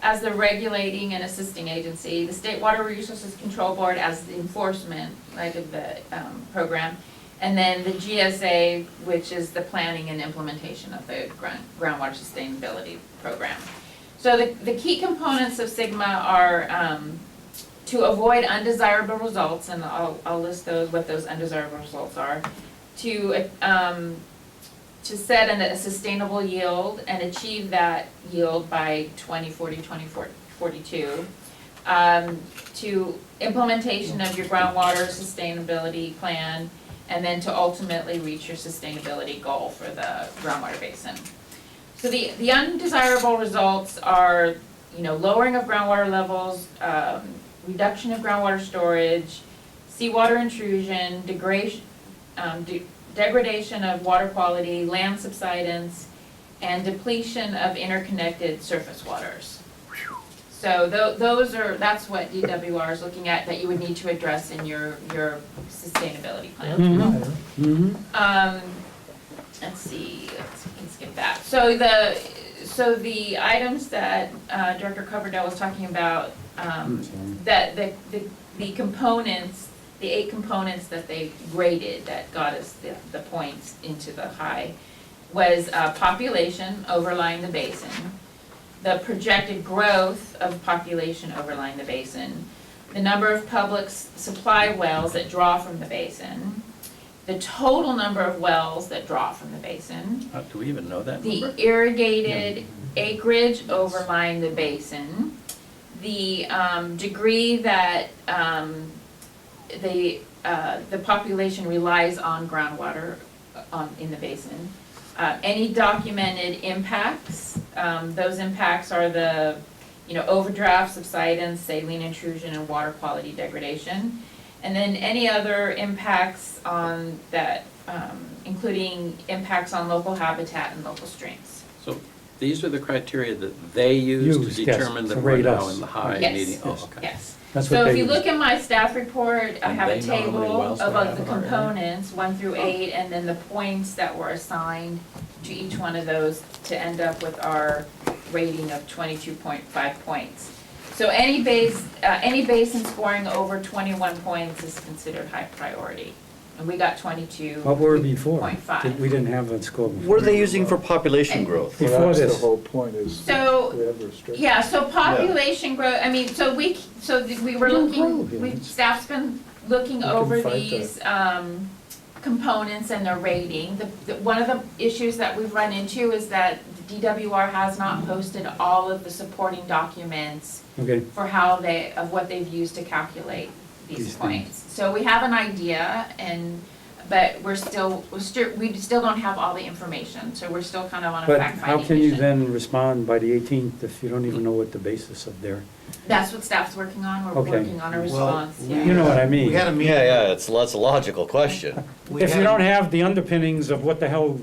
[SPEAKER 12] as the regulating and assisting agency, the State Water Resources Control Board as the enforcement, like of the program, and then the GSA, which is the planning and implementation of the groundwater sustainability program. So the key components of Sigma are to avoid undesirable results, and I'll list those, what those undesirable results are, to set a sustainable yield and achieve that yield by 2040, 2042. To implementation of your groundwater sustainability plan, and then to ultimately reach your sustainability goal for the groundwater basin. So the undesirable results are, lowering of groundwater levels, reduction of groundwater storage, seawater intrusion, degradation of water quality, land subsidence, and depletion of interconnected surface waters. So that's what DWR is looking at, that you would need to address in your sustainability plan. Let's see, let's skip that. So the items that Director Coverdale was talking about, that the components, the 8 components that they graded that got us the points into the high, was population overlying the basin, the projected growth of population overlying the basin, the number of public supply wells that draw from the basin, the total number of wells that draw from the basin,
[SPEAKER 6] Do we even know that number?
[SPEAKER 12] the irrigated acreage overlying the basin, the degree that the the population relies on groundwater in the basin. Any documented impacts, those impacts are the, overdraft, subsidence, saline intrusion, and water quality degradation. And then any other impacts on that, including impacts on local habitat and local streams.
[SPEAKER 6] So these are the criteria that they use to
[SPEAKER 1] Use, yes,
[SPEAKER 6] determine that
[SPEAKER 1] to
[SPEAKER 6] we're
[SPEAKER 1] rate
[SPEAKER 6] now
[SPEAKER 1] us.
[SPEAKER 6] in the high
[SPEAKER 12] Yes.
[SPEAKER 6] needing? Oh,
[SPEAKER 1] Yes.
[SPEAKER 6] okay.
[SPEAKER 12] Yes.
[SPEAKER 1] That's
[SPEAKER 12] So
[SPEAKER 1] what
[SPEAKER 12] if
[SPEAKER 1] they
[SPEAKER 12] you
[SPEAKER 1] use.
[SPEAKER 12] look in my staff report, I
[SPEAKER 6] And
[SPEAKER 12] have a
[SPEAKER 6] they know how many
[SPEAKER 12] table
[SPEAKER 6] wells they
[SPEAKER 12] of
[SPEAKER 6] have
[SPEAKER 12] the
[SPEAKER 6] in our area?
[SPEAKER 12] components, 1 through 8, and then the points that were assigned to each one of those to end up with our rating of 22.5 points. So any basin scoring over 21 points is considered high priority. And we got 22.5.
[SPEAKER 1] What were we before? We didn't have a score before.
[SPEAKER 13] What are they using for population growth?
[SPEAKER 1] Before
[SPEAKER 5] Well, that's
[SPEAKER 1] this.
[SPEAKER 5] the whole point is
[SPEAKER 12] So,
[SPEAKER 5] we have restrictions.
[SPEAKER 12] Yeah, so population growth, I mean, we were
[SPEAKER 1] Don't grow,
[SPEAKER 12] looking,
[SPEAKER 1] yeah.
[SPEAKER 12] staff's been looking
[SPEAKER 5] can
[SPEAKER 12] over
[SPEAKER 5] fight
[SPEAKER 12] these, components and their rating. One of the issues that we've run into is that the DWR has not posted all of the supporting documents
[SPEAKER 1] Okay,
[SPEAKER 12] for of what they've used to calculate these
[SPEAKER 1] These
[SPEAKER 12] points. So we have an idea but we still don't have all the information, so we're still kind of on a
[SPEAKER 1] but
[SPEAKER 12] fact-finding
[SPEAKER 1] how can you
[SPEAKER 12] mission.
[SPEAKER 1] then respond by the 18th if you don't even know what the basis of their,
[SPEAKER 12] That's what staff's working on, we're
[SPEAKER 1] Okay.
[SPEAKER 12] working on a
[SPEAKER 7] Well,
[SPEAKER 12] response, yeah.
[SPEAKER 1] you know what I mean?
[SPEAKER 7] We had a meeting.
[SPEAKER 13] That's a logical question.
[SPEAKER 7] we
[SPEAKER 1] If you
[SPEAKER 7] had-
[SPEAKER 1] don't have the underpinnings of what the hell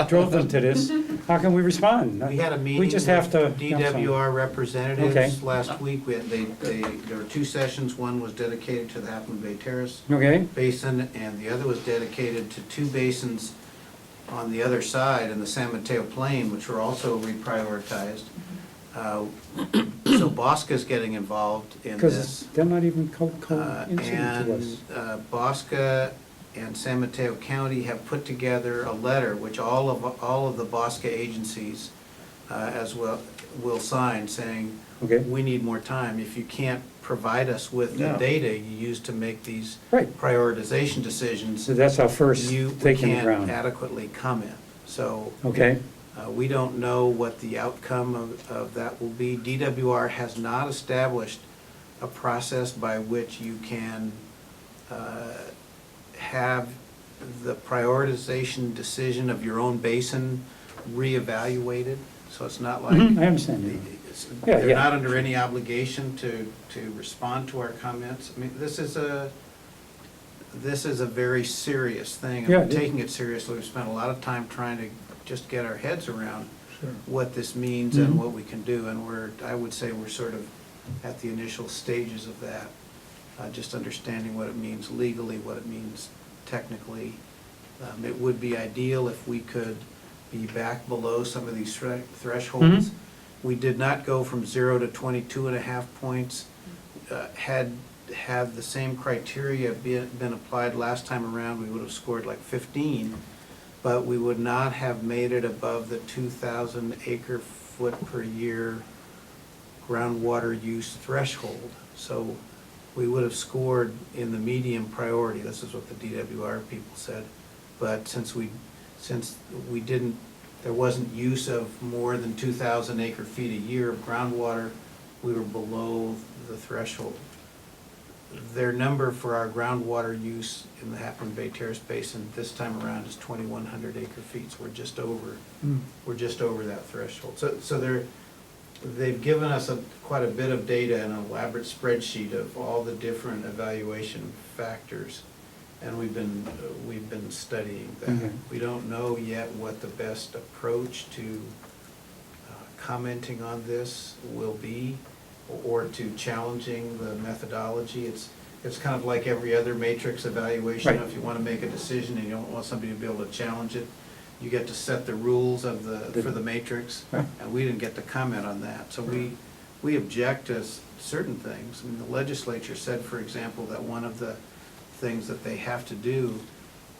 [SPEAKER 1] drove them to this, how can we respond?
[SPEAKER 7] We had a meeting
[SPEAKER 1] We just have to.
[SPEAKER 7] with DWR representatives
[SPEAKER 1] Okay.
[SPEAKER 7] last week. There were 2 sessions. One was dedicated to the Half Moon Bay Terrace
[SPEAKER 1] Okay,
[SPEAKER 7] Basin, and the other was dedicated to 2 basins on the other side in the San Mateo Plain, which were also reprioritized. So Bosca's getting involved in
[SPEAKER 1] because
[SPEAKER 7] this.
[SPEAKER 1] they're not even incident to
[SPEAKER 7] And
[SPEAKER 1] us.
[SPEAKER 7] Bosca and San Mateo County have put together a letter, which all of the Bosca agencies as well will sign, saying,
[SPEAKER 1] Okay,
[SPEAKER 7] we need more time. If you can't provide us with the
[SPEAKER 5] Yeah.
[SPEAKER 7] data you use to make these
[SPEAKER 1] right,
[SPEAKER 7] prioritization decisions,
[SPEAKER 1] so that's our first
[SPEAKER 7] we
[SPEAKER 1] taking the
[SPEAKER 7] can't
[SPEAKER 1] ground.
[SPEAKER 7] adequately comment. So
[SPEAKER 1] Okay,
[SPEAKER 7] we don't know what the outcome of that will be. DWR has not established a process by which you can have the prioritization decision of your own basin reevaluated. So it's not like,
[SPEAKER 1] Mhm, I understand you. Yeah,
[SPEAKER 7] they're
[SPEAKER 1] yeah.
[SPEAKER 7] not under any obligation to respond to our comments. I mean, this is a very serious thing, and
[SPEAKER 1] Yeah,
[SPEAKER 7] we're
[SPEAKER 1] it is.
[SPEAKER 7] taking it seriously. We've spent a lot of time trying to just get our heads around
[SPEAKER 5] Sure.
[SPEAKER 7] what this means
[SPEAKER 1] Mhm.
[SPEAKER 7] and what we can do, and I would say we're sort of at the initial stages of that, just understanding what it means legally, what it means technically. It would be ideal if we could be back below some of these thresholds.
[SPEAKER 1] Mhm.
[SPEAKER 7] We did not go from 0 to 22.5 points. Had the same criteria been applied last time around, we would have scored like 15, but we would not have made it above the 2,000 acre foot per year groundwater use threshold. So we would have scored in the medium priority. This is what the DWR people said. But since we didn't, there wasn't use of more than 2,000 acre feet a year of groundwater, we were below the threshold. Their number for our groundwater use in the Half Moon Bay Terrace Basin this time around is 2,100 acre feet, so we're just over that threshold. So they've given us quite a bit of data and an elaborate spreadsheet of all the different evaluation factors, and we've been studying that.
[SPEAKER 1] Okay.
[SPEAKER 7] We don't know yet what the best approach to commenting on this will be, or to challenging the methodology. It's kind of like every other matrix evaluation.
[SPEAKER 1] Right.
[SPEAKER 7] If you want to make a decision and you don't want somebody to be able to challenge it, you get to set the rules of for the matrix,
[SPEAKER 1] Right.
[SPEAKER 7] and we didn't get to comment on that. So we object to certain things. I mean, the legislature said, for example, that one of the things that they have to do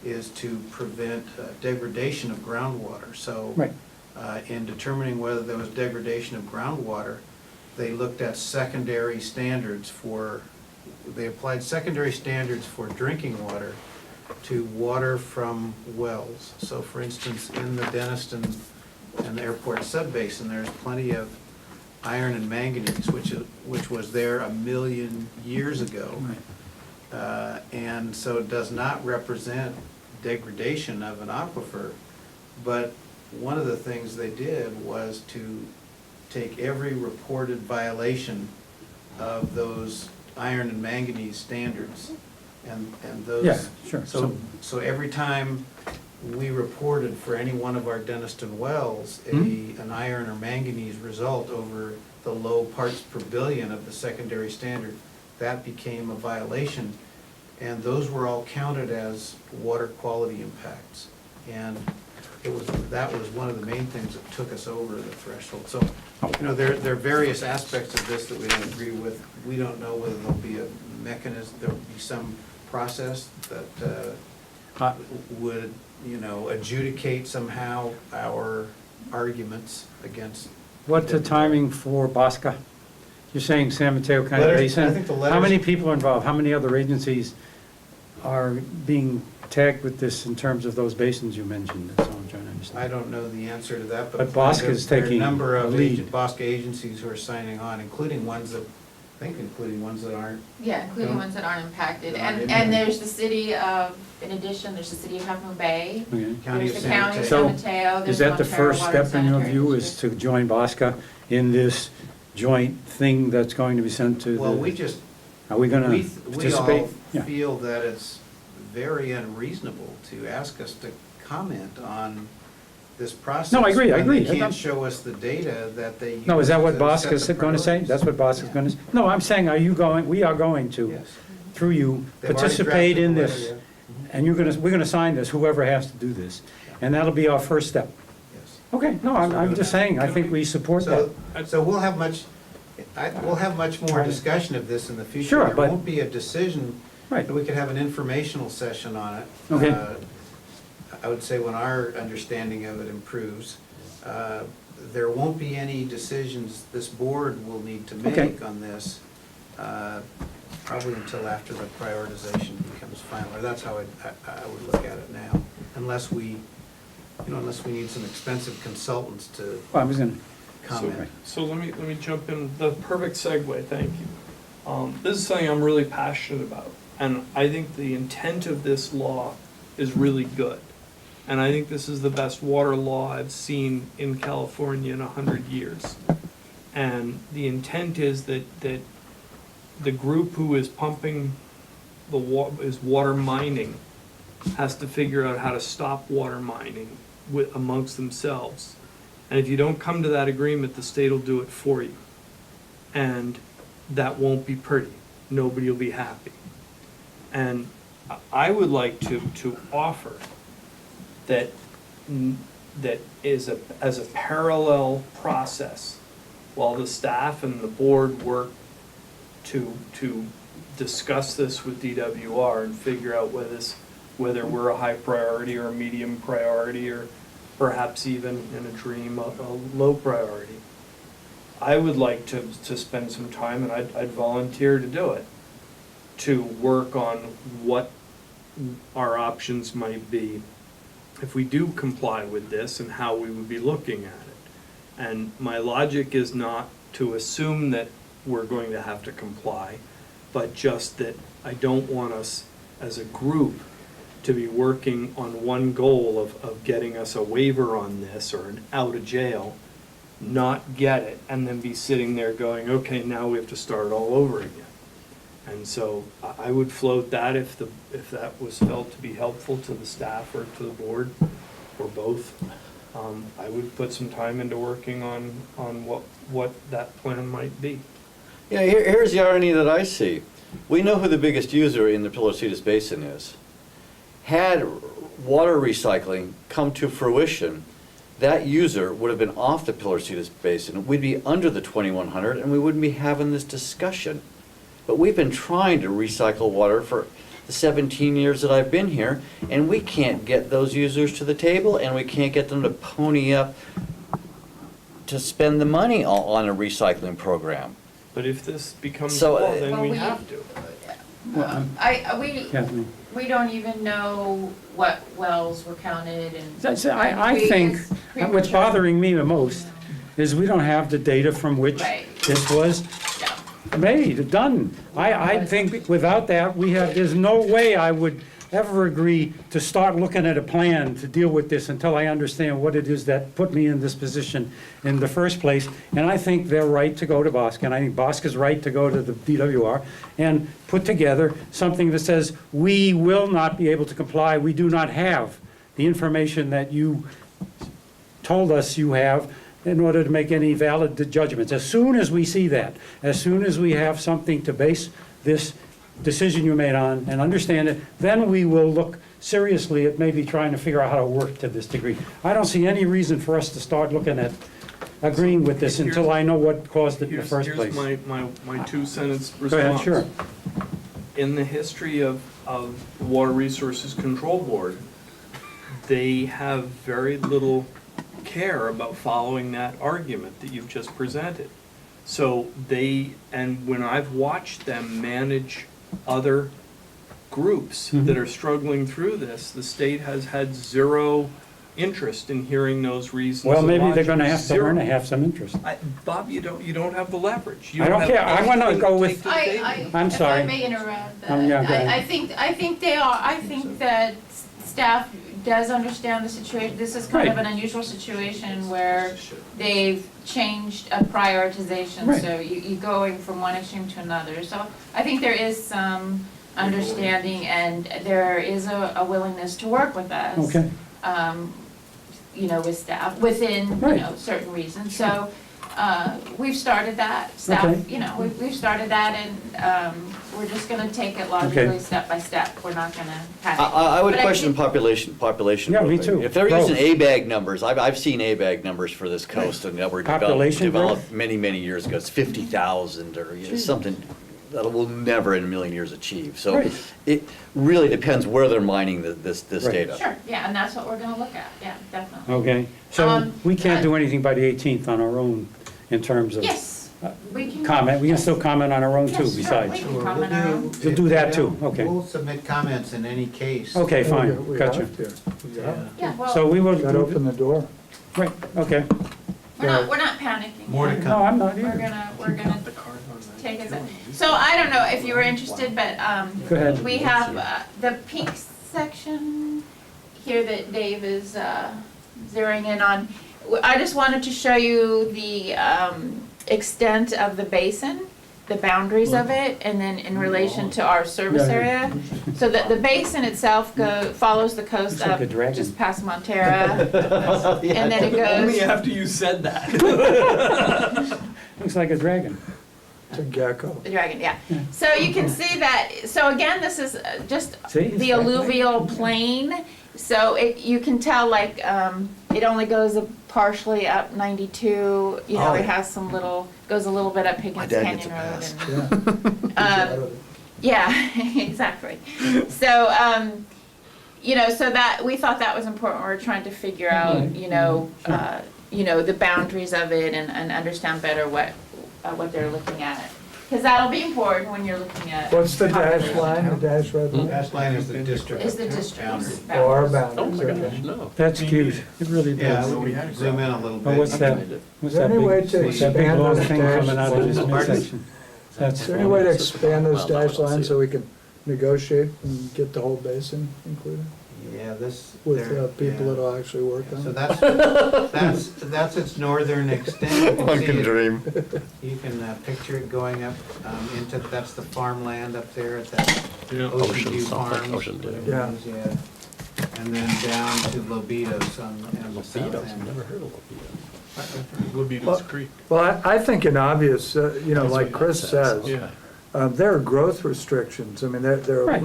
[SPEAKER 7] is to prevent degradation of groundwater. So
[SPEAKER 1] Right.
[SPEAKER 7] in determining whether there was degradation of groundwater, they looked at secondary standards they applied secondary standards for drinking water to water from wells. So for instance, in the Denniston and the airport subbasin, there's plenty of iron and manganese, which was there 1 million years ago. And so it does not represent degradation of an aquifer. But one of the things they did was to take every reported violation of those iron and manganese standards, and those.
[SPEAKER 1] Yeah, sure.
[SPEAKER 7] So every time we reported for any one of our Denniston wells, an iron or manganese result over the low parts per billion of the secondary standard, that became a violation, and those were all counted as water quality impacts. And that was one of the main things that took us over the threshold. So, there are various aspects of this that we don't agree with. We don't know whether there'll be a mechanism, there'll be some process that would, adjudicate somehow our arguments against.
[SPEAKER 1] What's the timing for Bosca? You're saying San Mateo County
[SPEAKER 7] Letters-
[SPEAKER 1] Basin?
[SPEAKER 7] I think the
[SPEAKER 1] How
[SPEAKER 7] letters-
[SPEAKER 1] many people are involved? How many other agencies are being tagged with this in terms of those basins you mentioned? That's all I'm trying to
[SPEAKER 7] I
[SPEAKER 1] understand.
[SPEAKER 7] don't know the answer to that,
[SPEAKER 1] But
[SPEAKER 7] but.
[SPEAKER 1] Bosca's
[SPEAKER 7] there are
[SPEAKER 1] taking
[SPEAKER 7] a number of
[SPEAKER 1] the lead.
[SPEAKER 7] Bosca agencies who are signing on, including ones that aren't.
[SPEAKER 12] Yeah, including
[SPEAKER 7] Don't-
[SPEAKER 12] ones that aren't impacted.
[SPEAKER 7] Aren't
[SPEAKER 12] And
[SPEAKER 7] impacted.
[SPEAKER 12] there's the city of, in addition, there's the city of Half Moon Bay.
[SPEAKER 1] Okay.
[SPEAKER 7] County of
[SPEAKER 12] There's the
[SPEAKER 7] San
[SPEAKER 12] county of
[SPEAKER 7] Mateo.
[SPEAKER 12] San Mateo.
[SPEAKER 1] Is
[SPEAKER 12] there's
[SPEAKER 1] that the
[SPEAKER 12] Montero
[SPEAKER 1] first
[SPEAKER 12] Water and
[SPEAKER 1] step in your
[SPEAKER 12] Sanitary
[SPEAKER 1] view, is
[SPEAKER 12] District.
[SPEAKER 1] to join Bosca in this joint thing that's going to be sent to the?
[SPEAKER 7] Well, we just,
[SPEAKER 1] Are we gonna
[SPEAKER 7] we
[SPEAKER 1] participate?
[SPEAKER 7] all
[SPEAKER 1] Yeah.
[SPEAKER 7] feel that it's very unreasonable to ask us to comment on this process.
[SPEAKER 1] No, I agree, I
[SPEAKER 7] when
[SPEAKER 1] agree.
[SPEAKER 7] they can't show us the data that they use.
[SPEAKER 1] No, is that what
[SPEAKER 7] to
[SPEAKER 1] Bosca's
[SPEAKER 7] set the
[SPEAKER 1] gonna say?
[SPEAKER 7] priorities.
[SPEAKER 1] That's what Bosca's gonna say? No, I'm saying, we are going to,
[SPEAKER 7] Yes.
[SPEAKER 1] through you,
[SPEAKER 7] They've already
[SPEAKER 1] participate in
[SPEAKER 7] drafted the
[SPEAKER 1] this.
[SPEAKER 7] letter,
[SPEAKER 1] And we're gonna sign this, whoever has to do this. And that'll be our first step.
[SPEAKER 7] yes.
[SPEAKER 1] Okay, no, I'm just saying, I think we support that.
[SPEAKER 7] So we'll have much more discussion of this in the future.
[SPEAKER 1] Sure,
[SPEAKER 7] There
[SPEAKER 1] but-
[SPEAKER 7] won't be a decision.
[SPEAKER 1] Right.
[SPEAKER 7] We could have an informational session on it.
[SPEAKER 1] Okay.
[SPEAKER 7] I would say when our understanding of it improves. There won't be any decisions this board will need to
[SPEAKER 1] Okay.
[SPEAKER 7] make on this, probably until after the prioritization becomes final, or that's how I would look at it now, unless we need some expensive consultants to
[SPEAKER 1] Well, I was gonna,
[SPEAKER 7] comment.
[SPEAKER 11] So let me jump in, the perfect segue, thank you. This is something I'm really passionate about, and I think the intent of this law is really good. And I think this is the best water law I've seen in California in 100 years. And the intent is that the group who is pumping is water mining, has to figure out how to stop water mining amongst themselves. And if you don't come to that agreement, the state will do it for you. And that won't be pretty. Nobody will be happy. And I would like to offer that as a parallel process, while the staff and the board work to discuss this with DWR and figure out whether we're a high priority or a medium priority, or perhaps even in a dream, a low priority. I would like to spend some time, and I'd volunteer to do it, to work on what our options might be if we do comply with this, and how we would be looking at it. And my logic is not to assume that we're going to have to comply, but just that I don't want us as a group to be working on one goal of getting us a waiver on this or an out of jail, not get it, and then be sitting there going, okay, now we have to start all over again. And so I would float that if that was felt to be helpful to the staff or to the board, or both. I would put some time into working on what that plan might be.
[SPEAKER 13] Yeah, here's the irony that I see. We know who the biggest user in the Pilocitas Basin is. Had water recycling come to fruition, that user would have been off the Pilocitas Basin. We'd be under the 2100, and we wouldn't be having this discussion. But we've been trying to recycle water for the 17 years that I've been here, and we can't get those users to the table, and we can't get them to pony up to spend the money on a recycling program.
[SPEAKER 11] But if this becomes
[SPEAKER 13] So,
[SPEAKER 11] law, then
[SPEAKER 12] Well,
[SPEAKER 11] we
[SPEAKER 12] we-
[SPEAKER 11] have to.
[SPEAKER 1] Kathleen.
[SPEAKER 12] We don't even know what wells were counted and.
[SPEAKER 1] I think,
[SPEAKER 12] It's
[SPEAKER 1] what's
[SPEAKER 12] premature.
[SPEAKER 1] bothering me the most is we don't have the data from which
[SPEAKER 12] Right.
[SPEAKER 1] this was
[SPEAKER 12] Yeah.
[SPEAKER 1] made, done. I think without that, there's no way I would ever agree to start looking at a plan to deal with this until I understand what it is that put me in this position in the first place. And I think they're right to go to Bosque, and I think Bosque is right to go to the DWR and put together something that says, we will not be able to comply, we do not have the information that you told us you have in order to make any valid judgments. As soon as we see that, as soon as we have something to base this decision you made on and understand it, then we will look seriously at maybe trying to figure out how to work to this degree. I don't see any reason for us to start looking at agreeing with this until I know what caused it in the first place.
[SPEAKER 11] Here's my two-sentence response.
[SPEAKER 1] Go ahead, sure.
[SPEAKER 11] In the history of the Water Resources Control Board, they have very little care about following that argument that you've just presented. So and when I've watched them manage other groups that are struggling through this, the state has had zero interest in hearing those reasons.
[SPEAKER 1] Well,
[SPEAKER 11] and
[SPEAKER 1] maybe they're
[SPEAKER 11] logic.
[SPEAKER 1] gonna have to
[SPEAKER 11] Zero.
[SPEAKER 1] learn to have some interest.
[SPEAKER 11] Bob, you don't have the leverage. You
[SPEAKER 1] I don't
[SPEAKER 11] have
[SPEAKER 1] care. I wanna
[SPEAKER 11] anything
[SPEAKER 1] go
[SPEAKER 11] to
[SPEAKER 1] with-
[SPEAKER 11] take to the table.
[SPEAKER 1] I'm sorry.
[SPEAKER 12] If I may interrupt,
[SPEAKER 1] Yeah, go ahead.
[SPEAKER 12] I think that staff does understand the situation. This is kind of
[SPEAKER 1] Right.
[SPEAKER 12] an unusual situation where they've changed a prioritization,
[SPEAKER 1] Right.
[SPEAKER 12] so you're going from one extreme to another. So I think there is some understanding and there is a willingness to work with us.
[SPEAKER 1] Okay.
[SPEAKER 12] With staff, within,
[SPEAKER 1] Right.
[SPEAKER 12] certain reasons. So, we've started that, staff,
[SPEAKER 1] Okay.
[SPEAKER 12] we've started that and, we're just gonna take it logically,
[SPEAKER 1] Okay.
[SPEAKER 12] step by step. We're not gonna panic.
[SPEAKER 13] I would
[SPEAKER 12] But I
[SPEAKER 13] question
[SPEAKER 12] think-
[SPEAKER 13] population.
[SPEAKER 1] Yeah, me
[SPEAKER 13] growth.
[SPEAKER 1] too.
[SPEAKER 13] If they're using
[SPEAKER 1] Growth.
[SPEAKER 13] ABAG numbers, I've seen ABAG numbers for this coast and that were
[SPEAKER 1] Population
[SPEAKER 13] developed many, many years ago. It's 50,000 or something that we'll never in a million years achieve. So
[SPEAKER 1] Right.
[SPEAKER 13] it really depends where they're mining this
[SPEAKER 1] Right.
[SPEAKER 13] data.
[SPEAKER 12] Sure, yeah, and that's what we're gonna look at, yeah, definitely.
[SPEAKER 1] Okay, so we can't
[SPEAKER 12] uh,
[SPEAKER 1] do anything by the 18th on our own in terms of
[SPEAKER 12] Yes, we can.
[SPEAKER 1] comment. We can still comment on our own too,
[SPEAKER 12] Yes, sure,
[SPEAKER 1] besides.
[SPEAKER 12] we can comment on our own.
[SPEAKER 1] You'll do that too, okay.
[SPEAKER 7] We'll submit comments in any case.
[SPEAKER 1] Okay, fine,
[SPEAKER 5] We
[SPEAKER 1] gotcha.
[SPEAKER 5] have to. We have to.
[SPEAKER 12] Yeah,
[SPEAKER 1] So
[SPEAKER 12] well,
[SPEAKER 1] we will,
[SPEAKER 5] Gotta open the door.
[SPEAKER 1] right, okay.
[SPEAKER 12] we're not panicking.
[SPEAKER 7] More to
[SPEAKER 12] yet.
[SPEAKER 1] No,
[SPEAKER 7] come.
[SPEAKER 1] I'm not
[SPEAKER 12] We're
[SPEAKER 1] either.
[SPEAKER 12] gonna take it. So I don't know if you were interested, but,
[SPEAKER 1] Go ahead.
[SPEAKER 12] we have the pink section here that Dave is zeroing in on. I just wanted to show you the extent of the basin, the boundaries of it, and then in relation to our service
[SPEAKER 1] Yeah,
[SPEAKER 12] area. So that the basin itself follows the coast
[SPEAKER 1] Looks like
[SPEAKER 12] up
[SPEAKER 1] a dragon.
[SPEAKER 12] just past Montera, and then it
[SPEAKER 11] Only
[SPEAKER 12] goes.
[SPEAKER 11] after you said that.
[SPEAKER 1] Looks like a dragon.
[SPEAKER 5] It's a gecko.
[SPEAKER 12] The dragon, yeah. So you can see that, so again, this is just
[SPEAKER 1] See, it's
[SPEAKER 12] the
[SPEAKER 1] right there.
[SPEAKER 12] alluvial plain. So you can tell like, it only goes partially up 92,
[SPEAKER 13] Oh,
[SPEAKER 12] it has some goes a little bit up
[SPEAKER 13] My
[SPEAKER 12] Higgins
[SPEAKER 13] dad gets
[SPEAKER 12] Canyon
[SPEAKER 13] a
[SPEAKER 12] Road.
[SPEAKER 13] pass.
[SPEAKER 5] Yeah.
[SPEAKER 12] and, Yeah, exactly. So, so that, we thought that was important. We were trying to figure out, the boundaries of it and understand better what they're looking at. Because that'll be important when you're looking at.
[SPEAKER 5] What's the dash
[SPEAKER 12] population.
[SPEAKER 5] line, the dash red line?
[SPEAKER 7] Dash line is the district.
[SPEAKER 12] Is the district's
[SPEAKER 5] Oh, our
[SPEAKER 12] boundaries.
[SPEAKER 5] boundaries, okay.
[SPEAKER 6] No.
[SPEAKER 1] That's cute. It really
[SPEAKER 7] Yeah,
[SPEAKER 1] does.
[SPEAKER 7] we can zoom in a little
[SPEAKER 1] Oh,
[SPEAKER 7] bit.
[SPEAKER 1] what's that?
[SPEAKER 5] Is
[SPEAKER 1] What's
[SPEAKER 5] there
[SPEAKER 1] that
[SPEAKER 5] any
[SPEAKER 1] big,
[SPEAKER 5] way to
[SPEAKER 1] what's that big
[SPEAKER 5] expand
[SPEAKER 1] long
[SPEAKER 5] those
[SPEAKER 1] thing
[SPEAKER 5] dash?
[SPEAKER 1] coming out of this
[SPEAKER 7] Pardon?
[SPEAKER 1] midsection? That's
[SPEAKER 5] Is there any way to
[SPEAKER 6] It's just-
[SPEAKER 5] expand those
[SPEAKER 6] well, no, I
[SPEAKER 5] dash
[SPEAKER 6] don't see
[SPEAKER 5] lines
[SPEAKER 6] it.
[SPEAKER 5] so we can negotiate and get the whole basin included
[SPEAKER 7] Yeah, this.
[SPEAKER 5] with
[SPEAKER 7] there,
[SPEAKER 5] people
[SPEAKER 7] yeah.
[SPEAKER 5] that'll actually work
[SPEAKER 7] So
[SPEAKER 5] on it?
[SPEAKER 7] that's its northern extent. You can
[SPEAKER 13] One
[SPEAKER 7] see
[SPEAKER 13] can
[SPEAKER 7] it-
[SPEAKER 13] dream.
[SPEAKER 7] You can picture it going up that's the farmland up there at that
[SPEAKER 11] Yeah.
[SPEAKER 7] Ocean
[SPEAKER 6] Ocean,
[SPEAKER 7] View
[SPEAKER 6] something,
[SPEAKER 7] Farms.
[SPEAKER 6] Ocean View.
[SPEAKER 7] whatever it is, yeah. And then down to Lobitos on the south
[SPEAKER 6] Lobitos,
[SPEAKER 7] end.
[SPEAKER 6] I've never heard of Lobitos.
[SPEAKER 11] Lobitos Creek.
[SPEAKER 5] Well, I think an obvious, like
[SPEAKER 6] what
[SPEAKER 5] Chris
[SPEAKER 6] that
[SPEAKER 5] says,
[SPEAKER 6] says.
[SPEAKER 11] Yeah.
[SPEAKER 5] there are growth restrictions. I mean, there are
[SPEAKER 1] Right.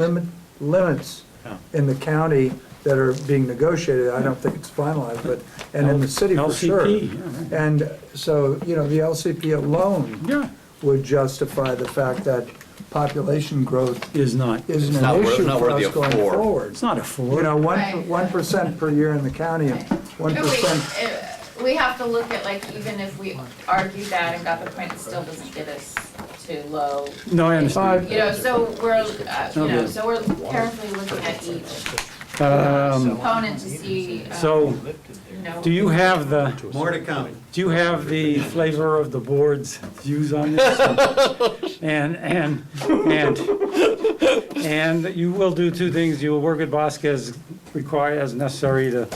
[SPEAKER 5] limits
[SPEAKER 13] Yeah.
[SPEAKER 5] in the county that are being negotiated. I don't think it's finalized, but, and in the city for sure.
[SPEAKER 1] LCP, yeah, right.
[SPEAKER 5] And so, the LCP alone
[SPEAKER 1] Yeah,
[SPEAKER 5] would justify the fact that population growth
[SPEAKER 1] is not.
[SPEAKER 5] isn't
[SPEAKER 13] It's not
[SPEAKER 5] an
[SPEAKER 13] wor-
[SPEAKER 5] issue
[SPEAKER 13] not
[SPEAKER 5] for
[SPEAKER 13] worthy
[SPEAKER 5] us
[SPEAKER 13] of
[SPEAKER 5] going
[SPEAKER 13] four.
[SPEAKER 5] forward.
[SPEAKER 1] It's not a four.
[SPEAKER 12] Right.
[SPEAKER 5] 1% per year in the county and 1%.
[SPEAKER 12] We have to look at like, even if we argued that and got the point, it still doesn't get us to low.
[SPEAKER 1] No, I understand.
[SPEAKER 12] So we're,
[SPEAKER 1] Okay.
[SPEAKER 12] so we're carefully looking at each Component to see,
[SPEAKER 1] So, do you have the,
[SPEAKER 7] More to come.
[SPEAKER 1] do you have the flavor of the board's views on this? And you will do two things. You will work with Bosque as required, as necessary to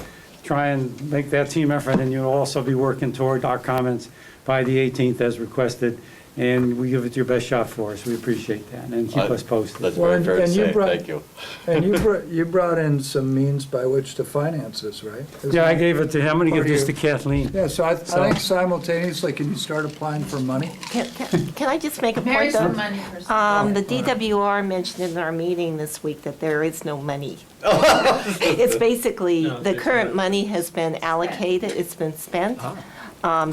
[SPEAKER 1] try and make that team effort, and you'll also be working toward our comments by the 18th as requested, and we give it your best shot for us. We appreciate that, and keep us posted.
[SPEAKER 13] That's
[SPEAKER 5] Well,
[SPEAKER 13] very fair to
[SPEAKER 5] and you
[SPEAKER 13] say,
[SPEAKER 5] brought-
[SPEAKER 13] thank you.
[SPEAKER 5] And you brought in some means by which to finance this, right?
[SPEAKER 1] Yeah, I gave it to, I'm gonna give this to Kathleen.
[SPEAKER 5] Yeah, so I think simultaneously, can you start applying for money?
[SPEAKER 8] Can I just make a point,
[SPEAKER 12] Mary's
[SPEAKER 8] though?
[SPEAKER 12] the money person.
[SPEAKER 8] The DWR mentioned in our meeting this week that there is no money. It's basically, the current money has been allocated, it's been spent.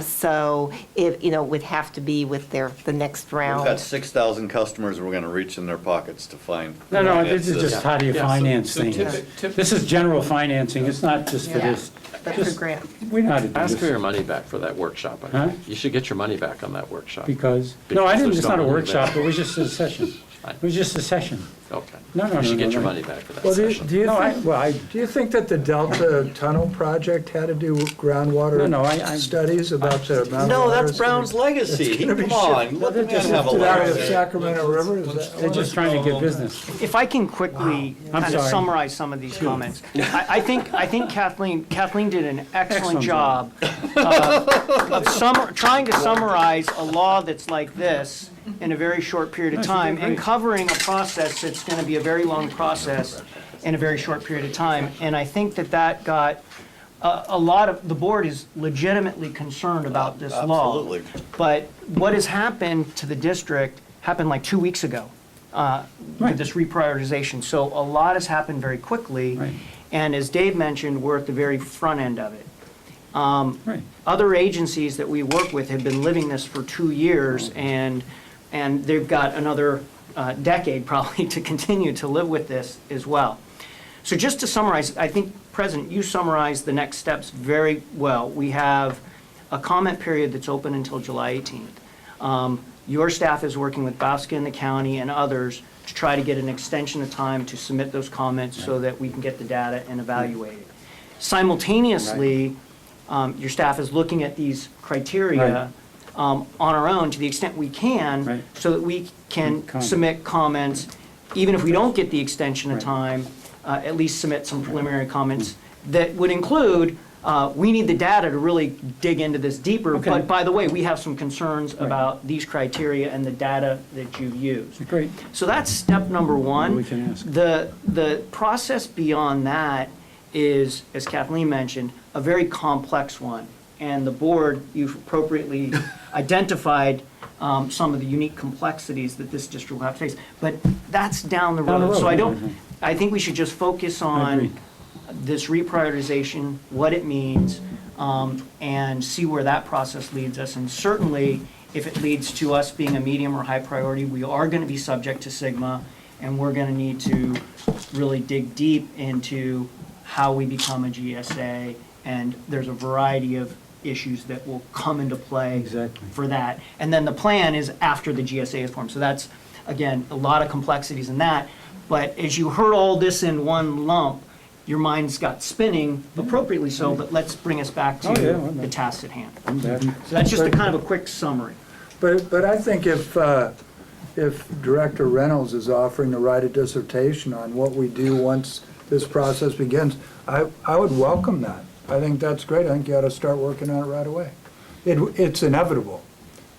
[SPEAKER 8] So it, would have to be with the next
[SPEAKER 13] We've
[SPEAKER 8] round.
[SPEAKER 13] got 6,000 customers, we're gonna reach in their pockets to find.
[SPEAKER 1] No, this is
[SPEAKER 13] finance
[SPEAKER 1] just how do you
[SPEAKER 11] Yeah, so-
[SPEAKER 1] finance
[SPEAKER 11] so
[SPEAKER 1] things.
[SPEAKER 11] typi-
[SPEAKER 1] This is general financing, it's not just for
[SPEAKER 8] Yeah.
[SPEAKER 1] this.
[SPEAKER 8] But for
[SPEAKER 1] Just-
[SPEAKER 8] grant.
[SPEAKER 1] We know how to do
[SPEAKER 6] Ask for your
[SPEAKER 1] this.
[SPEAKER 6] money back for that workshop. I
[SPEAKER 1] Huh?
[SPEAKER 6] think. You should get your money back on that workshop.
[SPEAKER 1] Because, no, I
[SPEAKER 6] Because
[SPEAKER 1] didn't,
[SPEAKER 6] there's
[SPEAKER 1] it's not a
[SPEAKER 6] no money
[SPEAKER 1] workshop,
[SPEAKER 6] there.
[SPEAKER 1] it was just a session. It was just a session.
[SPEAKER 6] Okay.
[SPEAKER 1] No,
[SPEAKER 6] You should
[SPEAKER 1] no,
[SPEAKER 6] get your
[SPEAKER 1] no.
[SPEAKER 6] money back for that
[SPEAKER 5] Well,
[SPEAKER 6] session.
[SPEAKER 5] do you
[SPEAKER 1] No,
[SPEAKER 5] think, do you think that the Delta Tunnel project had to do with groundwater
[SPEAKER 1] No, I-
[SPEAKER 5] studies about the amount of
[SPEAKER 13] No,
[SPEAKER 5] water
[SPEAKER 13] that's Brown's legacy.
[SPEAKER 5] gonna be
[SPEAKER 13] Come on, let the man have a
[SPEAKER 5] shifted out of the
[SPEAKER 13] legacy.
[SPEAKER 5] Sacramento River? Is that-
[SPEAKER 1] they're just trying to get business.
[SPEAKER 10] If I can quickly
[SPEAKER 1] I'm
[SPEAKER 10] kind of
[SPEAKER 1] sorry.
[SPEAKER 10] summarize some of these comments. I think Kathleen did an excellent
[SPEAKER 1] Excellent
[SPEAKER 10] job of trying to summarize a law that's like this in a very short period of
[SPEAKER 1] No, she did
[SPEAKER 10] time and
[SPEAKER 1] great.
[SPEAKER 10] covering a process that's going to be a very long process in a very short period of time. And I think that got a lot of, the board is legitimately concerned about this law.
[SPEAKER 13] Absolutely.
[SPEAKER 10] But what has happened to the district happened like 2 weeks ago
[SPEAKER 1] Right.
[SPEAKER 10] with this reprioritization. So a lot has happened very quickly.
[SPEAKER 1] Right.
[SPEAKER 10] And as Dave mentioned, we're at the very front end of it.
[SPEAKER 1] Right.
[SPEAKER 10] Other agencies that we work with have been living this for 2 years, and they've got another decade probably to continue to live with this as well. So just to summarize, I think, President, you summarized the next steps very well. We have a comment period that's open until July 18th. Your staff is working with Bosque and the county and others to try to get an extension of time to submit those comments so that we can get the data and evaluate it. Simultaneously, your staff is looking at these criteria on our own to the extent we can,
[SPEAKER 1] Right.
[SPEAKER 10] so that we can
[SPEAKER 1] Comment.
[SPEAKER 10] submit comments, even if we don't get the extension of
[SPEAKER 1] Right.
[SPEAKER 10] time, at least submit some preliminary comments that would include, we need the data to really dig into this deeper,
[SPEAKER 1] Okay.
[SPEAKER 10] but by the way, we have some concerns about these criteria and the data that you've used.
[SPEAKER 1] Great.
[SPEAKER 10] So that's step number one.
[SPEAKER 1] We can ask.
[SPEAKER 10] The process beyond that is, as Kathleen mentioned, a very complex one. And the board, you've appropriately identified some of the unique complexities that this district will have to face. But that's down the
[SPEAKER 1] Down the
[SPEAKER 10] road. So
[SPEAKER 1] road.
[SPEAKER 10] I think we should just focus
[SPEAKER 1] I
[SPEAKER 10] on
[SPEAKER 1] agree.
[SPEAKER 10] this reprioritization, what it means, and see where that process leads us. And certainly, if it leads to us being a medium or high priority, we are going to be subject to Sigma, and we're going to need to really dig deep into how we become a GSA. And there's a variety of issues that will come into play
[SPEAKER 1] Exactly.
[SPEAKER 10] for that. And then the plan is after the GSA is formed. So that's, again, a lot of complexities in that. But as you heard all this in one lump, your mind's got spinning, appropriately so, but let's bring us back
[SPEAKER 1] Oh,
[SPEAKER 10] to
[SPEAKER 1] yeah, I'm
[SPEAKER 10] the
[SPEAKER 1] back.
[SPEAKER 10] task at hand.
[SPEAKER 1] I'm back.
[SPEAKER 10] So that's just a kind of a quick summary.
[SPEAKER 5] But I think if Director Reynolds is offering to write a dissertation on what we do once this process begins, I would welcome that. I think that's great. I think you ought to start working on it right away. It's inevitable.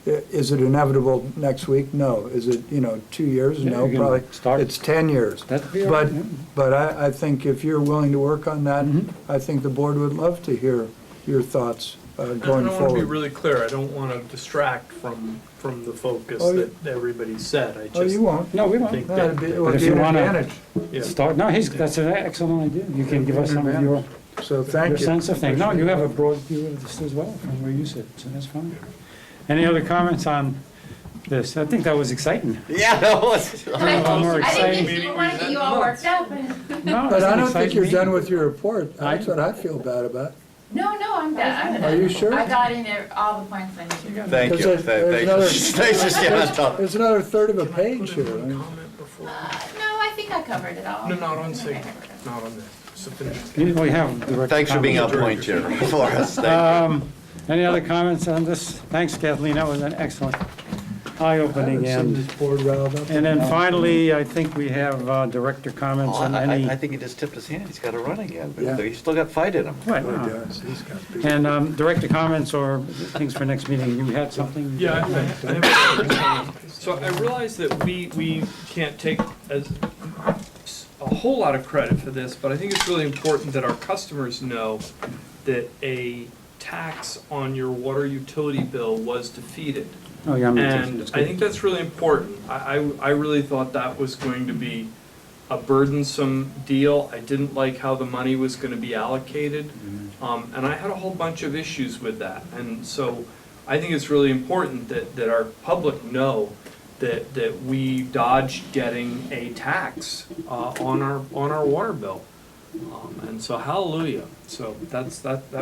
[SPEAKER 5] Is it inevitable next week? No. Is it, 2 years?
[SPEAKER 1] Yeah,
[SPEAKER 5] No,
[SPEAKER 1] you can
[SPEAKER 5] probably.
[SPEAKER 1] start-
[SPEAKER 5] It's 10 years.
[SPEAKER 1] That'd be all right, yeah.
[SPEAKER 5] But I think if you're willing to work on that, I think the board would love to hear your thoughts going
[SPEAKER 11] I want to be
[SPEAKER 5] forward.
[SPEAKER 11] really clear, I don't want to distract from the focus
[SPEAKER 5] Oh, yeah.
[SPEAKER 11] that everybody said. I
[SPEAKER 5] Oh,
[SPEAKER 11] just
[SPEAKER 5] you won't.
[SPEAKER 1] No, we won't.
[SPEAKER 11] think
[SPEAKER 5] That'd be- It
[SPEAKER 11] that,
[SPEAKER 5] would
[SPEAKER 1] if
[SPEAKER 5] be
[SPEAKER 1] you
[SPEAKER 5] an
[SPEAKER 1] wanna-
[SPEAKER 5] advantage.
[SPEAKER 11] yeah.
[SPEAKER 1] Start, no, that's an excellent idea. You can give us some of your
[SPEAKER 5] So thank
[SPEAKER 1] your
[SPEAKER 5] you.
[SPEAKER 1] sense of things. No, you have a broad view of this as well from where you sit, so that's fine. Any other comments on this? I think that was exciting.
[SPEAKER 13] Yeah, that was.
[SPEAKER 1] more
[SPEAKER 12] I
[SPEAKER 1] exciting.
[SPEAKER 12] didn't want to get you all worked up.
[SPEAKER 1] No,
[SPEAKER 5] But
[SPEAKER 1] it's
[SPEAKER 5] I
[SPEAKER 1] an
[SPEAKER 5] don't think
[SPEAKER 1] exciting
[SPEAKER 5] you're
[SPEAKER 1] meeting.
[SPEAKER 5] done with your report. That's what I feel bad about.
[SPEAKER 12] No, I'm done.
[SPEAKER 5] Are you sure?
[SPEAKER 12] I got in there all the points I needed.
[SPEAKER 13] Thank you,
[SPEAKER 5] There's another-
[SPEAKER 13] thanks for staying on top.
[SPEAKER 5] There's another third of a page here.
[SPEAKER 11] Comment before.
[SPEAKER 12] No, I think I covered it all.
[SPEAKER 11] No, not on Sigma, not on this.
[SPEAKER 1] We have direct
[SPEAKER 13] Thanks for being on
[SPEAKER 1] comments.
[SPEAKER 13] point here for us. Thank you.
[SPEAKER 1] Any other comments on this? Thanks, Kathleen, that was an excellent, eye-opening
[SPEAKER 5] Haven't seen
[SPEAKER 1] end.
[SPEAKER 5] this board riled up.
[SPEAKER 1] And then finally, I think we have director comments
[SPEAKER 13] Oh,
[SPEAKER 1] on any.
[SPEAKER 13] I think he just tipped his hand. He's got to run again,
[SPEAKER 5] Yeah.
[SPEAKER 13] but he's still got fight in him.
[SPEAKER 1] Right,
[SPEAKER 5] Oh, he does. He's got big-
[SPEAKER 1] And director comments or things for next meeting, you had something?
[SPEAKER 11] Yeah, I have so I realize that we can't take a whole lot of credit for this, but I think it's really important that our customers know that a tax on your water utility bill was defeated.
[SPEAKER 1] Oh, yeah, me too.
[SPEAKER 11] And
[SPEAKER 1] That's
[SPEAKER 11] I
[SPEAKER 1] good.
[SPEAKER 11] think that's really important. I really thought that was going to be a burdensome deal. I didn't like how the money was gonna be allocated. And I had a whole bunch of issues with that. And so I think it's really important that our public know that we dodged getting a tax on our water bill. And so hallelujah. So that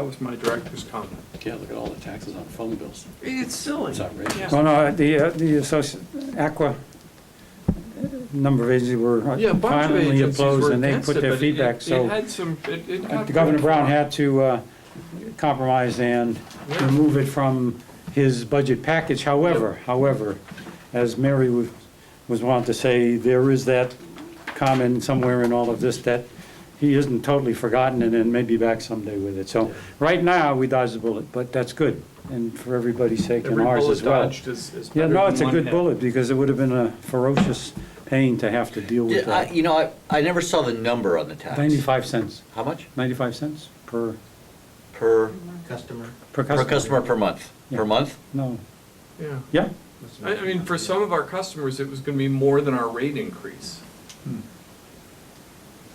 [SPEAKER 11] was my director's comment.
[SPEAKER 6] Yeah, look at all the taxes on phone bills.
[SPEAKER 11] It's silly.
[SPEAKER 6] It's outrageous.
[SPEAKER 11] Yeah.
[SPEAKER 1] Well, no, the Aqua number of agencies were
[SPEAKER 11] Yeah, a bunch of
[SPEAKER 1] finally
[SPEAKER 11] agencies
[SPEAKER 1] opposed
[SPEAKER 11] were
[SPEAKER 1] and they
[SPEAKER 11] against
[SPEAKER 1] put
[SPEAKER 11] it,
[SPEAKER 1] their
[SPEAKER 11] but
[SPEAKER 1] feedback,
[SPEAKER 11] it
[SPEAKER 1] so
[SPEAKER 11] had some, it got.
[SPEAKER 1] Governor Brown had to compromise and
[SPEAKER 11] Yeah.
[SPEAKER 1] remove it from his budget package. However, as Mary was wanting to say, there is that comment somewhere in all of this that he isn't totally forgotten and then maybe back someday with it. So right now, we dodged the bullet, but that's good, and for everybody's sake and
[SPEAKER 11] Every
[SPEAKER 1] ours
[SPEAKER 11] bullet
[SPEAKER 1] as well.
[SPEAKER 11] dodged is
[SPEAKER 1] Yeah,
[SPEAKER 11] better
[SPEAKER 1] no,
[SPEAKER 11] than
[SPEAKER 1] it's a
[SPEAKER 11] one
[SPEAKER 1] good
[SPEAKER 11] hit.
[SPEAKER 1] bullet, because it would have been a ferocious pain to have to deal with
[SPEAKER 13] Yeah,
[SPEAKER 1] that.
[SPEAKER 13] you know, I never saw the number on the tax.
[SPEAKER 1] 95 cents,
[SPEAKER 13] How much?
[SPEAKER 1] 95 cents per
[SPEAKER 13] Per
[SPEAKER 7] Customer.
[SPEAKER 13] customer per month?
[SPEAKER 1] Yeah.
[SPEAKER 13] Per month?
[SPEAKER 1] No,
[SPEAKER 11] Yeah.
[SPEAKER 1] yeah,
[SPEAKER 11] I mean, for some of our customers, it was gonna be more than our rate increase.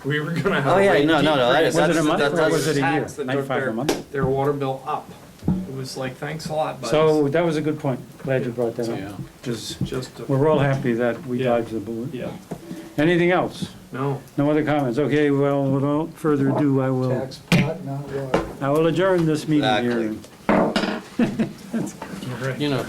[SPEAKER 11] We were gonna have
[SPEAKER 13] Oh,
[SPEAKER 11] a
[SPEAKER 13] yeah,
[SPEAKER 11] rate
[SPEAKER 13] no,
[SPEAKER 11] decrease.
[SPEAKER 1] was it a month or
[SPEAKER 13] that's-
[SPEAKER 1] was it a year?
[SPEAKER 11] Tax that took
[SPEAKER 1] 95 a month?
[SPEAKER 11] their water bill up. It was like, thanks a lot, buddies.
[SPEAKER 1] So that was a good point. Glad you brought that
[SPEAKER 6] Yeah.
[SPEAKER 1] up. 'Cause
[SPEAKER 11] Just,
[SPEAKER 1] we're all happy that we
[SPEAKER 11] Yeah.
[SPEAKER 1] dodged the bullet.
[SPEAKER 11] yeah,
[SPEAKER 1] Anything else?
[SPEAKER 11] no.
[SPEAKER 1] No other comments? Okay, well, without further ado,
[SPEAKER 5] Tax pot, not water.
[SPEAKER 1] I will adjourn this meeting here.
[SPEAKER 13] Exactly.
[SPEAKER 6] You know,